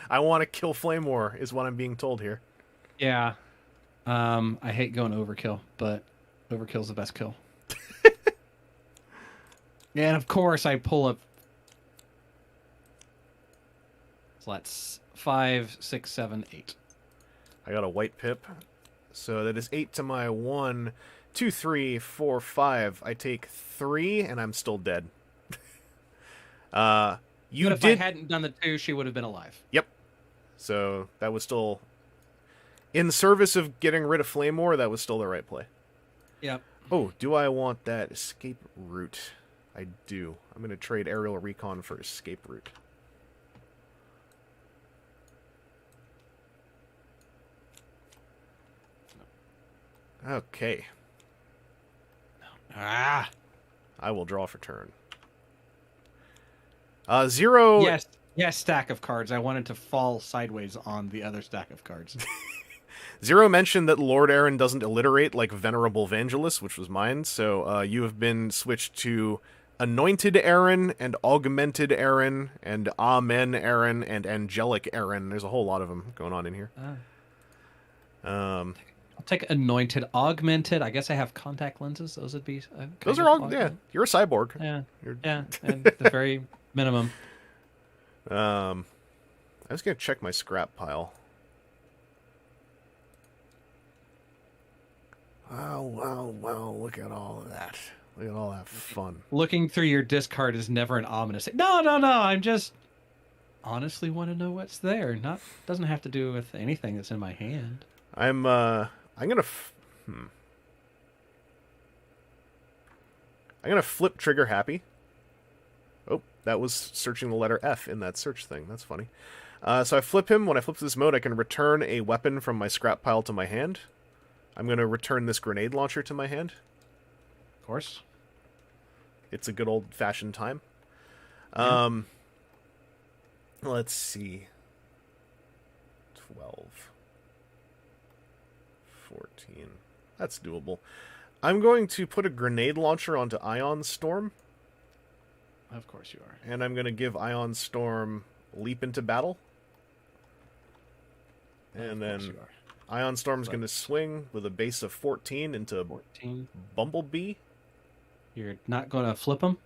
[SPEAKER 1] I want to kill Flame War, is what I'm being told here.
[SPEAKER 2] Yeah. I hate going overkill, but overkill's the best kill. And of course I pull up. So that's 5, 6, 7, 8.
[SPEAKER 1] I got a white pip. So that is 8 to my 1, 2, 3, 4, 5. I take 3, and I'm still dead. But
[SPEAKER 2] if I hadn't done the 2, she would have been alive.
[SPEAKER 1] Yep. So that was still... In service of getting rid of Flame War, that was still the right play.
[SPEAKER 2] Yep.
[SPEAKER 1] Oh, do I want that escape route? I do. I'm going to trade aerial recon for escape route. Okay.
[SPEAKER 2] Ah.
[SPEAKER 1] I will draw for turn. 0.
[SPEAKER 2] Yes, stack of cards. I wanted to fall sideways on the other stack of cards.
[SPEAKER 1] 0 mentioned that Lord Aaron doesn't alliterate like Venerable Vangelis, which was mine. So you have been switched to Anointed Aaron and Augmented Aaron and Amen Aaron and Angelic Aaron. There's a whole lot of them going on in here.
[SPEAKER 2] I'll take Anointed. Augmented. I guess I have contact lenses. Those would be...
[SPEAKER 1] Those are all... Yeah, you're a cyborg.
[SPEAKER 2] Yeah, yeah, and the very minimum.
[SPEAKER 1] I was going to check my scrap pile. Well, look at all of that. Look at all that fun.
[SPEAKER 2] Looking through your discard is never an ominous... No, I'm just... honestly want to know what's there. Doesn't have to do with anything that's in my hand.
[SPEAKER 1] I'm gonna... I'm gonna flip Trigger Happy. Oh, that was searching the letter F in that search thing. That's funny. So I flip him. When I flip this mode, I can return a weapon from my scrap pile to my hand. I'm going to return this grenade launcher to my hand.
[SPEAKER 2] Of course.
[SPEAKER 1] It's a good old-fashioned time.
[SPEAKER 2] Yeah.
[SPEAKER 1] Let's see. 12. 14. That's doable. I'm going to put a grenade launcher onto Ion Storm.
[SPEAKER 2] Of course you are.
[SPEAKER 1] And I'm going to give Ion Storm Leap into Battle. And then Ion Storm's going to swing with a base of 14 into
[SPEAKER 2] 14.
[SPEAKER 1] Bumblebee.
[SPEAKER 2] You're not going to flip them?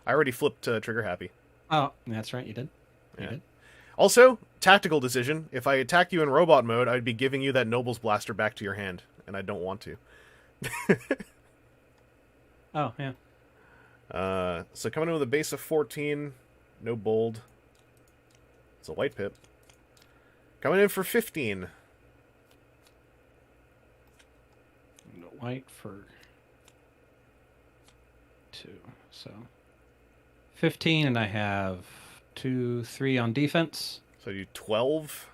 [SPEAKER 1] I already flipped Trigger Happy.
[SPEAKER 2] Oh, that's right. You did.
[SPEAKER 1] Yeah.
[SPEAKER 2] You did.
[SPEAKER 1] Also, tactical decision. If I attack you in robot mode, I'd be giving you that Noble's Blaster back to your hand, and I don't want to.
[SPEAKER 2] Oh, yeah.
[SPEAKER 1] So coming in with a base of 14, no bold. It's a white pip. Coming in for 15.
[SPEAKER 2] White for 2. So 15, and I have 2, 3 on defense.
[SPEAKER 1] So you 12.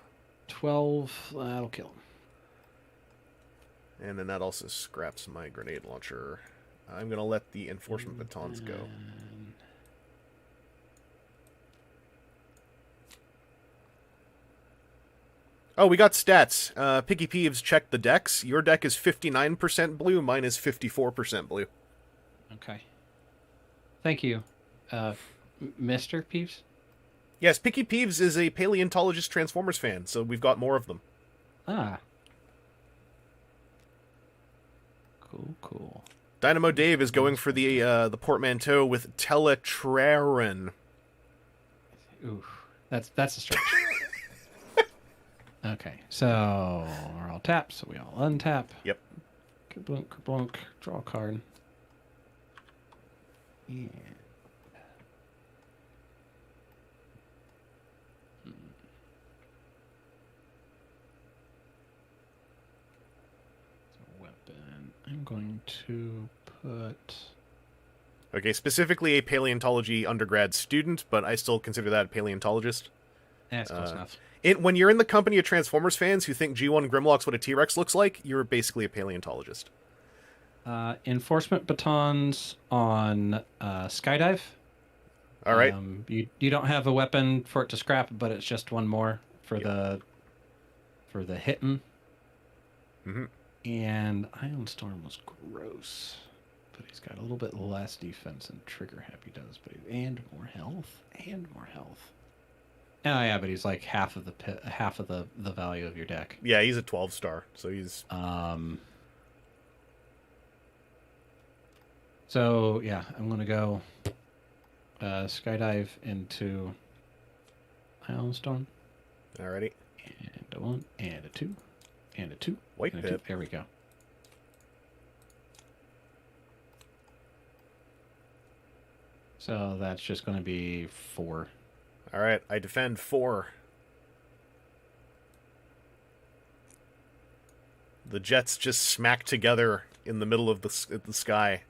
[SPEAKER 2] 12. That'll kill him.
[SPEAKER 1] And then that also scraps my grenade launcher. I'm going to let the enforcement batons go. Oh, we got stats. Picky Peeves checked the decks. Your deck is 59% blue. Mine is 54% blue.
[SPEAKER 2] Okay. Thank you, Mr. Peeves.
[SPEAKER 1] Yes, Picky Peeves is a paleontologist Transformers fan, so we've got more of them.
[SPEAKER 2] Ah. Cool.
[SPEAKER 1] Dynamo Dave is going for the portmanteau with Teletraran.
[SPEAKER 2] Ooh, that's a stretch. Okay, so we're all tapped, so we all untap.
[SPEAKER 1] Yep.
[SPEAKER 2] Kerblunk, kerblunk, draw a card. Yeah. Weapon. I'm going to put...
[SPEAKER 1] Okay, specifically a paleontology undergrad student, but I still consider that a paleontologist.
[SPEAKER 2] That's close enough.
[SPEAKER 1] When you're in the company of Transformers fans who think G1 Grimlock's what a T-Rex looks like, you're basically a paleontologist.
[SPEAKER 2] Enforcement batons on Skydive.
[SPEAKER 1] All right.
[SPEAKER 2] You don't have a weapon for it to scrap, but it's just one more for the hitting.
[SPEAKER 1] Mm-hmm.
[SPEAKER 2] And Ion Storm was gross, but he's got a little bit less defense than Trigger Happy does, and more health. Oh yeah, but he's like half of the value of your deck.
[SPEAKER 1] Yeah, he's a 12-star, so he's...
[SPEAKER 2] So yeah, I'm gonna go Skydive into Ion Storm.
[SPEAKER 1] Alrighty.
[SPEAKER 2] And a 1, and a 2, and a 2.
[SPEAKER 1] White
[SPEAKER 2] and
[SPEAKER 1] pip.
[SPEAKER 2] There we go. So that's just going to be 4.
[SPEAKER 1] Alright, I defend 4. The jets just smack together in the middle of the sky.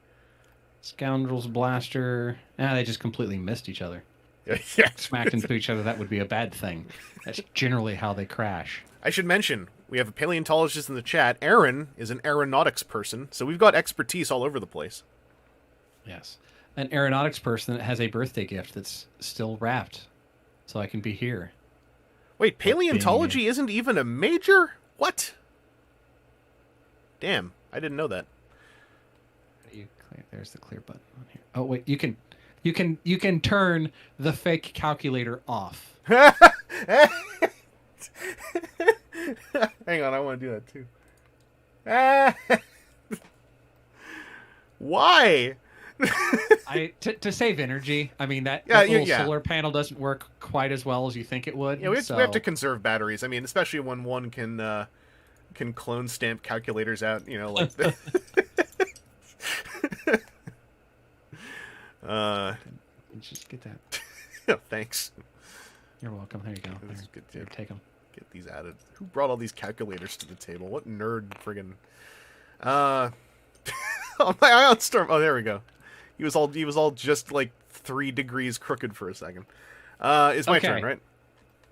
[SPEAKER 2] Scoundrel's Blaster. They just completely missed each other.
[SPEAKER 1] Yeah.
[SPEAKER 2] Smacked into each other, that would be a bad thing. That's generally how they crash.
[SPEAKER 1] I should mention, we have a paleontologist in the chat. Aaron is an aeronautics person, so we've got expertise all over the place.
[SPEAKER 2] Yes. An aeronautics person that has a birthday gift that's still wrapped, so I can be here.
[SPEAKER 1] Wait, paleontology isn't even a major? What? Damn, I didn't know that.
[SPEAKER 2] There's the clear button on here. Oh wait, you can turn the fake calculator off.
[SPEAKER 1] Hang on, I want to do that too. Why?
[SPEAKER 2] To save energy. I mean that little solar panel doesn't work quite as well as you think it would.
[SPEAKER 1] Yeah, we have to conserve batteries. I mean, especially when one can clone stamp calculators out. You know, like.
[SPEAKER 2] Just get that.
[SPEAKER 1] Oh, thanks.
[SPEAKER 2] You're welcome. There you go.
[SPEAKER 1] This is good too.
[SPEAKER 2] Take them.
[SPEAKER 1] Get these added. Who brought all these calculators to the table? What nerd friggin'... Oh, my Ion Storm. Oh, there we go. He was all just like 3 degrees crooked for a second. It's my turn, right?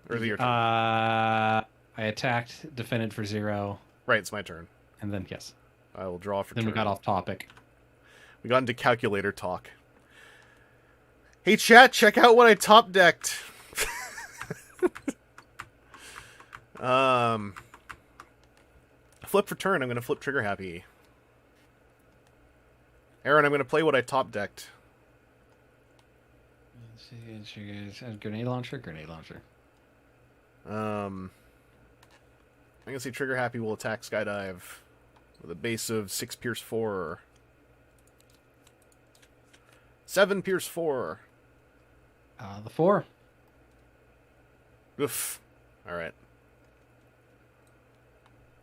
[SPEAKER 1] Or is it your turn?
[SPEAKER 2] I attacked, defended for 0.
[SPEAKER 1] Right, it's my turn.
[SPEAKER 2] And then yes.
[SPEAKER 1] I will draw for
[SPEAKER 2] then
[SPEAKER 1] turn.
[SPEAKER 2] We got off topic.
[SPEAKER 1] We got into calculator talk. Hey chat, check out what I top decked. Flip for turn, I'm gonna flip Trigger Happy. Aaron, I'm gonna play what I top decked.
[SPEAKER 2] Let's see, grenade launcher.
[SPEAKER 1] I'm gonna say Trigger Happy will attack Skydive with a base of 6 Pierce 4. 7 Pierce 4.
[SPEAKER 2] The 4.
[SPEAKER 1] Oof. Alright.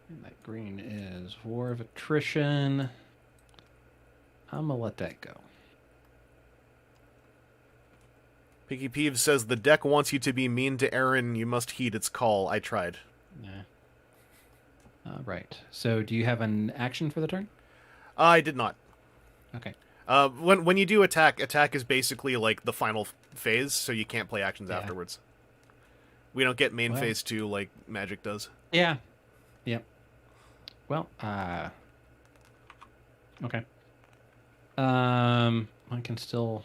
[SPEAKER 2] And that green is War of Attrition. I'm gonna let that go.
[SPEAKER 1] Picky Peeves says, the deck wants you to be mean to Aaron. You must heed its call. I tried.
[SPEAKER 2] Yeah. Right. So do you have an action for the turn?
[SPEAKER 1] I did not.
[SPEAKER 2] Okay.
[SPEAKER 1] When you do attack is basically like the final phase, so you can't play actions afterwards. We don't get main phase 2 like Magic does.
[SPEAKER 2] Yeah. Yep. Well, okay. I can still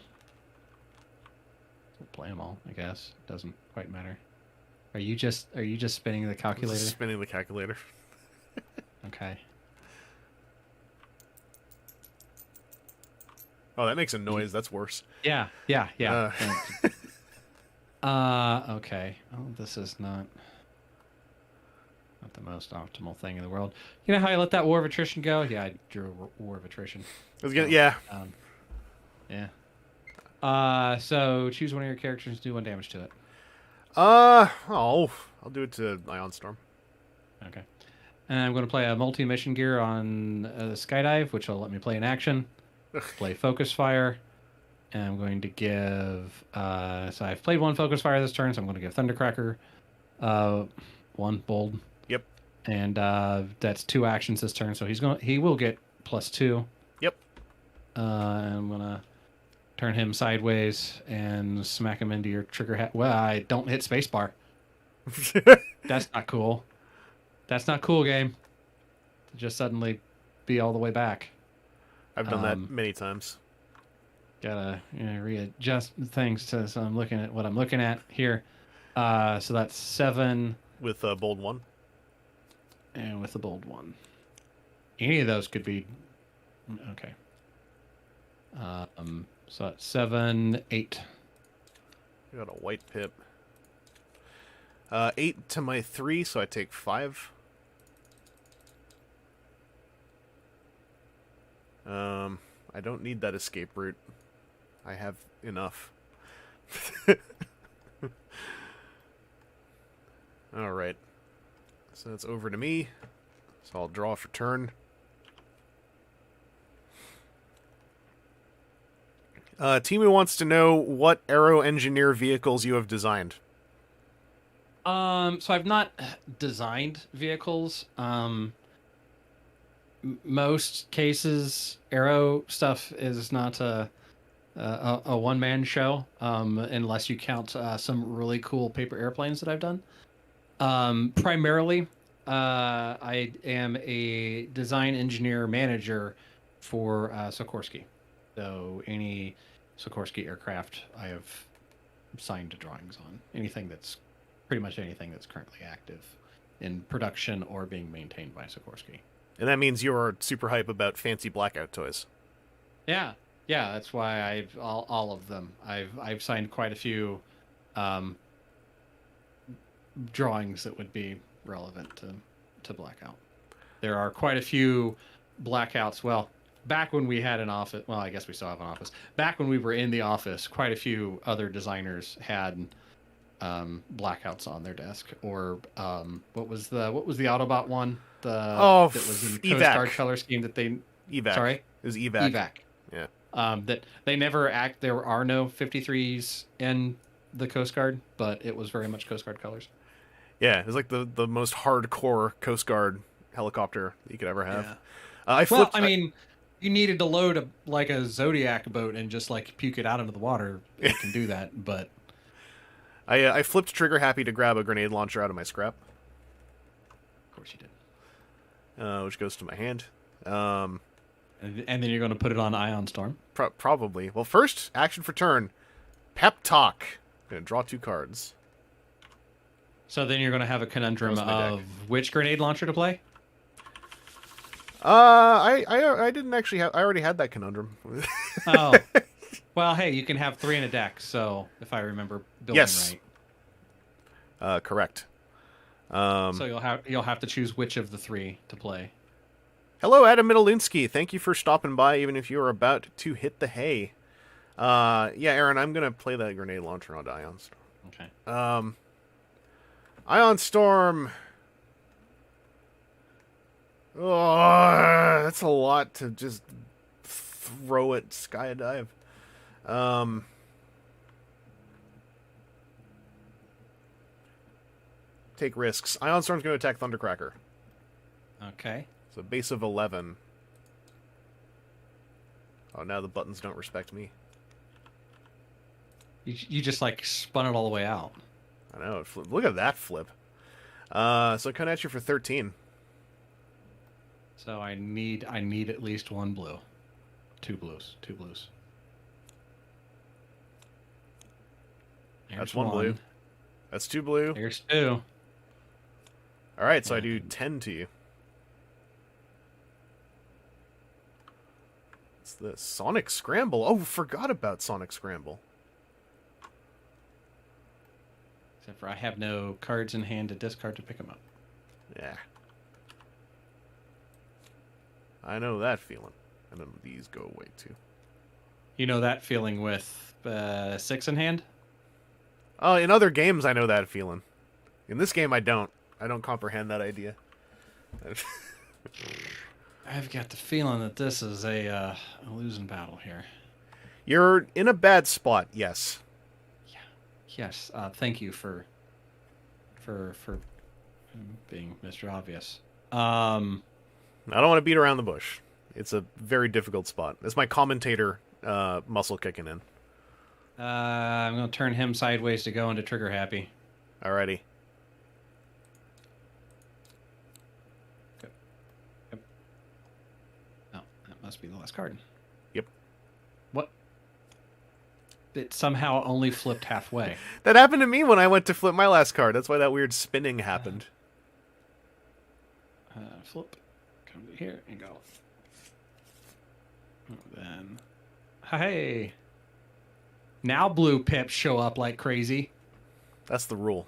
[SPEAKER 2] play them all, I guess. Doesn't quite matter. Are you just spinning the calculator?
[SPEAKER 1] Spinning the calculator.
[SPEAKER 2] Okay.
[SPEAKER 1] Oh, that makes a noise. That's worse.
[SPEAKER 2] Yeah. Okay. Oh, this is not the most optimal thing in the world. You know how I let that War of Attrition go? Yeah, I drew a War of Attrition.
[SPEAKER 1] Yeah.
[SPEAKER 2] So choose one of your characters, do 1 damage to it.
[SPEAKER 1] I'll do it to Ion Storm.
[SPEAKER 2] Okay. And I'm going to play a multi-mission gear on Skydive, which will let me play in action. Play Focus Fire. And I'm going to give... so I've played 1 Focus Fire this turn, so I'm going to give Thundercracker 1 Bold.
[SPEAKER 1] Yep.
[SPEAKER 2] And that's 2 actions this turn, so he will get +2.
[SPEAKER 1] Yep.
[SPEAKER 2] And I'm going to turn him sideways and smack him into your trigger hat. Well, I don't hit spacebar. That's not cool. That's not cool, game. Just suddenly be all the way back.
[SPEAKER 1] I've done that many times.
[SPEAKER 2] Gotta readjust things so I'm looking at what I'm looking at here. So that's 7
[SPEAKER 1] with a bold 1,
[SPEAKER 2] and with a bold 1. Any of those could be okay. So that's 7, 8.
[SPEAKER 1] I got a white pip. 8 to my 3, so I take 5. I don't need that escape route. I have enough. Alright. So that's over to me. So I'll draw for turn. Timu wants to know what Aero Engineer vehicles you have designed.
[SPEAKER 2] So I've not designed vehicles. Most cases, Aero stuff is not a one-man show, unless you count some really cool paper airplanes that I've done. Primarily, I am a design engineer manager for Sikorsky. So any Sikorsky aircraft I have signed drawings on. Pretty much anything that's currently active in production or being maintained by Sikorsky.
[SPEAKER 1] And that means you're super hype about fancy blackout toys.
[SPEAKER 2] Yeah, that's why I've all of them. I've signed quite a few drawings that would be relevant to blackout. There are quite a few blackouts. Well, back when we had an office, well, I guess we still have an office. Back when we were in the office, quite a few other designers had blackouts on their desk. Or what was the Autobot one? That was in Coast Guard color scheme that they
[SPEAKER 1] evac.
[SPEAKER 2] Sorry,
[SPEAKER 1] it was evac.
[SPEAKER 2] Evac.
[SPEAKER 1] Yeah.
[SPEAKER 2] That they never act. There are no 53s in the Coast Guard, but it was very much Coast Guard colors.
[SPEAKER 1] Yeah, it was like the most hardcore Coast Guard helicopter you could ever have.
[SPEAKER 2] Yeah. You needed to load a Zodiac boat and just puke it out into the water. It can do that, but
[SPEAKER 1] I flipped Trigger Happy to grab a grenade launcher out of my scrap.
[SPEAKER 2] Of course you did.
[SPEAKER 1] Which goes to my hand.
[SPEAKER 2] And then you're going to put it on Ion Storm?
[SPEAKER 1] Probably. Well, first, action for turn. Pep Talk. I'm going to draw 2 cards.
[SPEAKER 2] So then you're going to have a conundrum of which grenade launcher to play?
[SPEAKER 1] I didn't actually have... I already had that conundrum.
[SPEAKER 2] Oh. Well, hey, you can have 3 in a deck, so if I remember building right.
[SPEAKER 1] Correct.
[SPEAKER 2] So you'll have to choose which of the three to play.
[SPEAKER 1] Hello, Adam Middalinsky. Thank you for stopping by, even if you were about to hit the hay. Yeah, Aaron, I'm gonna play that grenade launcher onto Ion Storm.
[SPEAKER 2] Okay.
[SPEAKER 1] Ion Storm. Oh, that's a lot to just throw at Skydive. Take risks. Ion Storm's going to attack Thundercracker.
[SPEAKER 2] Okay.
[SPEAKER 1] So base of 11. Oh, now the buttons don't respect me.
[SPEAKER 2] You just like spun it all the way out.
[SPEAKER 1] I know. Look at that flip. So coming at you for 13.
[SPEAKER 2] So I need at least one blue. Two blues.
[SPEAKER 1] That's one blue. That's two blue.
[SPEAKER 2] Here's two.
[SPEAKER 1] All right, so I do 10 to you. It's the Sonic Scramble. Oh, forgot about Sonic Scramble.
[SPEAKER 2] Except for I have no cards in hand to discard to pick them up.
[SPEAKER 1] Yeah. I know that feeling. And then these go away, too.
[SPEAKER 2] You know that feeling with 6 in hand?
[SPEAKER 1] Oh, in other games, I know that feeling. In this game, I don't. I don't comprehend that idea.
[SPEAKER 2] I've got the feeling that this is a losing battle here.
[SPEAKER 1] You're in a bad spot, yes.
[SPEAKER 2] Yeah. Yes. Thank you for being Mr. Obvious.
[SPEAKER 1] I don't want to beat around the bush. It's a very difficult spot. It's my commentator muscle kicking in.
[SPEAKER 2] I'm going to turn him sideways to go into trigger happy.
[SPEAKER 1] Alrighty.
[SPEAKER 2] Yep. Oh, that must be the last card.
[SPEAKER 1] Yep.
[SPEAKER 2] What? It somehow only flipped halfway.
[SPEAKER 1] That happened to me when I went to flip my last card. That's why that weird spinning happened.
[SPEAKER 2] Flip. Come to here and go. Then, hey. Now blue pips show up like crazy.
[SPEAKER 1] That's the rule.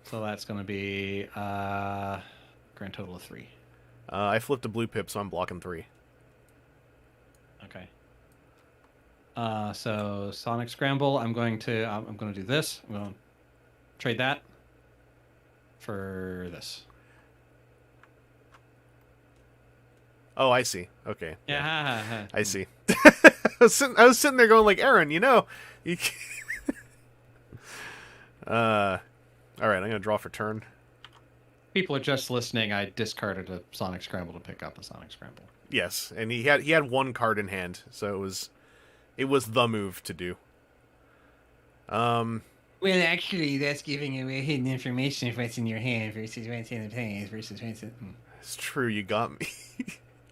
[SPEAKER 2] So that's going to be grand total of 3.
[SPEAKER 1] I flipped a blue pip, so I'm blocking 3.
[SPEAKER 2] Okay. So Sonic Scramble. I'm going to do this. I'm going to trade that for this.
[SPEAKER 1] Oh, I see. Okay.
[SPEAKER 2] Yeah.
[SPEAKER 1] I see. I was sitting there going like, Aaron, you know, you all right, I'm gonna draw for turn.
[SPEAKER 2] People are just listening. I discarded a Sonic Scramble to pick up a Sonic Scramble.
[SPEAKER 1] Yes, and he had one card in hand, so it was the move to do.
[SPEAKER 3] Well, actually, that's giving away hidden information of what's in your hand versus what's in the players versus what's in...
[SPEAKER 1] It's true, you got me.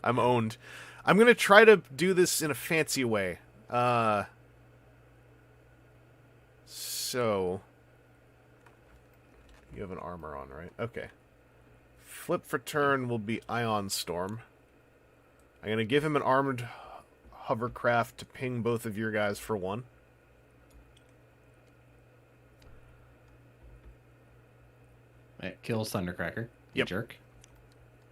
[SPEAKER 1] I'm owned. I'm gonna try to do this in a fancy way. So you have an armor on, right? Okay. Flip for turn will be Ion Storm. I'm gonna give him an armored hovercraft to ping both of your guys for 1.
[SPEAKER 2] It kills Thundercracker. You
[SPEAKER 1] Yep.
[SPEAKER 2] jerk.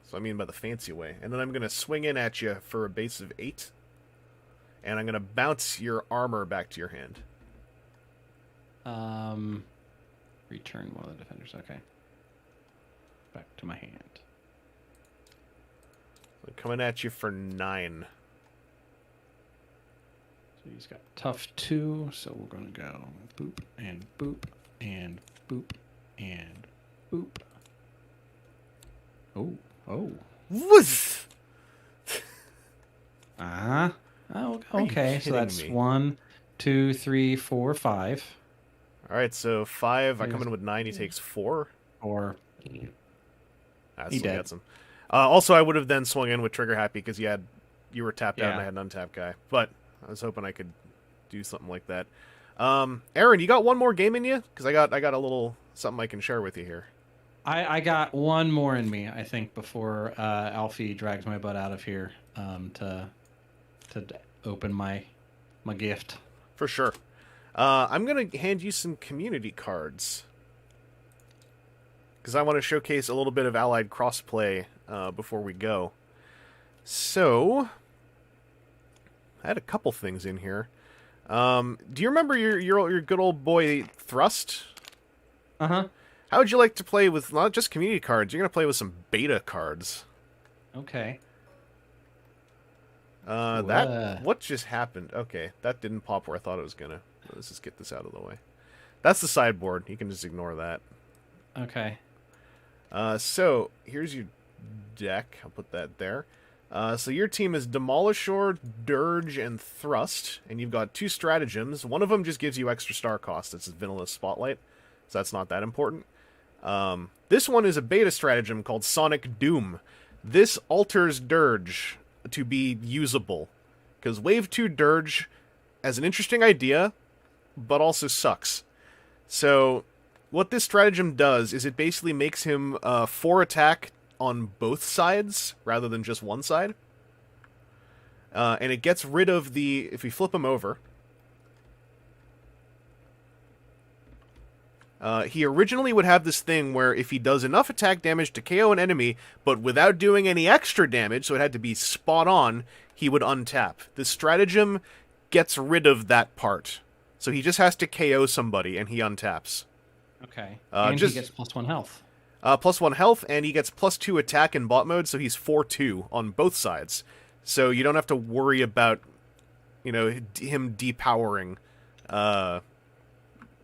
[SPEAKER 1] So I mean by the fancy way. And then I'm going to swing in at you for a base of 8. And I'm going to bounce your armor back to your hand.
[SPEAKER 2] Return one of the defenders. Okay. Back to my hand.
[SPEAKER 1] So coming at you for 9.
[SPEAKER 2] So he's got tough 2. So we're going to go boop and boop and boop and boop. Oh.
[SPEAKER 1] Woof!
[SPEAKER 2] Oh,
[SPEAKER 1] Are
[SPEAKER 2] okay.
[SPEAKER 1] you
[SPEAKER 2] So that's
[SPEAKER 1] kidding me?
[SPEAKER 2] 1, 2, 3, 4, 5.
[SPEAKER 1] All right, so 5. I come in with 9. He takes 4.
[SPEAKER 2] Or
[SPEAKER 1] That's
[SPEAKER 2] He
[SPEAKER 1] still
[SPEAKER 2] dead.
[SPEAKER 1] gets him. Also, I would have then swung in with Trigger Happy because you were tapped out and
[SPEAKER 2] Yeah.
[SPEAKER 1] I had an untapped guy. But I was hoping I could do something like that. Aaron, you got one more game in you? Because I got a little something I can share with you here.
[SPEAKER 2] I got one more in me, I think, before Alfie drags my butt out of here to open my gift.
[SPEAKER 1] For sure. I'm going to hand you some community cards. because I want to showcase a little bit of allied crossplay before we go. So, I had a couple things in here. Do you remember your good old boy Thrust?
[SPEAKER 2] Uh-huh.
[SPEAKER 1] How would you like to play with not just community cards? You're going to play with some beta cards.
[SPEAKER 2] Okay.
[SPEAKER 1] What just happened? Okay, that didn't pop where I thought it was going to. Let's just get this out of the way. That's the sideboard. You can just ignore that.
[SPEAKER 2] Okay.
[SPEAKER 1] So, here's your deck. I'll put that there. So your team is Demolisher, Dirge, and Thrust, and you've got 2 stratagems. One of them just gives you extra star cost. It's a vanilla Spotlight, so that's not that important. This one is a beta stratagem called Sonic Doom. This alters Dirge to be usable, because Wave 2 Dirge has an interesting idea, but also sucks. So, what this stratagem does is it basically makes him 4 attack on both sides, rather than just one side. And it gets rid of the... If we flip him over... he originally would have this thing where if he does enough attack damage to KO an enemy, but without doing any extra damage, so it had to be spot on, he would untap. This stratagem gets rid of that part. So he just has to KO somebody, and he untaps.
[SPEAKER 2] Okay. And he gets +1 health.
[SPEAKER 1] +1 health, and he gets +2 attack in bot mode, so he's 4/2 on both sides. So you don't have to worry about, him depowering,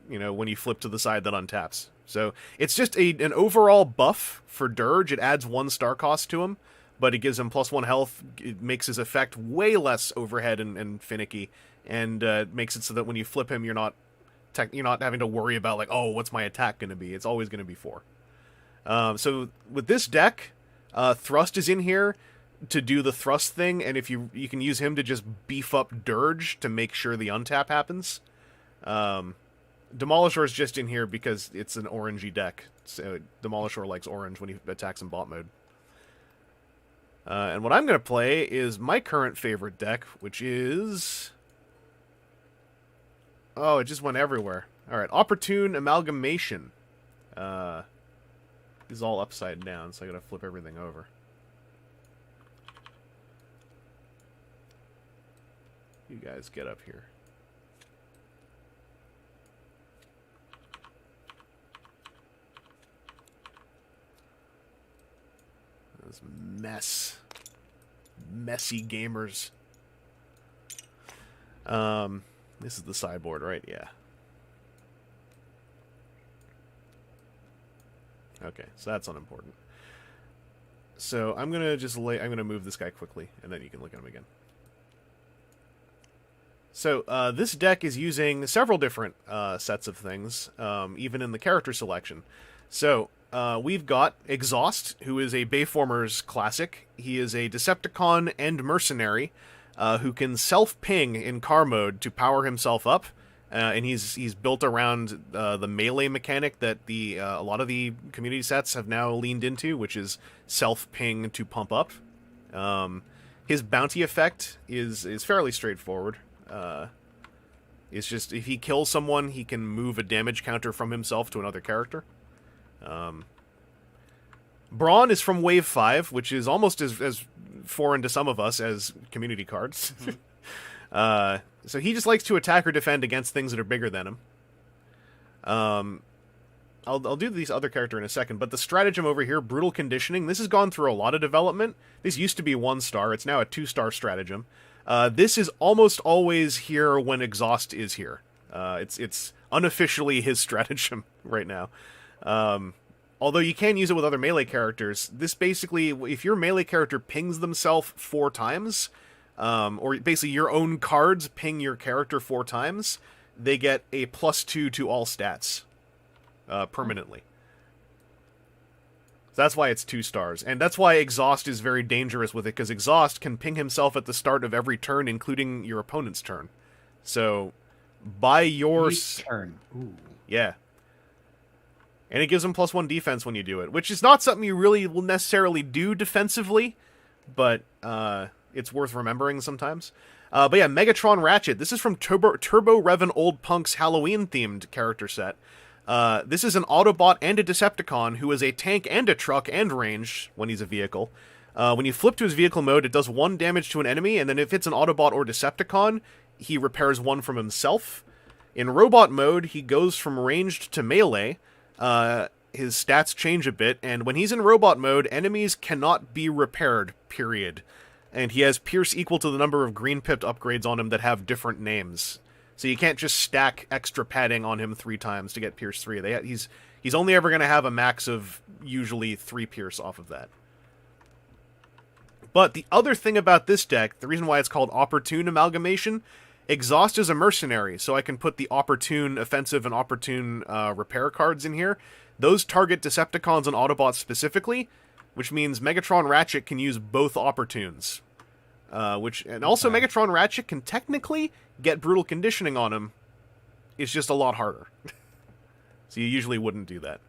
[SPEAKER 1] when you flip to the side that untaps. So it's just an overall buff for Dirge. It adds 1 star cost to him, but it gives him +1 health. It makes his effect way less overhead and finicky, and makes it so that when you flip him, you're not having to worry about, like, oh, what's my attack going to be? It's always going to be 4. So with this deck, Thrust is in here to do the Thrust thing, and if you can use him to just beef up Dirge to make sure the untap happens. Demolisher is just in here because it's an orangey deck. So Demolisher likes orange when he attacks in bot mode. And what I'm going to play is my current favorite deck, which is... Oh, it just went everywhere. Alright, Opportune Amalgamation. This is all upside down, so I gotta flip everything over. You guys get up here. This mess. Messy gamers. This is the sideboard, right? Yeah. Okay, so that's unimportant. So I'm gonna I'm gonna move this guy quickly, and then you can look at him again. So this deck is using several different sets of things, even in the character selection. So we've got Exhaust, who is a Bayformers classic. He is a Decepticon and mercenary who can self-ping in car mode to power himself up. And he's built around the melee mechanic that a lot of the community sets have now leaned into, which is self-ping to pump up. His bounty effect is fairly straightforward. It's just if he kills someone, he can move a damage counter from himself to another character. Brawn is from Wave 5, which is almost as foreign to some of us as community cards. Mm-hmm. So he just likes to attack or defend against things that are bigger than him. I'll do this other character in a second, but the stratagem over here, Brutal Conditioning, this has gone through a lot of development. This used to be 1 star, it's now a 2-star stratagem. This is almost always here when Exhaust is here. It's unofficially his stratagem right now. Although you can use it with other melee characters, this basically, if your melee character pings themselves 4 times... or basically your own cards ping your character 4 times, they get a +2 to all stats permanently. So that's why it's 2 stars. And that's why Exhaust is very dangerous with it, because Exhaust can ping himself at the start of every turn, including your opponent's turn. So, by your...
[SPEAKER 2] turn. Ooh.
[SPEAKER 1] Yeah. And it gives him +1 defense when you do it, which is not something you really will necessarily do defensively, but... it's worth remembering sometimes. But yeah, Megatron Ratchet. This is from Turbo Revan Old Punk's Halloween-themed character set. This is an Autobot and a Decepticon who is a tank and a truck and ranged when he's a vehicle. When you flip to his vehicle mode, it does 1 damage to an enemy, and then if it's an Autobot or Decepticon, he repairs 1 from himself. In robot mode, he goes from ranged to melee. His stats change a bit, and when he's in robot mode, enemies cannot be repaired, period. And he has Pierce equal to the number of green pipped upgrades on him that have different names. So you can't just stack extra padding on him 3 times to get Pierce 3. He's only ever going to have a max of usually 3 Pierce off of that. But the other thing about this deck, the reason why it's called Opportune Amalgamation, Exhaust is a mercenary, so I can put the Opportune Offensive and Opportune Repair cards in here. Those target Decepticons and Autobots specifically, which means Megatron Ratchet can use both Opportunes. Also Megatron Ratchet can technically get Brutal Conditioning on him. It's just a lot harder. So you usually wouldn't do that.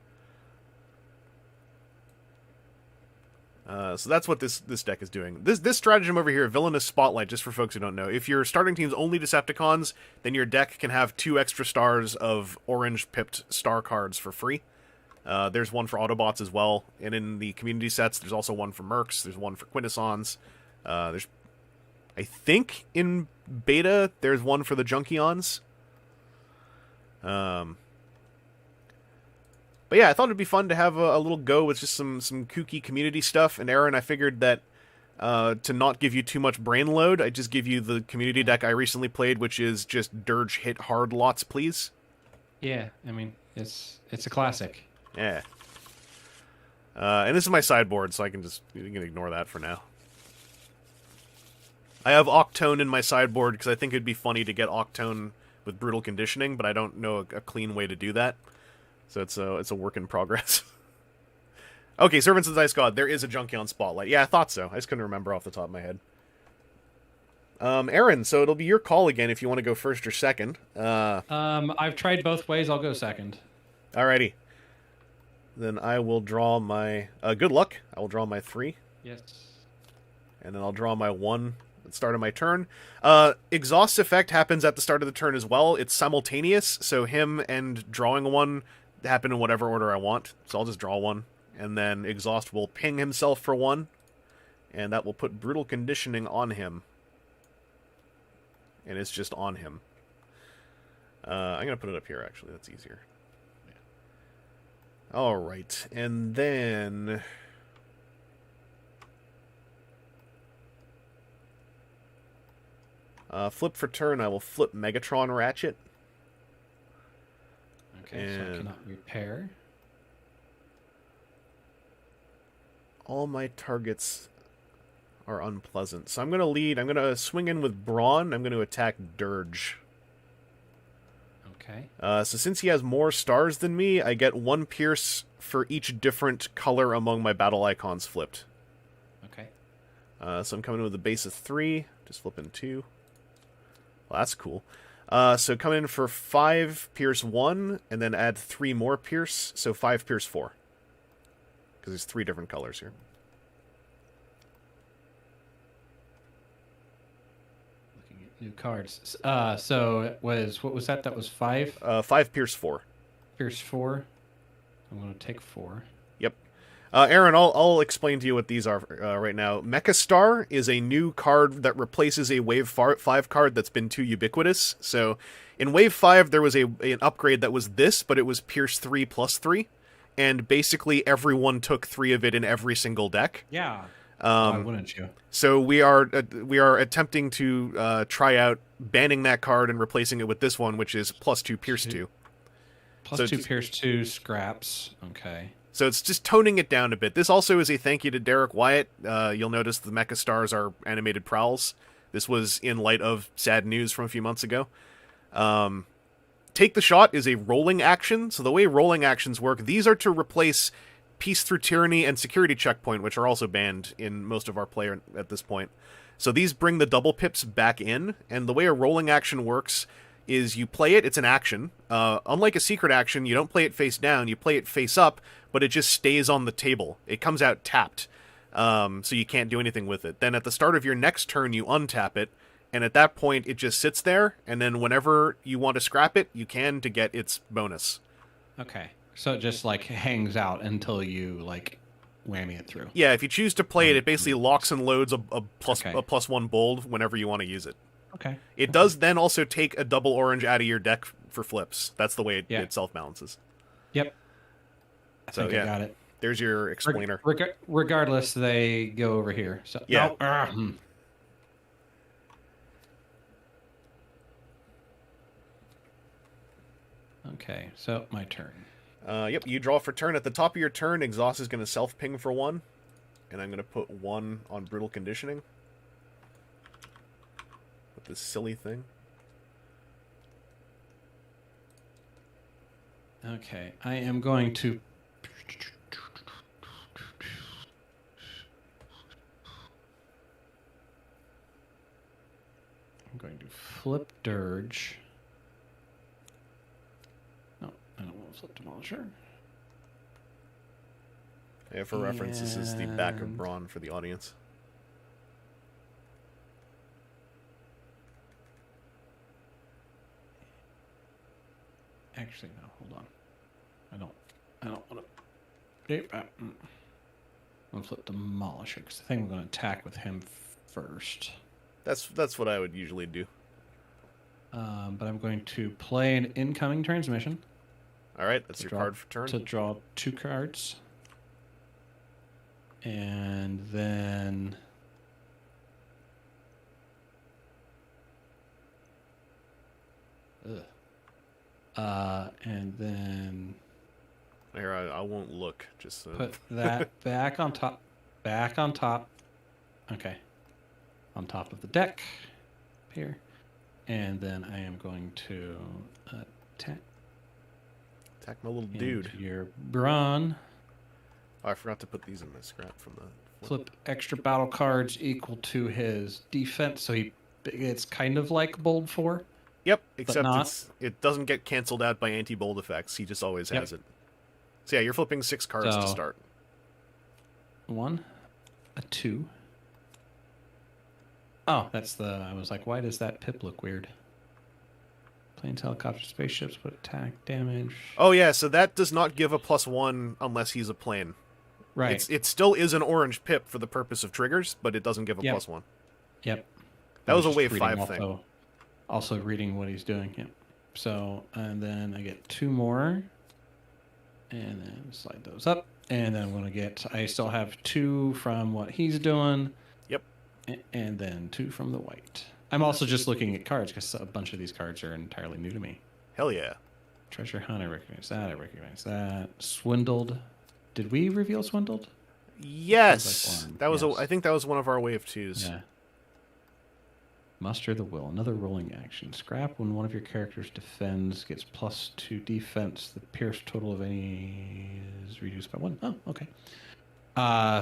[SPEAKER 1] So that's what this deck is doing. This stratagem over here, Villainous Spotlight, just for folks who don't know. If your starting team's only Decepticons, then your deck can have 2 extra stars of orange-pipped star cards for free. There's one for Autobots as well, and in the community sets, there's also one for Mercs, there's one for Quintessons. There's, I think, in beta, there's one for the Junkions. But yeah, I thought it'd be fun to have a little go with just some kooky community stuff. And Aaron, I figured that to not give you too much brain load, I just give you the community deck I recently played, which is just Dirge hit hard lots, please.
[SPEAKER 2] Yeah, I mean, it's a classic.
[SPEAKER 1] Yeah. And this is my sideboard, so you can ignore that for now. I have Octone in my sideboard because I think it'd be funny to get Octone with Brutal Conditioning, but I don't know a clean way to do that. So it's a work in progress. Okay, Servants of the Dice God. There is a Junkion Spotlight. Yeah, I thought so. I just couldn't remember off the top of my head. Aaron, so it'll be your call again if you want to go first or second.
[SPEAKER 2] I've tried both ways. I'll go second.
[SPEAKER 1] Alrighty. Then I will draw my... good luck. I will draw my 3.
[SPEAKER 2] Yes.
[SPEAKER 1] And then I'll draw my 1 at the start of my turn. Exhaust effect happens at the start of the turn as well. It's simultaneous, so him and drawing 1 happen in whatever order I want. So I'll just draw 1. And then Exhaust will ping himself for 1. And that will put Brutal Conditioning on him. And it's just on him. I'm going to put it up here, actually. That's easier. Yeah. Alright. And then... flip for turn, I will flip Megatron Ratchet.
[SPEAKER 2] Okay, so I cannot repair.
[SPEAKER 1] All my targets are unpleasant. So I'm going to lead. I'm going to swing in with Brawn. I'm going to attack Dirge.
[SPEAKER 2] Okay.
[SPEAKER 1] So since he has more stars than me, I get 1 Pierce for each different color among my battle icons flipped.
[SPEAKER 2] Okay.
[SPEAKER 1] So I'm coming in with a base of 3. Just flipping 2. Well, that's cool. So come in for 5 Pierce 1, and then add 3 more Pierce, so 5 Pierce 4. Because there's 3 different colors here.
[SPEAKER 2] Looking at new cards. So it was, what was that? That was 5?
[SPEAKER 1] 5 Pierce 4.
[SPEAKER 2] Pierce 4. I'm going to take 4.
[SPEAKER 1] Yep. Aaron, I'll explain to you what these are right now. Mecha Star is a new card that replaces a Wave 5 card that's been too ubiquitous. So in Wave 5, there was an upgrade that was this, but it was Pierce 3 plus 3. And basically everyone took 3 of it in every single deck.
[SPEAKER 2] Yeah. Why wouldn't you?
[SPEAKER 1] So we are attempting to try out banning that card and replacing it with this one, which is plus 2 Pierce 2.
[SPEAKER 2] Plus 2 Pierce 2 scraps. Okay.
[SPEAKER 1] So it's just toning it down a bit. This also is a thank you to Derek Wyatt. You'll notice the Mecha Stars are animated prowls. This was in light of sad news from a few months ago. Take the Shot is a rolling action. So the way rolling actions work, these are to replace Peace Through Tyranny and Security Checkpoint, which are also banned in most of our play at this point. So these bring the double pips back in, and the way a rolling action works is you play it, it's an action. Unlike a secret action, you don't play it face down, you play it face up, but it just stays on the table. It comes out tapped, so you can't do anything with it. Then at the start of your next turn, you untap it, and at that point, it just sits there, and then whenever you want to scrap it, you can to get its bonus.
[SPEAKER 2] Okay. So it just like hangs out until you like whammy it through.
[SPEAKER 1] Yeah, if you choose to play it, it basically locks and loads a +1 bold whenever you want to use it.
[SPEAKER 2] Okay.
[SPEAKER 1] It does then also take a double orange out of your deck for flips. That's the way it self-balances.
[SPEAKER 2] Yep. I
[SPEAKER 1] So
[SPEAKER 2] think I got it.
[SPEAKER 1] There's your explainer.
[SPEAKER 2] Regardless, they go over here. So
[SPEAKER 1] yeah.
[SPEAKER 2] No. Okay, so my turn.
[SPEAKER 1] Yep, you draw for turn. At the top of your turn, Exhaust is going to self-ping for 1. And I'm going to put 1 on Brutal Conditioning. With this silly thing.
[SPEAKER 2] Okay, I am going to... I'm going to flip Dirge. No, I don't want to flip Demolisher.
[SPEAKER 1] Yeah, for reference, this is the back of Brawn for the audience.
[SPEAKER 2] Actually, no, hold on. I don't want to... I'm going to flip Demolisher, because I think I'm going to attack with him first.
[SPEAKER 1] That's what I would usually do.
[SPEAKER 2] But I'm going to play an incoming transmission.
[SPEAKER 1] All right, that's your card for turn.
[SPEAKER 2] To draw 2 cards. And then... and then...
[SPEAKER 1] Here, I won't look. Just
[SPEAKER 2] put that back on top. Back on top. Okay. On top of the deck. Here. And then I am going to attack.
[SPEAKER 1] Attack my little dude.
[SPEAKER 2] Your Brawn.
[SPEAKER 1] Oh, I forgot to put these in my scrap from the...
[SPEAKER 2] Flip extra battle cards equal to his defense, so it's kind of like Bold 4.
[SPEAKER 1] Yep, except it doesn't get canceled out by anti-bold effects. He just always has it. So yeah, you're flipping 6 cards to start.
[SPEAKER 2] 1, a 2. Oh, that's the... I was like, why does that pip look weird? Planes, helicopters, spaceships, put attack, damage...
[SPEAKER 1] Oh yeah, so that does not give a +1 unless he's a plane.
[SPEAKER 2] Right.
[SPEAKER 1] It still is an orange pip for the purpose of triggers, but it doesn't give a +1.
[SPEAKER 2] Yep.
[SPEAKER 1] That was a wave 5 thing.
[SPEAKER 2] Also reading what he's doing, yep. So, and then I get 2 more. And then slide those up. And then I'm going to get... I still have 2 from what he's doing.
[SPEAKER 1] Yep.
[SPEAKER 2] And then 2 from the white. I'm also just looking at cards, because a bunch of these cards are entirely new to me.
[SPEAKER 1] Hell yeah.
[SPEAKER 2] Treasure Hunt, I recognize that. I recognize that. Swindled. Did we reveal Swindled?
[SPEAKER 1] Yes. That was I think that was one of our wave 2s.
[SPEAKER 2] Yeah. Muster the Will. Another rolling action. Scrap when one of your characters defends, gets +2 defense. The pierce total of any is reduced by 1. Oh, okay.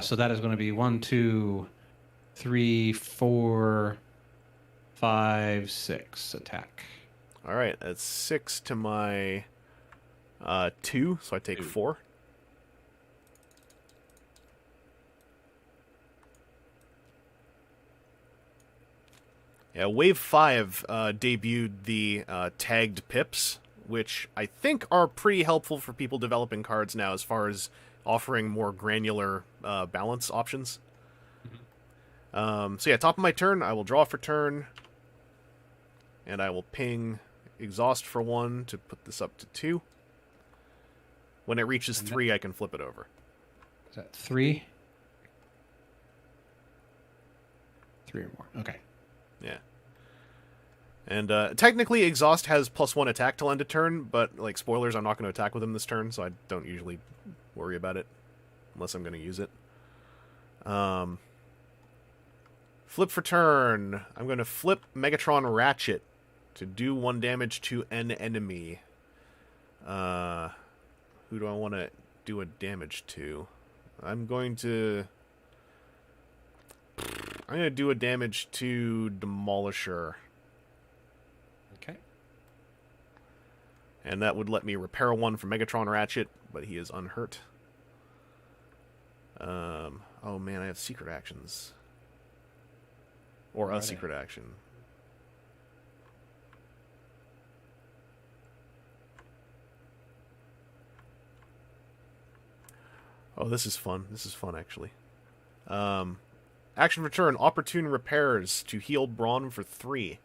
[SPEAKER 2] So that is going to be 1, 2, 3, 4, 5, 6 attack.
[SPEAKER 1] All right, that's 6 to my 2, so I take 4. Yeah, Wave 5 debuted the tagged pips, which I think are pretty helpful for people developing cards now as far as offering more granular balance options. So yeah, top of my turn, I will draw for turn, and I will ping Exhaust for 1 to put this up to 2. When it reaches 3, I can flip it over.
[SPEAKER 2] Is that 3? 3 or more. Okay.
[SPEAKER 1] Yeah. And technically, Exhaust has +1 attack till end of turn, but, like, spoilers, I'm not going to attack with him this turn, so I don't usually worry about it, unless I'm going to use it. Flip for turn. I'm going to flip Megatron Ratchet to do 1 damage to an enemy. Who do I want to do a damage to? I'm going to do a damage to Demolisher.
[SPEAKER 2] Okay.
[SPEAKER 1] And that would let me repair 1 from Megatron Ratchet, but he is unhurt. Oh man, I have secret actions. Or a secret action. Oh, this is fun. This is fun, actually. Action return, opportune repairs to heal Brawn for 3.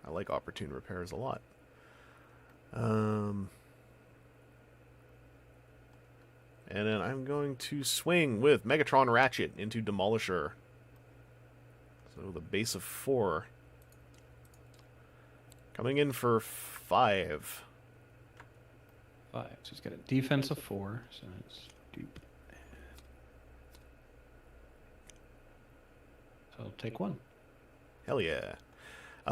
[SPEAKER 1] I like opportune repairs a lot. And then I'm going to swing with Megatron Ratchet into Demolisher. So the base of 4. Coming in for 5.
[SPEAKER 2] 5. So he's got a defense of 4. So it's deep. So I'll take 1.
[SPEAKER 1] Hell yeah.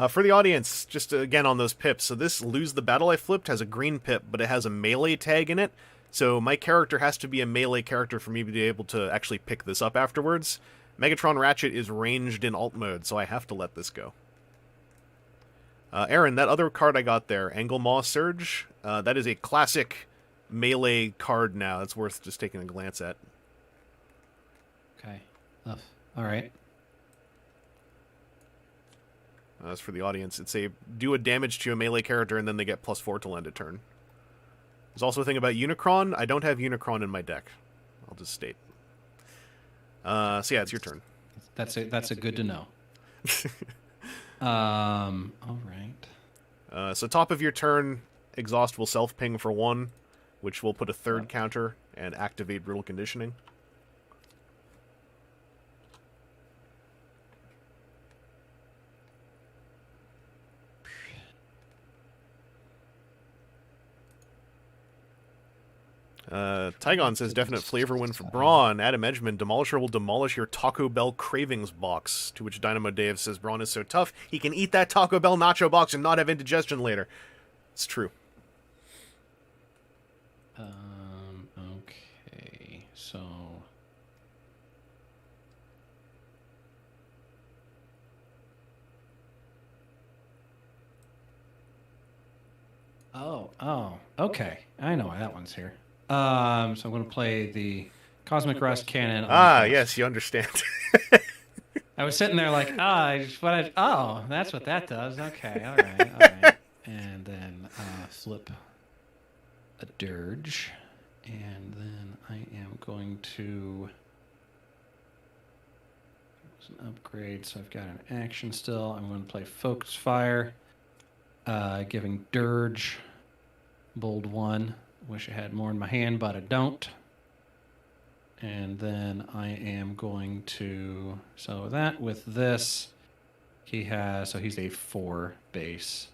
[SPEAKER 1] For the audience, just again on those pips, so this Lose the Battle I flipped has a green pip, but it has a melee tag in it, so my character has to be a melee character for me to be able to actually pick this up afterwards. Megatron Ratchet is ranged in alt mode, so I have to let this go. Aaron, that other card I got there, Angle Maw Surge, that is a classic melee card now. It's worth just taking a glance at.
[SPEAKER 2] Okay. All right.
[SPEAKER 1] As for the audience, it's a do a damage to a melee character and then they get +4 till end of turn. There's also a thing about Unicron. I don't have Unicron in my deck. I'll just state. So yeah, it's your turn.
[SPEAKER 2] That's a good to know. All right.
[SPEAKER 1] So top of your turn, Exhaust will self-ping for 1, which will put a 3rd counter and activate Brittle Conditioning. Tygon says definite flavor win for Brawn. Adam Edgman, Demolisher will demolish your Taco Bell cravings box. To which Dynamo Dave says Brawn is so tough he can eat that Taco Bell nacho box and not have indigestion later. It's true.
[SPEAKER 2] Okay, so okay. I know why that one's here. So I'm going to play the Cosmic Rust Cannon.
[SPEAKER 1] Yes, you understand.
[SPEAKER 2] I was sitting there like, that's what that does. Okay, all right. And then flip a Dirge. And then I am going to... It was an upgrade, so I've got an action still. I'm going to play Focus Fire, giving Dirge Bold 1. Wish I had more in my hand, but I don't. And then I am going to... So that with this, he's a 4 base.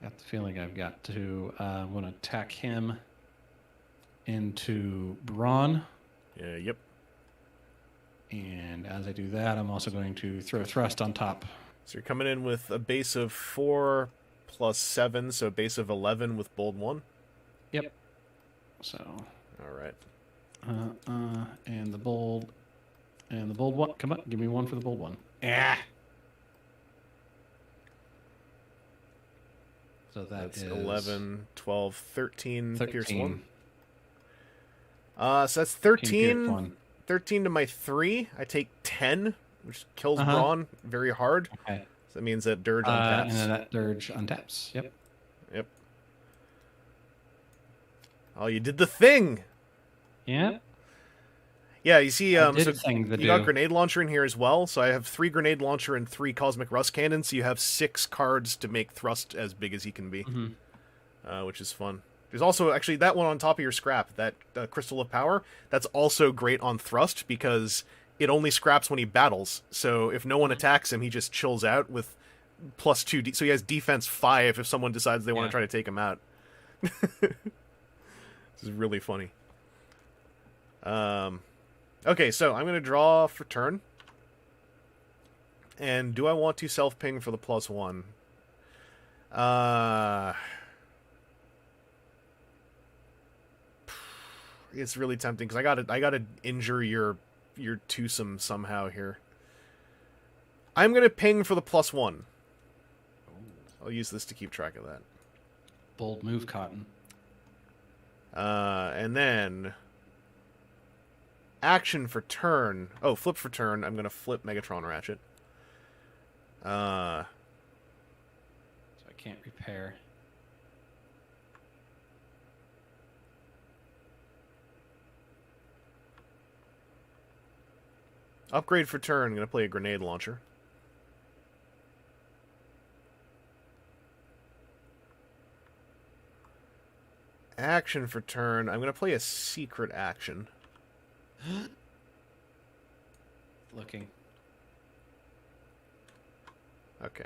[SPEAKER 2] Got the feeling I've got to... I'm going to attack him into Brawn.
[SPEAKER 1] Yep.
[SPEAKER 2] And as I do that, I'm also going to throw Thrust on top.
[SPEAKER 1] So you're coming in with a base of 4 plus 7, so a base of 11 with Bold 1?
[SPEAKER 2] Yep. So...
[SPEAKER 1] Alright.
[SPEAKER 2] And the bold 1. Come on, give me 1 for the bold 1. Yeah. So that's
[SPEAKER 1] 11, 12, 13,
[SPEAKER 2] 13.
[SPEAKER 1] Pierce 1. So that's 13 to my 3. I take 10, which kills Brawn very hard.
[SPEAKER 2] Okay.
[SPEAKER 1] So that means that Dirge untaps.
[SPEAKER 2] And then that Dirge untaps. Yep.
[SPEAKER 1] Oh, you did the thing!
[SPEAKER 2] Yep.
[SPEAKER 1] Yeah, you see, so you got Grenade Launcher in here as well. So I have 3 Grenade Launcher and 3 Cosmic Rust Cannon. So you have 6 cards to make Thrust as big as he can be, which is fun. There's also actually that one on top of your scrap, that Crystal of Power. That's also great on Thrust because it only scraps when he battles. So if no one attacks him, he just chills out with +2. So he has defense 5 if someone decides they want to try to take him out. This is really funny. Okay, so I'm going to draw for turn. And do I want to self-ping for the +1? It's really tempting because I gotta injure your twosome somehow here. I'm gonna ping for the +1. I'll use this to keep track of that.
[SPEAKER 2] Bold move, Cotton.
[SPEAKER 1] And then action for turn. Oh, flip for turn. I'm gonna flip Megatron Ratchet. Uh,
[SPEAKER 2] So I can't repair.
[SPEAKER 1] upgrade for turn. I'm going to play a grenade launcher. Action for turn. I'm going to play a secret action.
[SPEAKER 2] Looking.
[SPEAKER 1] Okay.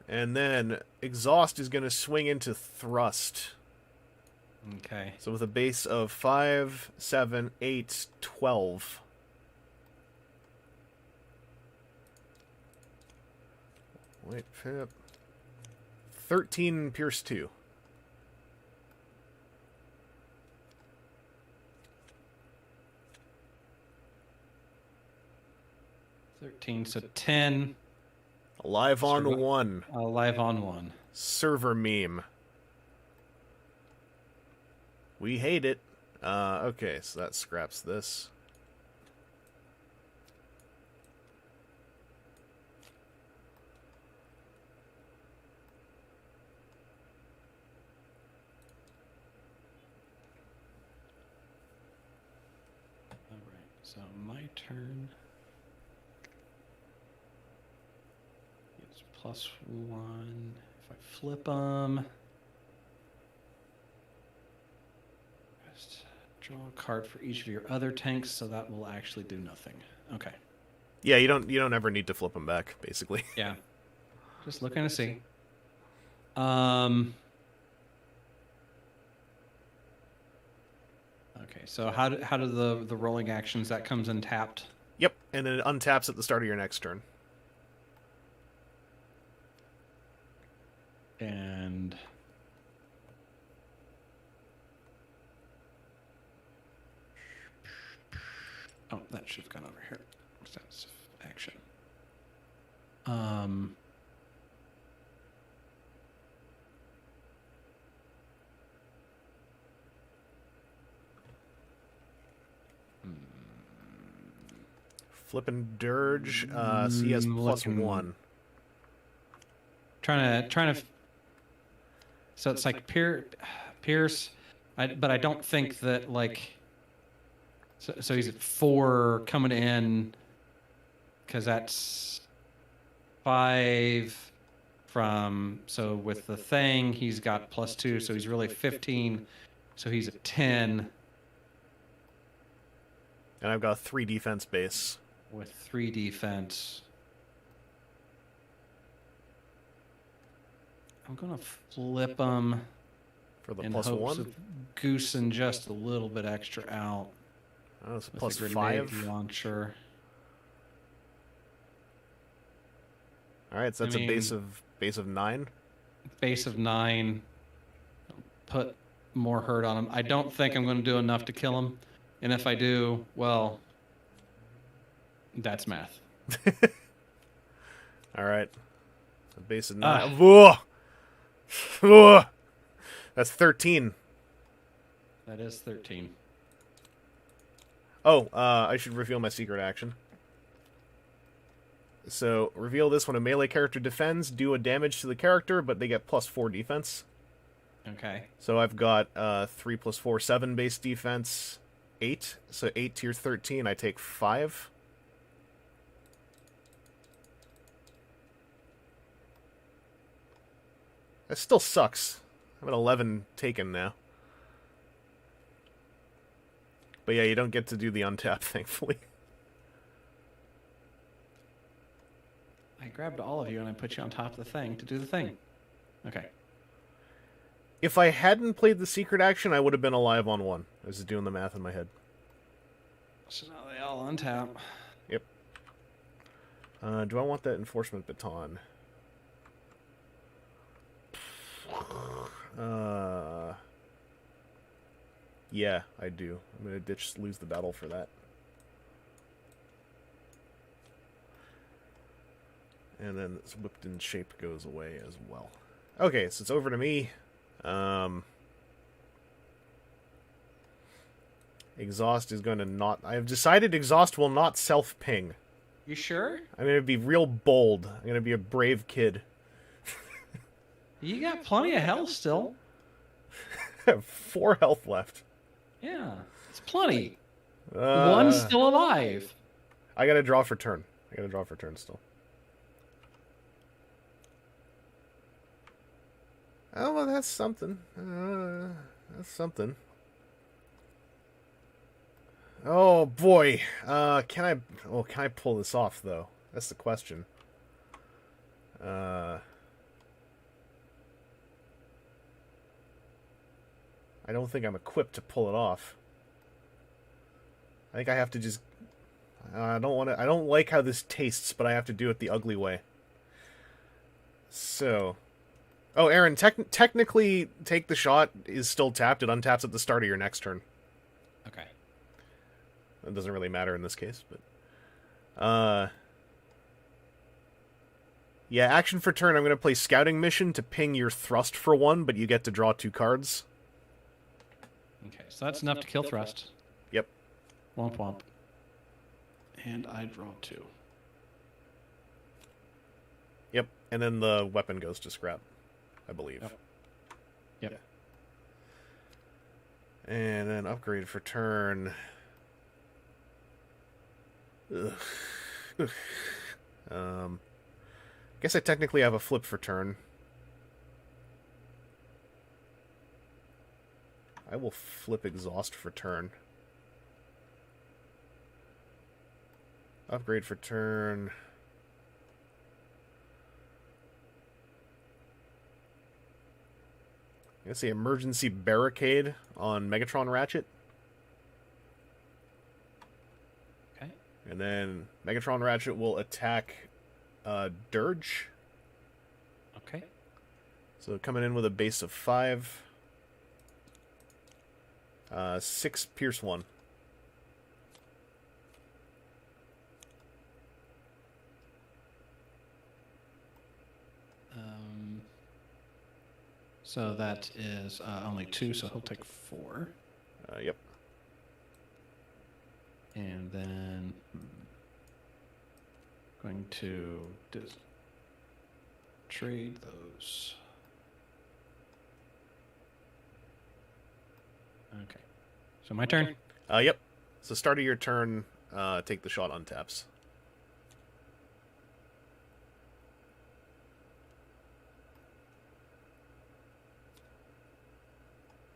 [SPEAKER 1] And then Exhaust is going to swing into Thrust.
[SPEAKER 2] Okay.
[SPEAKER 1] So with a base of 5, 7, 8, 12. Wait, Pip. 13 Pierce 2.
[SPEAKER 2] So 10.
[SPEAKER 1] Alive on 1.
[SPEAKER 2] Live on 1.
[SPEAKER 1] Server meme. We hate it. Okay, so that scraps this.
[SPEAKER 2] All right. So my turn. It's +1. If I flip them. Just draw a card for each of your other tanks, so that will actually do nothing. Okay.
[SPEAKER 1] Yeah, you don't ever need to flip them back, basically.
[SPEAKER 2] Yeah. Just looking to see. Okay, so how do the rolling actions, that comes in tapped?
[SPEAKER 1] Yep, and then it untaps at the start of your next turn.
[SPEAKER 2] And oh, that should have gone over here. That's action.
[SPEAKER 1] Flippin' Dirge, so he has +1.
[SPEAKER 2] Trying to. So it's like Pierce, but I don't think that like. So he's at 4 coming in, because that's 5 from. So with the thing, he's got +2, so he's really 15. So he's at 10.
[SPEAKER 1] And I've got a 3 defense base.
[SPEAKER 2] With 3 defense. I'm going to flip them
[SPEAKER 1] For the
[SPEAKER 2] in
[SPEAKER 1] +1?
[SPEAKER 2] hopes of goosing just a little bit extra out.
[SPEAKER 1] Oh, it's
[SPEAKER 2] With the grenade
[SPEAKER 1] +5.
[SPEAKER 2] launcher.
[SPEAKER 1] Alright, so that's a base of 9.
[SPEAKER 2] Base of 9. Put more hurt on him. I don't think I'm going to do enough to kill him. And if I do, well, that's math.
[SPEAKER 1] Alright. A base of 9. Whoa! Whoa! That's 13.
[SPEAKER 2] That is 13.
[SPEAKER 1] Oh, I should reveal my secret action. So, reveal this when a melee character defends, do a damage to the character, but they get +4 defense.
[SPEAKER 2] Okay.
[SPEAKER 1] So I've got 3 + 4, 7 base defense, 8. So 8 tier 13, I take 5. That still sucks. I'm at 11 taken now. But yeah, you don't get to do the untap, thankfully.
[SPEAKER 2] I grabbed all of you and I put you on top of the thing to do the thing. Okay.
[SPEAKER 1] If I hadn't played the secret action, I would have been alive on 1. I was just doing the math in my head.
[SPEAKER 2] So now they all untap.
[SPEAKER 1] Yep. Do I want that enforcement baton? Yeah, I do. I'm gonna lose the battle for that. And then this whipped in shape goes away as well. Okay, so it's over to me. Exhaust is going to not... I have decided Exhaust will not self-ping.
[SPEAKER 2] You sure?
[SPEAKER 1] I'm gonna be real bold. I'm gonna be a brave kid.
[SPEAKER 2] You got plenty of health still.
[SPEAKER 1] I have 4 health left.
[SPEAKER 2] Yeah, it's plenty. One's
[SPEAKER 1] Uh,
[SPEAKER 2] still alive.
[SPEAKER 1] I gotta draw for turn. Still. Oh, well, that's something. That's something. Oh boy. Can I pull this off though? That's the question. I don't think I'm equipped to pull it off. I think I have to just I don't like how this tastes, but I have to do it the ugly way. So, oh, Aaron, technically Take the Shot is still tapped. It untaps at the start of your next turn.
[SPEAKER 2] Okay.
[SPEAKER 1] It doesn't really matter in this case, but yeah, action for turn. I'm going to play Scouting Mission to ping your thrust for 1, but you get to draw 2 cards.
[SPEAKER 2] Okay, so that's enough to kill thrust.
[SPEAKER 1] Yep.
[SPEAKER 2] Womp womp. And I draw 2.
[SPEAKER 1] Yep, and then the weapon goes to scrap, I believe.
[SPEAKER 2] Yep.
[SPEAKER 1] And then upgrade for turn. Ugh. Guess I technically have a flip for turn. I will flip Exhaust for turn. Upgrade for turn. I guess the Emergency Barricade on Megatron Ratchet.
[SPEAKER 2] Okay.
[SPEAKER 1] And then Megatron Ratchet will attack Dirge.
[SPEAKER 2] Okay.
[SPEAKER 1] So coming in with a base of 5. 6 Pierce 1.
[SPEAKER 2] So that is only 2, so he'll take 4.
[SPEAKER 1] Yep.
[SPEAKER 2] And then going to trade those. Okay. So my turn?
[SPEAKER 1] Yep. So start of your turn, Take the Shot on taps.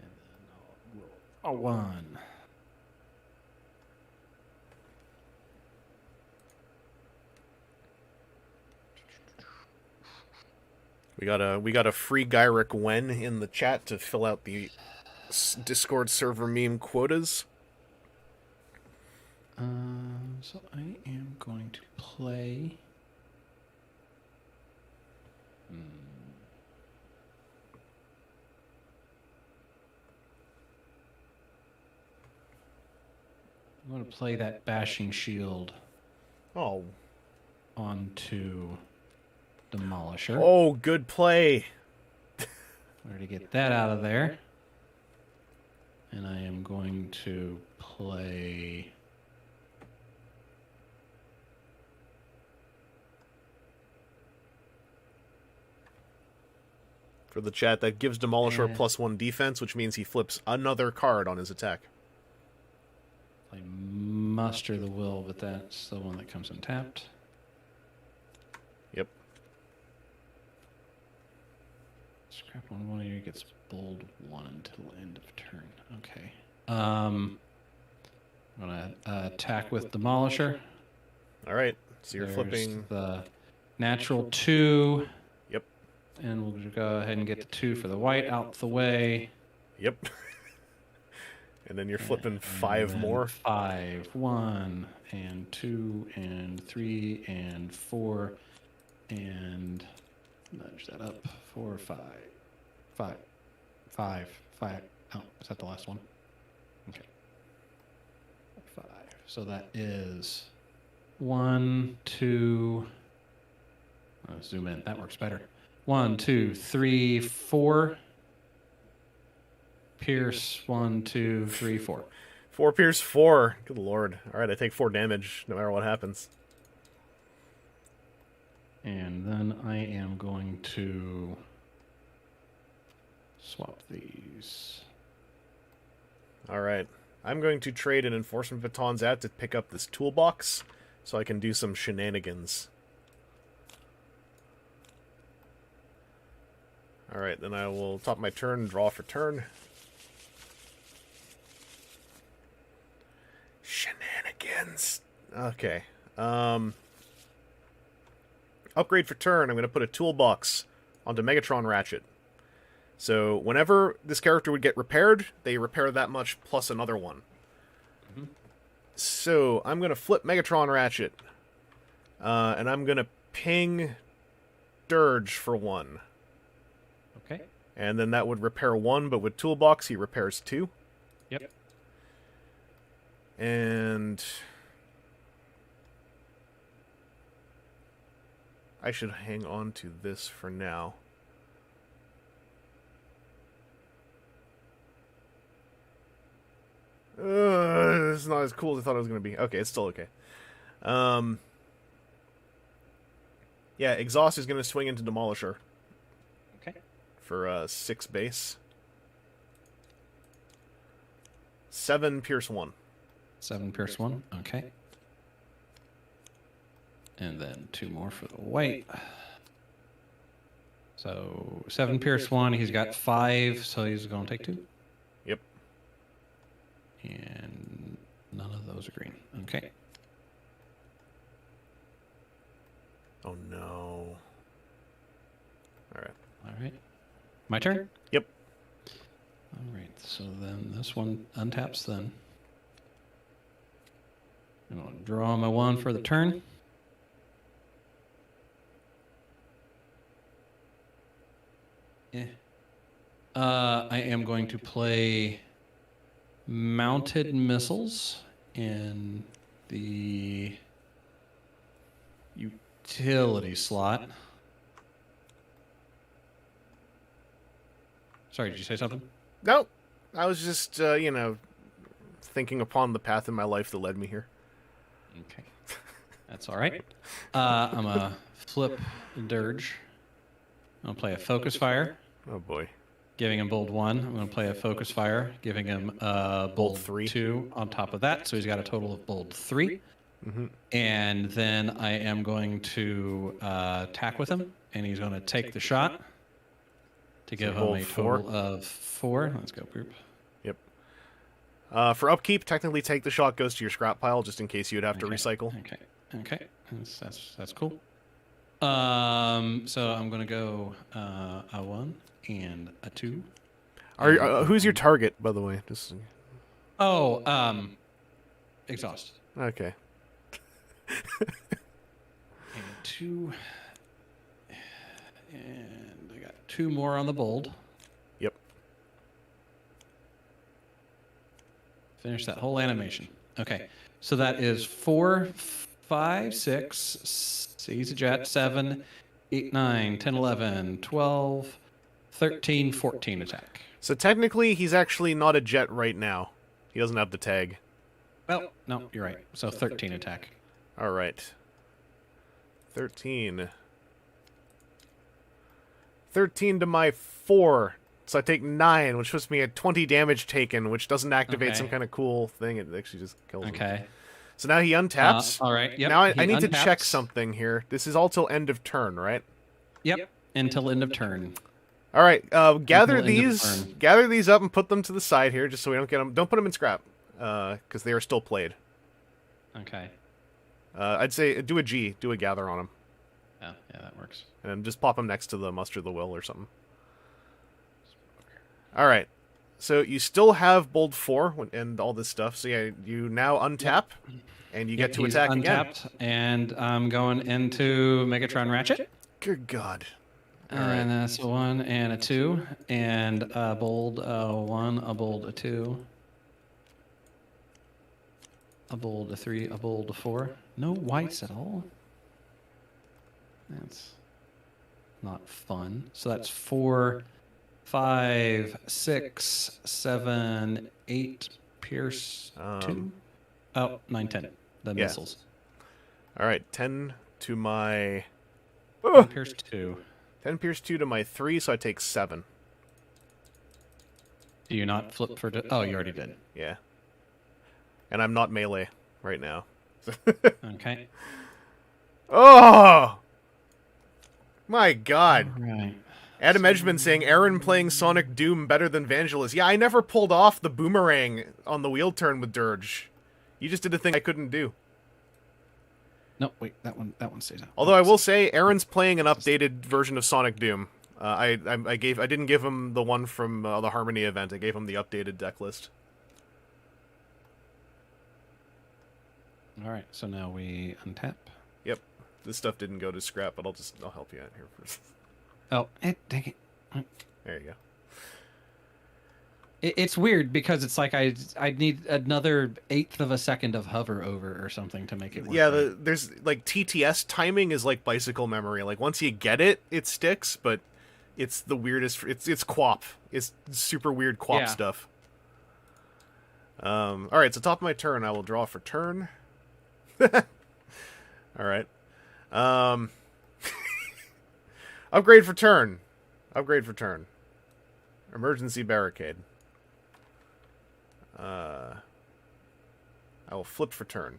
[SPEAKER 2] And then I'll roll a 1.
[SPEAKER 1] We got a free Gyric Wen in the chat to fill out the Discord server meme quotas.
[SPEAKER 2] So I am going to play. I'm going to play that Bashing Shield
[SPEAKER 1] Oh.
[SPEAKER 2] onto Demolisher.
[SPEAKER 1] Oh, good play.
[SPEAKER 2] Where to get that out of there. And I am going to play...
[SPEAKER 1] For the chat, that gives Demolisher a +1 defense, which means he flips another card on his attack.
[SPEAKER 2] I Muster the Will, but that's the one that comes untapped.
[SPEAKER 1] Yep.
[SPEAKER 2] Scrap one of you gets bold 1 until end of turn. Okay. I'm gonna attack with Demolisher.
[SPEAKER 1] All right. So you're
[SPEAKER 2] There's
[SPEAKER 1] flipping
[SPEAKER 2] the natural 2.
[SPEAKER 1] Yep.
[SPEAKER 2] And we'll go ahead and get the 2 for the white out the way.
[SPEAKER 1] Yep. And then you're flipping 5 more.
[SPEAKER 2] 5, 1, and 2, and 3, and 4, and nudge that up. 4, 5, 5, 5, 5. Oh, is that the last one? Okay. 5. So that is 1, 2. Zoom in. That works better. 1, 2, 3, 4. Pierce 1, 2, 3, 4.
[SPEAKER 1] 4 Pierce 4. Good lord. All right, I take 4 damage no matter what happens.
[SPEAKER 2] And then I am going to swap these.
[SPEAKER 1] All right. I'm going to trade an enforcement batons out to pick up this toolbox so I can do some shenanigans. All right, then I will top my turn and draw for turn. Shenanigans. Okay. Upgrade for turn. I'm going to put a toolbox onto Megatron Ratchet. So whenever this character would get repaired, they repair that much plus another one.
[SPEAKER 2] Mm-hmm.
[SPEAKER 1] So I'm going to flip Megatron Ratchet. And I'm going to ping Dirge for 1.
[SPEAKER 2] Okay.
[SPEAKER 1] And then that would repair 1, but with Toolbox, he repairs 2.
[SPEAKER 2] Yep.
[SPEAKER 1] And I should hang on to this for now. This is not as cool as I thought it was going to be. Okay, it's still okay. Yeah, Exhaust is going to swing into Demolisher.
[SPEAKER 2] Okay.
[SPEAKER 1] For 6 base. 7 Pierce 1.
[SPEAKER 2] 7 Pierce 1. Okay. And then 2 more for the white. So 7 Pierce 1. He's got 5, so he's going to take 2.
[SPEAKER 1] Yep.
[SPEAKER 2] And none of those are green. Okay.
[SPEAKER 1] Oh no. Alright.
[SPEAKER 2] All right. My turn?
[SPEAKER 1] Yep.
[SPEAKER 2] All right. So then this one untaps then. I'm going to draw my 1 for the turn. Yeah. I am going to play mounted missiles in the utility slot. Sorry, did you say something?
[SPEAKER 1] No, I was just, thinking upon the path in my life that led me here.
[SPEAKER 2] Okay. That's all right. I'm going to flip Dirge. I'm going to play a Focus Fire,
[SPEAKER 1] Oh boy.
[SPEAKER 2] giving him bold 1. I'm going to play a Focus Fire, giving him bold
[SPEAKER 1] 3.
[SPEAKER 2] 2 on top of that. So he's got a total of bold 3.
[SPEAKER 1] Mm-hmm.
[SPEAKER 2] And then I am going to attack with him, and he's going to take the shot to give him
[SPEAKER 1] bold
[SPEAKER 2] a
[SPEAKER 1] 4.
[SPEAKER 2] total of 4. Let's go, group.
[SPEAKER 1] Yep. For upkeep, technically take the shot goes to your scrap pile, just in case you'd have to recycle.
[SPEAKER 2] Okay. That's cool. So I'm going to go a 1 and a 2.
[SPEAKER 1] Who's your target, by the way? Just
[SPEAKER 2] Exhaust.
[SPEAKER 1] okay.
[SPEAKER 2] And 2. And I got 2 more on the bold.
[SPEAKER 1] Yep.
[SPEAKER 2] Finish that whole animation. Okay. So that is 4, 5, 6. He's a jet. 7, 8, 9, 10, 11, 12, 13, 14 attack.
[SPEAKER 1] So technically, he's actually not a jet right now. He doesn't have the tag.
[SPEAKER 2] Well, no, you're right. So 13 attack.
[SPEAKER 1] All right. 13. 13 to my 4. So I take 9, which puts me at 20 damage taken, which doesn't activate some kind of cool thing. It actually just kills him.
[SPEAKER 2] Okay.
[SPEAKER 1] So now he untaps.
[SPEAKER 2] All right. Yep.
[SPEAKER 1] Now I need to
[SPEAKER 2] untaps.
[SPEAKER 1] check something here. This is all till end of turn, right?
[SPEAKER 2] Yep. Until end of turn.
[SPEAKER 1] All right. Gather
[SPEAKER 2] Until end of
[SPEAKER 1] these.
[SPEAKER 2] turn.
[SPEAKER 1] Gather these up and put them to the side here, just so we don't get them. Don't put them in scrap, because they are still played.
[SPEAKER 2] Okay.
[SPEAKER 1] I'd say do a G. Do a gather on them,
[SPEAKER 2] Yeah, that works.
[SPEAKER 1] and just pop them next to the muster the will or something. All right. So you still have bold 4 and all this stuff. So yeah, you now untap, and you get to
[SPEAKER 2] He's
[SPEAKER 1] attack
[SPEAKER 2] untapped, and I'm going into Megatron Ratchet.
[SPEAKER 1] again. Good God.
[SPEAKER 2] And that's a 1 and a 2, and a bold 1, a bold a 2, a bold a 3, a bold a 4. No whites at all. That's not fun. So that's 4, 5, 6, 7, 8 Pierce 2. Oh, 9, 10. The missiles.
[SPEAKER 1] All right, 10 to my
[SPEAKER 2] 10 pierce 2.
[SPEAKER 1] 10 pierce 2 to my 3, so I take 7.
[SPEAKER 2] Do you not flip for... Oh, you already did.
[SPEAKER 1] Yeah. And I'm not melee right now.
[SPEAKER 2] Okay.
[SPEAKER 1] Oh! My god.
[SPEAKER 2] Right.
[SPEAKER 1] Adam Edgman saying, Aaron playing Sonic Doom better than Vangelis. Yeah, I never pulled off the boomerang on the wheel turn with Dirge. You just did a thing I couldn't do.
[SPEAKER 2] No, wait, that one stays out.
[SPEAKER 1] Although I will say, Aaron's playing an updated version of Sonic Doom. I didn't give him the one from the Harmony event. I gave him the updated deck list.
[SPEAKER 2] All right, so now we untap.
[SPEAKER 1] Yep, this stuff didn't go to scrap, but I'll help you out here first.
[SPEAKER 2] Oh, dang it!
[SPEAKER 1] There you go.
[SPEAKER 2] It's weird because it's like I need another 1/8 of a second of hover over or something to make it work.
[SPEAKER 1] Yeah,
[SPEAKER 2] right.
[SPEAKER 1] there's like TTS timing is like bicycle memory. Like once you get it, it sticks, but it's the weirdest. It's QWOP. It's super weird QWOP stuff. All right, so top of my turn, I will draw for turn. All right. Upgrade for turn. Upgrade for turn. Emergency barricade. I will flip for turn.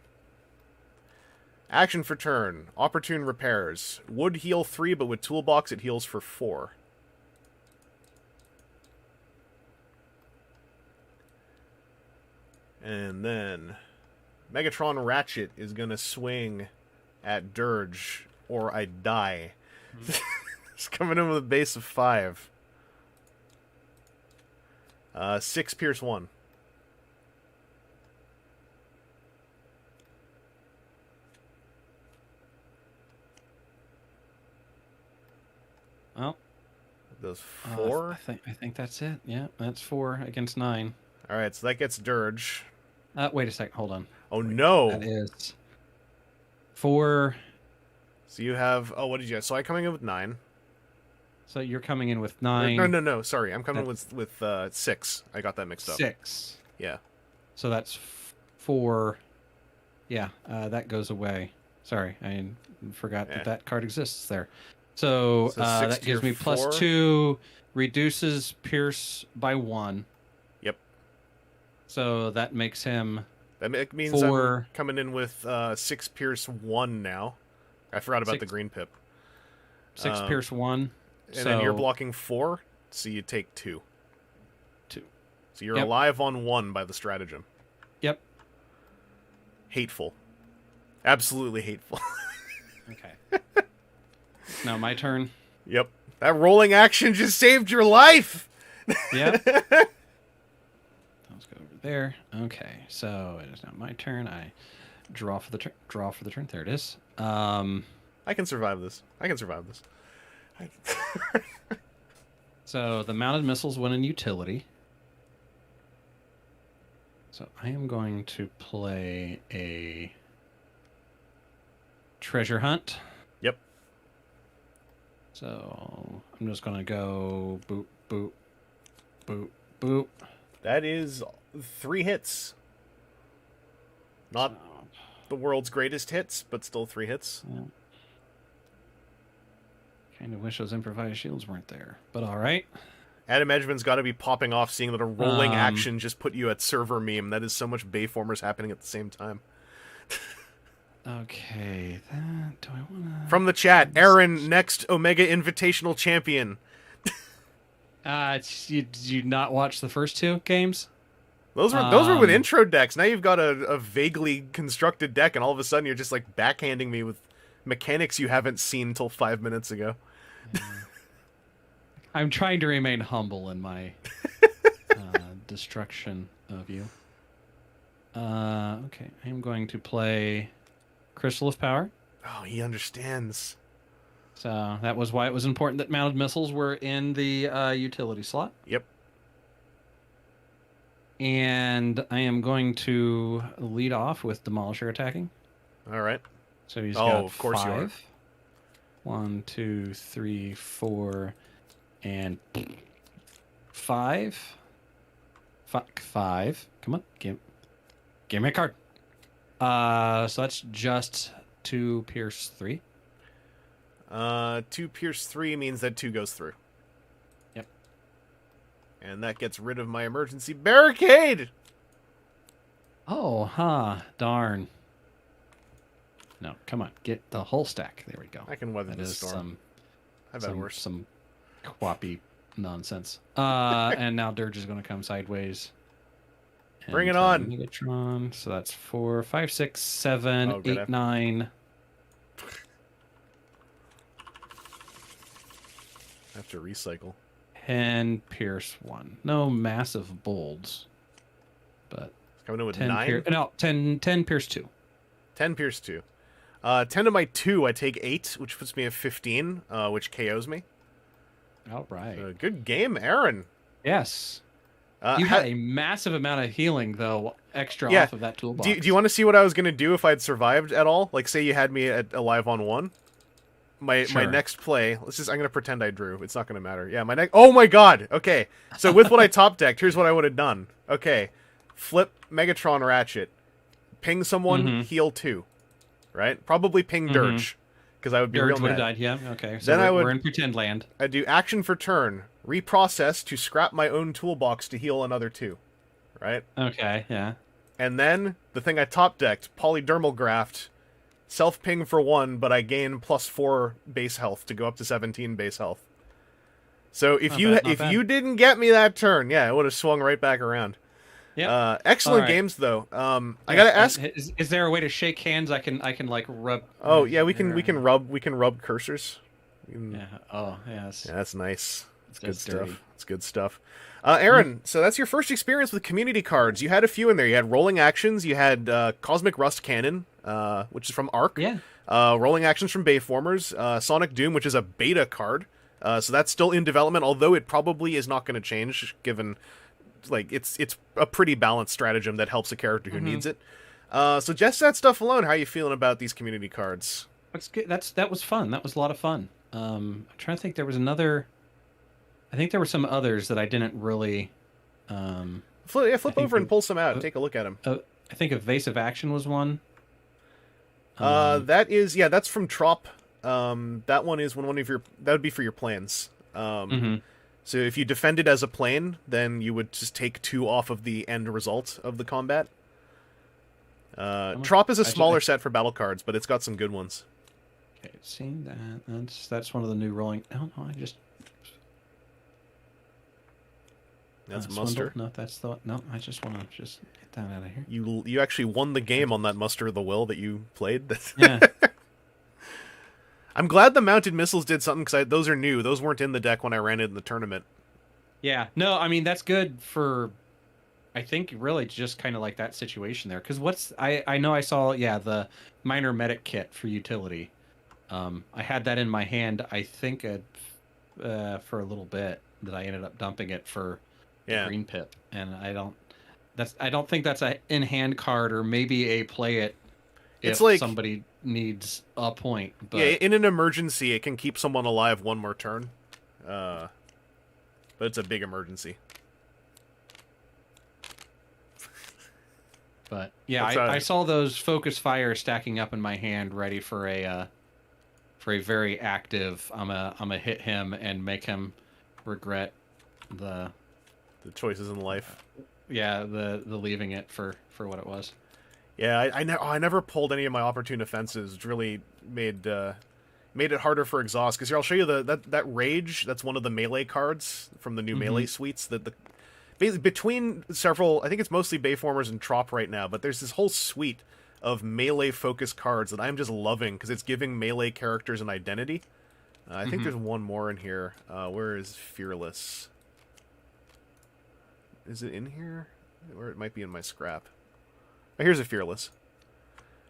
[SPEAKER 1] Action for turn. Opportune repairs. Would heal 3, but with toolbox it heals for 4. And then Megatron Ratchet is gonna swing at Dirge, or I die. It's coming in with a base of 5. 6 pierce 1.
[SPEAKER 2] Well,
[SPEAKER 1] Those 4.
[SPEAKER 2] I think that's it. Yeah, that's 4 against 9.
[SPEAKER 1] All right, so that gets Dirge.
[SPEAKER 2] Wait a second. Hold on.
[SPEAKER 1] Oh no!
[SPEAKER 2] That is 4.
[SPEAKER 1] So you have... Oh, what did you have? So I'm coming in with 9.
[SPEAKER 2] So you're coming in with 9.
[SPEAKER 1] No. Sorry, I'm coming with 6. I got that mixed up.
[SPEAKER 2] 6.
[SPEAKER 1] Yeah.
[SPEAKER 2] So that's 4. Yeah, that goes away. Sorry, I forgot that card exists there. So that gives me
[SPEAKER 1] +4.
[SPEAKER 2] +2, reduces Pierce by 1.
[SPEAKER 1] Yep.
[SPEAKER 2] So that makes him...
[SPEAKER 1] That means
[SPEAKER 2] 4.
[SPEAKER 1] I'm coming in with 6 pierce 1 now. I forgot about
[SPEAKER 2] 6,
[SPEAKER 1] the green pip.
[SPEAKER 2] 6 Pierce 1.
[SPEAKER 1] And then you're blocking 4, so you take 2.
[SPEAKER 2] 2.
[SPEAKER 1] So you're alive on 1 by the stratagem.
[SPEAKER 2] Yep.
[SPEAKER 1] Hateful. Absolutely hateful.
[SPEAKER 2] Okay. Now my turn.
[SPEAKER 1] Yep. That rolling action just saved your life!
[SPEAKER 2] Yep. Let's go over there. Okay, so it is now my turn. I draw for the turn. There it is.
[SPEAKER 1] I can survive this.
[SPEAKER 2] So the mounted missiles win in utility. So I am going to play a treasure hunt.
[SPEAKER 1] Yep.
[SPEAKER 2] So I'm just going to go boop, boop, boop, boop.
[SPEAKER 1] That is 3 hits. Not the world's greatest hits, but still 3 hits.
[SPEAKER 2] Yeah. Kind of wish those improvised shields weren't there, but all right.
[SPEAKER 1] Adam Edgman's got to be popping off seeing that a rolling action just put you at server meme. That is so much Bayformers happening at the same time.
[SPEAKER 2] Okay, do I want to...
[SPEAKER 1] From the chat, Aaron, next Omega Invitational champion.
[SPEAKER 2] Did you not watch the first 2 games?
[SPEAKER 1] Those were with intro decks. Now you've got a vaguely constructed deck, and all of a sudden you're just like backhanding me with mechanics you haven't seen until 5 minutes ago.
[SPEAKER 2] Yeah. I'm trying to remain humble in my destruction of you. Okay, I'm going to play Crystal of Power.
[SPEAKER 1] Oh, he understands.
[SPEAKER 2] So that was why it was important that mounted missiles were in the utility slot.
[SPEAKER 1] Yep.
[SPEAKER 2] And I am going to lead off with Demolisher attacking.
[SPEAKER 1] All right.
[SPEAKER 2] So he's got
[SPEAKER 1] of course
[SPEAKER 2] 5.
[SPEAKER 1] you are.
[SPEAKER 2] 1, 2, 3, 4, and 5. Fuck 5. Come on, give me a card. So that's just 2 pierce 3.
[SPEAKER 1] 2 pierce 3 means that 2 goes through.
[SPEAKER 2] Yep.
[SPEAKER 1] And that gets rid of my emergency barricade!
[SPEAKER 2] Oh, darn. No, come on, get the whole stack. There we go.
[SPEAKER 1] I can weather the storm. I've had worse.
[SPEAKER 2] Some quappy nonsense. And now Dirge is going to come sideways.
[SPEAKER 1] Bring it on.
[SPEAKER 2] Megatron. So that's 4, 5, 6, 7, 8, 9.
[SPEAKER 1] I have to recycle.
[SPEAKER 2] 10 pierce 1. No massive bolds. But
[SPEAKER 1] coming in with
[SPEAKER 2] 10
[SPEAKER 1] 9?
[SPEAKER 2] No, 10 pierce 2.
[SPEAKER 1] 10 pierce 2. 10 to my 2, I take 8, which puts me at 15, which KOs me.
[SPEAKER 2] All right.
[SPEAKER 1] Good game, Aaron.
[SPEAKER 2] Yes. You had a massive amount of healing, though, extra off of that toolbox.
[SPEAKER 1] Do you want to see what I was going to do if I'd survived at all? Like, say you had me at alive on 1? My next play, I'm going to pretend I drew. It's not going to matter. Yeah, oh my god! Okay, so with what I top decked, here's what I would have done. Okay, flip Megatron Ratchet, ping someone, heal 2. Right? Probably ping Dirge, because I would be real mad.
[SPEAKER 2] Dirge would have died, yeah. Okay, so then we're in pretend land.
[SPEAKER 1] I'd do action for turn, reprocess to scrap my own toolbox to heal another 2. Right?
[SPEAKER 2] Okay, yeah.
[SPEAKER 1] And then, the thing I top decked, Polydermal Graft, self-ping for 1, but I gain +4 base health to go up to 17 base health. So if you didn't get me that turn, yeah, it would have swung right back around. Yeah. Excellent games though. I gotta ask:
[SPEAKER 2] is there a way to shake hands? I can like rub.
[SPEAKER 1] Oh yeah, we can rub cursors.
[SPEAKER 2] Yeah. Oh yes.
[SPEAKER 1] Yeah, that's nice. That's good stuff. It's good stuff. Aaron, so that's your first experience with community cards. You had a few in there. You had Rolling Actions. You had Cosmic Rust Cannon, which is from Arc.
[SPEAKER 2] Yeah.
[SPEAKER 1] Rolling Actions from Bayformers. Sonic Doom, which is a beta card. So that's still in development, although it probably is not going to change, given like it's a pretty balanced stratagem that helps a character who needs it. So just that stuff alone, how are you feeling about these community cards?
[SPEAKER 2] That's good. That was fun. That was a lot of fun. I'm trying to think. There was another. I think there were some others that I didn't really.
[SPEAKER 1] Flip over and pull some out. Take a look at them.
[SPEAKER 2] I think Evasive Action was one.
[SPEAKER 1] That's from Trop. That one is one of your. That would be for your plans. So if you defended as a plane, then you would just take 2 off of the end result of the combat. Trop is a smaller set for battle cards, but it's got some good ones.
[SPEAKER 2] Okay, seeing that. That's one of the new rolling. Oh no, I just.
[SPEAKER 1] That's Muster.
[SPEAKER 2] No, that's the. No, I just want to just get that out of here.
[SPEAKER 1] You actually won the game on that Muster of the Will that you played.
[SPEAKER 2] Yeah.
[SPEAKER 1] I'm glad the mounted missiles did something, because those are new. Those weren't in the deck when I ran it in the tournament.
[SPEAKER 2] Yeah. No, I mean, that's good for, I think, really just kind of like that situation there. Because I know I saw, the minor medic kit for utility. I had that in my hand, I think, for a little bit, that I ended up dumping it for the green pip. And I don't think that's a in-hand card, or maybe a play it if somebody needs a point. But
[SPEAKER 1] in an emergency, it can keep someone alive 1 more turn. But it's a big emergency.
[SPEAKER 2] But yeah, I saw those focus fire stacking up in my hand, ready for a very active. I'm a hit him and make him regret the
[SPEAKER 1] choices in life.
[SPEAKER 2] The leaving it for what it was.
[SPEAKER 1] Yeah, I never pulled any of my opportune offenses, which really made it harder for exhaust. Because here, I'll show you that Rage. That's one of the melee cards from the new melee suites. Basically between several, I think it's mostly Bayformers and Trop right now, but there's this whole suite of melee focused cards that I'm just loving, because it's giving melee characters an identity. I think there's one more in here. Where is Fearless? Is it in here? Or it might be in my scrap. Oh, here's a Fearless.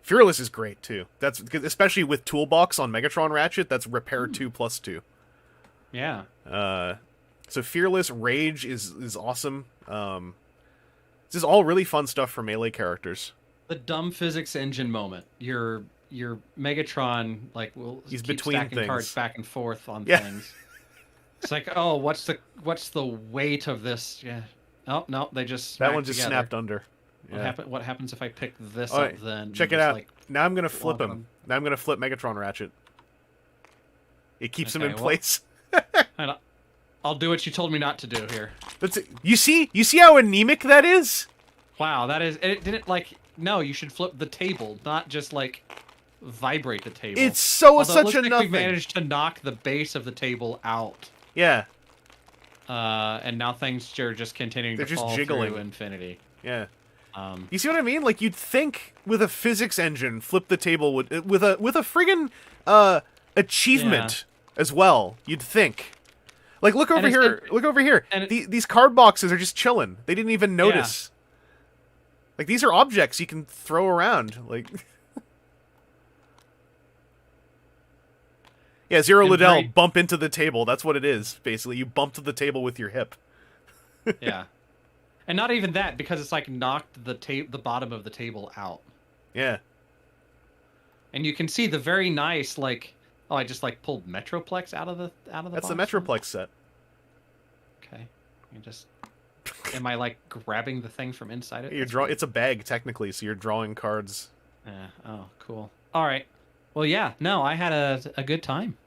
[SPEAKER 1] Fearless is great, too. That's especially with Toolbox on Megatron Ratchet, that's Repair 2+2.
[SPEAKER 2] Yeah.
[SPEAKER 1] So Fearless, Rage is awesome. This is all really fun stuff for melee characters.
[SPEAKER 2] The dumb physics engine moment. Your Megatron, he's keep between stacking things. Cards back and forth on things. It's like, oh, what's the weight of this? Yeah. Oh no, they just
[SPEAKER 1] that one just
[SPEAKER 2] together.
[SPEAKER 1] Snapped under.
[SPEAKER 2] Yeah. What happens if I pick this up then?
[SPEAKER 1] Check it out. Now I'm gonna flip him. Now I'm gonna flip Megatron Ratchet. It keeps them
[SPEAKER 2] Okay,
[SPEAKER 1] in
[SPEAKER 2] well-
[SPEAKER 1] place.
[SPEAKER 2] I'll do what you told me not to do here.
[SPEAKER 1] That's it. You see how anemic that is?
[SPEAKER 2] Wow, that is. It didn't like. No, you should flip the table, not just like vibrate the table.
[SPEAKER 1] It's so
[SPEAKER 2] Although it
[SPEAKER 1] such
[SPEAKER 2] looks
[SPEAKER 1] a
[SPEAKER 2] like
[SPEAKER 1] nothing.
[SPEAKER 2] we managed to knock the base of the table out.
[SPEAKER 1] Yeah,
[SPEAKER 2] And now things are just continuing
[SPEAKER 1] They're
[SPEAKER 2] to
[SPEAKER 1] just
[SPEAKER 2] fall
[SPEAKER 1] jiggling.
[SPEAKER 2] through infinity.
[SPEAKER 1] yeah.
[SPEAKER 2] Um,
[SPEAKER 1] You see what I mean? Like, you'd think with a physics engine, flip the table with a friggin' achievement as well. You'd think. Like, look over
[SPEAKER 2] it's-
[SPEAKER 1] here. Look over here.
[SPEAKER 2] and
[SPEAKER 1] These card boxes are just chilling. They didn't even notice. Like, these are objects you can throw around. Like, yeah, Zero
[SPEAKER 2] And
[SPEAKER 1] Liddell,
[SPEAKER 2] very-
[SPEAKER 1] bump into the table. That's what it is, basically. You bumped the table with your hip.
[SPEAKER 2] yeah, and not even that because it's like knocked the bottom of the table out,
[SPEAKER 1] Yeah.
[SPEAKER 2] and you can see the very nice like. Oh, I just like pulled Metroplex out of the
[SPEAKER 1] That's the
[SPEAKER 2] box?
[SPEAKER 1] Metroplex set.
[SPEAKER 2] Okay, you just. Am I like grabbing the thing from inside it?
[SPEAKER 1] You're
[SPEAKER 2] That's
[SPEAKER 1] draw.
[SPEAKER 2] weird.
[SPEAKER 1] It's a bag, technically, so you're drawing cards.
[SPEAKER 2] Yeah. Oh, cool. All right. Well, yeah. No, I had a good time.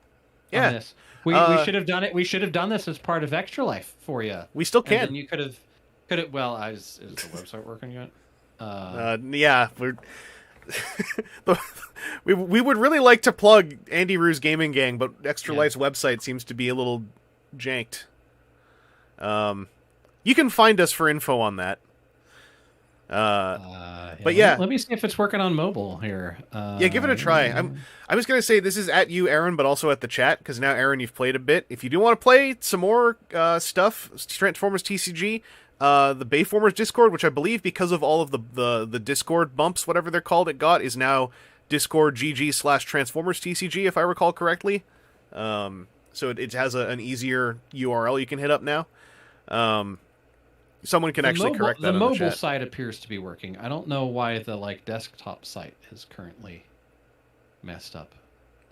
[SPEAKER 1] Yeah.
[SPEAKER 2] On this. We should have done it. We should have done this as part of Extra Life for you.
[SPEAKER 1] We still
[SPEAKER 2] And
[SPEAKER 1] can.
[SPEAKER 2] then you could have. Well, is the website working yet?
[SPEAKER 1] Yeah, we would really like to plug Andy Roo's Gaming Gang, but Extra
[SPEAKER 2] Yeah.
[SPEAKER 1] Life's website seems to be a little janked. You can find us for info on that. But yeah.
[SPEAKER 2] Let me see if it's working on mobile here.
[SPEAKER 1] Yeah, give it a try. I was gonna say this is at you, Aaron, but also at the chat because now, Aaron, you've played a bit. If you do want to play some more stuff, Transformers TCG, the Bayformers Discord, which I believe because of all of the Discord bumps, whatever they're called, it got is now Discord GG/Transformers TCG, if I recall correctly. So it has an easier URL you can hit up now. Someone can actually correct that
[SPEAKER 2] The
[SPEAKER 1] in
[SPEAKER 2] mobile
[SPEAKER 1] the chat.
[SPEAKER 2] site appears to be working. I don't know why the like desktop site is currently messed up.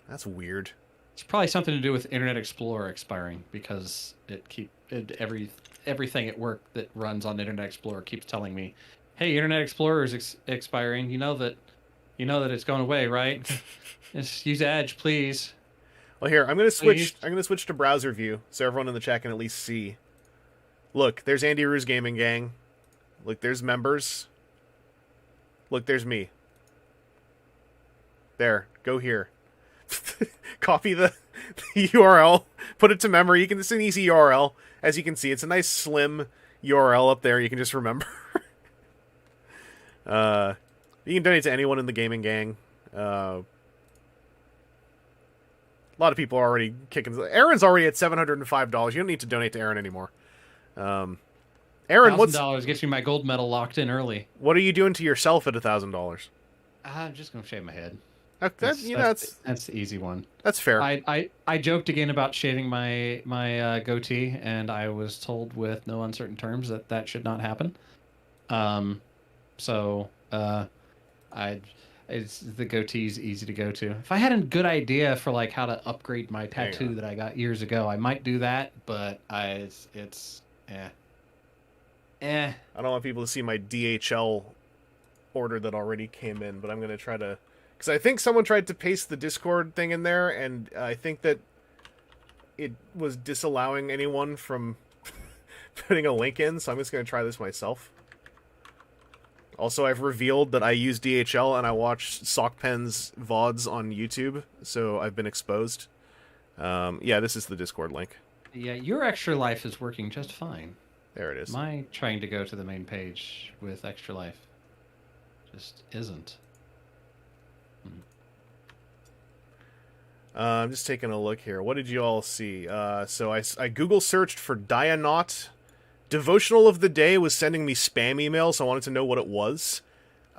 [SPEAKER 1] That's weird.
[SPEAKER 2] It's probably something to do with Internet Explorer expiring because everything at work that runs on Internet Explorer keeps telling me, "Hey, Internet Explorer is expiring. You know that it's going away, right? Just use Edge, please."
[SPEAKER 1] Well, here, I'm gonna switch.
[SPEAKER 2] Please.
[SPEAKER 1] I'm gonna switch to browser view so everyone in the chat can at least see. Look, there's Andy Roo's Gaming Gang. Look, there's members. Look, there's me. There, go here. Copy the URL, put it to memory. It's an easy URL. As you can see, it's a nice slim URL up there. You can just remember. You can donate to anyone in the Gaming Gang. A lot of people are already kicking. Aaron's already at $705. You don't need to donate to Aaron anymore. Aaron,
[SPEAKER 2] $1,000 gets me my gold medal locked in early.
[SPEAKER 1] what are you doing to yourself at $1,000?
[SPEAKER 2] I'm just gonna shave my head.
[SPEAKER 1] That's
[SPEAKER 2] That's the easy one.
[SPEAKER 1] that's fair.
[SPEAKER 2] I joked again about shaving my goatee, and I was told with no uncertain terms that should not happen. It's the goatee's easy to go to. If I had a good idea for like how to upgrade my
[SPEAKER 1] Hang
[SPEAKER 2] tattoo
[SPEAKER 1] on.
[SPEAKER 2] that I got years ago, I might do that. But
[SPEAKER 1] I don't want people to see my DHL order that already came in, but I'm going to try to... Because I think someone tried to paste the Discord thing in there, and I think that it was disallowing anyone from putting a link in, so I'm just going to try this myself. Also, I've revealed that I use DHL and I watch Sockpen's VODs on YouTube, so I've been exposed. Yeah, this is the Discord link.
[SPEAKER 2] yeah, your Extra Life is working just fine.
[SPEAKER 1] There it is.
[SPEAKER 2] My trying to go to the main page with Extra Life just isn't.
[SPEAKER 1] I'm just taking a look here. What did you all see? So I Google searched for Dianaut. Devotional of the Day was sending me spam emails, so I wanted to know what it was.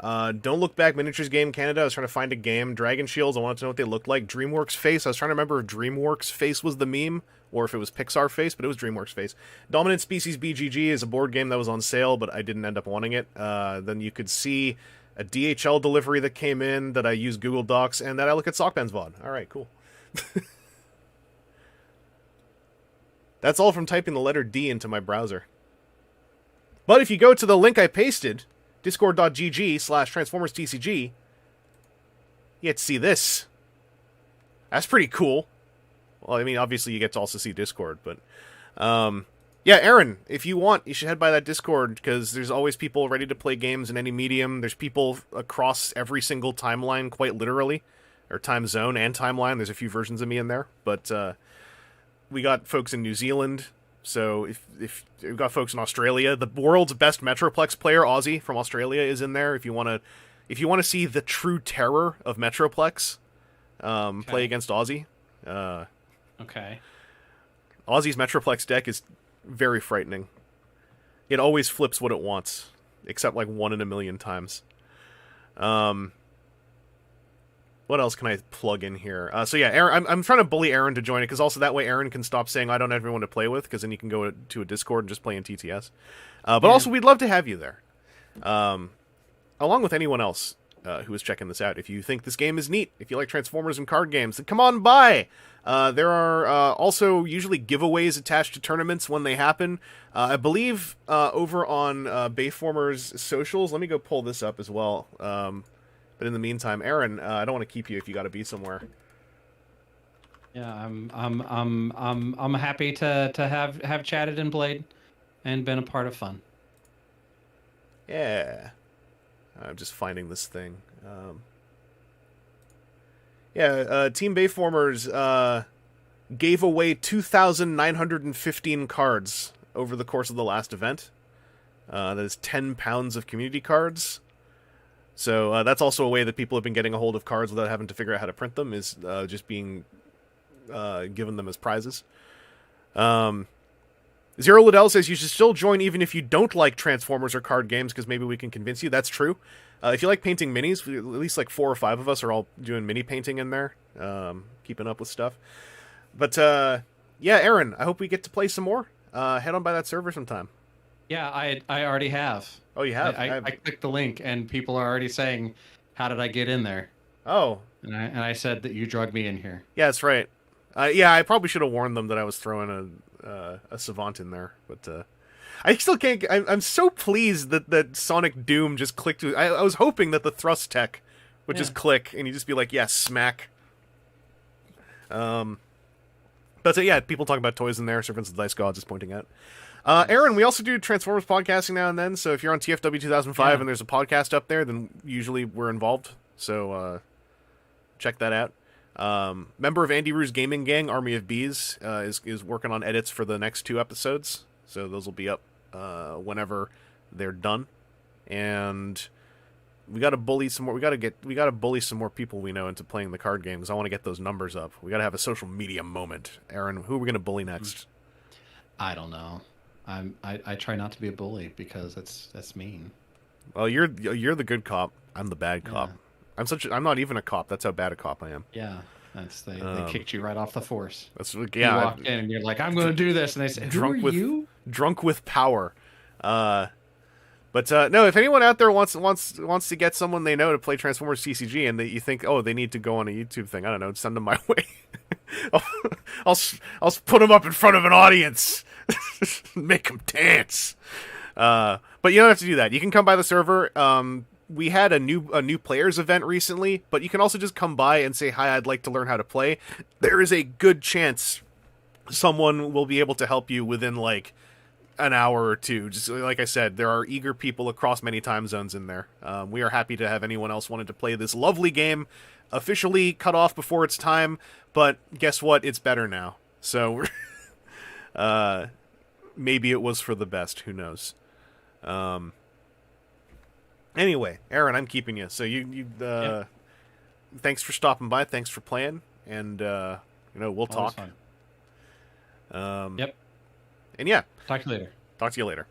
[SPEAKER 1] Don't Look Back Miniatures Game Canada, I was trying to find a game. Dragon Shields, I wanted to know what they looked like. DreamWorks Face, I was trying to remember if DreamWorks Face was the meme, or if it was Pixar Face, but it was DreamWorks Face. Dominant Species BGG is a board game that was on sale, but I didn't end up wanting it. Then you could see a DHL delivery that came in, that I used Google Docs, and that I look at Sockpen's VOD. Alright, cool. That's all from typing the letter D into my browser. But if you go to the link I pasted, discord.gg/transformerstcg, you get to see this. That's pretty cool. Well, I mean, obviously you get to also see Discord, but yeah, Aaron, if you want, you should head by that Discord because there's always people ready to play games in any medium. There's people across every single timeline, quite literally, or time zone and timeline. There's a few versions of me in there, but we got folks in New Zealand. So if we've got folks in Australia, the world's best Metroplex player, Aussie from Australia, is in there. If you want to see the true terror of Metroplex, play against Aussie.
[SPEAKER 2] Okay.
[SPEAKER 1] Aussie's Metroplex deck is very frightening. It always flips what it wants, except like 1 in a million times. What else can I plug in here? So yeah, Aaron, I'm trying to bully Aaron to join it, because also that way Aaron can stop saying I don't have anyone to play with, because then you can go to a Discord and just play in TTS. But also, we'd love to have you there. Along with anyone else who is checking this out. If you think this game is neat, if you like Transformers and card games, then come on by! There are also usually giveaways attached to tournaments when they happen. I believe over on Bayformer's socials, let me go pull this up as well. But in the meantime, Aaron, I don't want to keep you if you got to be somewhere.
[SPEAKER 2] Yeah, I'm happy to have chatted and played, and been a part of fun.
[SPEAKER 1] Yeah, I'm just finding this thing. Team Bayformers gave away 2,915 cards over the course of the last event. That is 10 pounds of community cards. So that's also a way that people have been getting a hold of cards without having to figure out how to print them, is just being given them as prizes. Zero Liddell says you should still join even if you don't like Transformers or card games, because maybe we can convince you. That's true. If you like painting minis, at least like 4 or 5 of us are all doing mini painting in there, keeping up with stuff. But yeah, Aaron, I hope we get to play some more. Head on by that server sometime.
[SPEAKER 2] Yeah, I already have.
[SPEAKER 1] Oh, you have?
[SPEAKER 2] I clicked the link, and people are already saying, "How did I get in there?"
[SPEAKER 1] Oh.
[SPEAKER 2] And I said that you drugged me in here.
[SPEAKER 1] Yeah, that's right. Yeah, I probably should have warned them that I was throwing a Savant in there, but I still can't. I'm so pleased that Sonic Doom just clicked. I was hoping that the thrust tech would just click, and you just be like, "Yeah, smack." But yeah, people talk about toys in there. Servants of the Dice Gods is pointing out. Aaron, we also do Transformers podcasting now and then, so if you're on TFW 2005 and there's a podcast up there, then usually we're involved, so check that out. Member of Andy Rue's gaming gang, Army of Bees, is working on edits for the next 2 episodes, so those will be up whenever they're done. And we got to bully some more. We got to bully some more people we know into playing the card games. I want to get those numbers up. We got to have a social media moment. Aaron, who are we going to bully next?
[SPEAKER 2] I don't know. I try not to be a bully because that's mean.
[SPEAKER 1] Well, you're the good cop. I'm the bad cop. I'm not even a cop. That's how bad a cop I am.
[SPEAKER 2] Yeah, they kicked you right off the force.
[SPEAKER 1] That's
[SPEAKER 2] you walked in and you're like, I'm going to do this, and they said, "Who are you?"
[SPEAKER 1] Drunk with power. But no, if anyone out there wants to get someone they know to play Transformers TCG, and you think, oh, they need to go on a YouTube thing, I don't know, send them my way. I'll put them up in front of an audience, make them dance. But you don't have to do that. You can come by the server. We had a new players event recently, but you can also just come by and say, hi, I'd like to learn how to play. There is a good chance someone will be able to help you within like an hour or 2. Just like I said, there are eager people across many time zones in there. We are happy to have anyone else wanted to play this lovely game. Officially cut off before its time, but guess what? It's better now. So maybe it was for the best. Who knows? Anyway, Aaron, I'm keeping you. So thanks for stopping by. Thanks for playing, and we'll talk.
[SPEAKER 2] Yep.
[SPEAKER 1] And yeah,
[SPEAKER 2] talk to you later.
[SPEAKER 1] Talk to you later.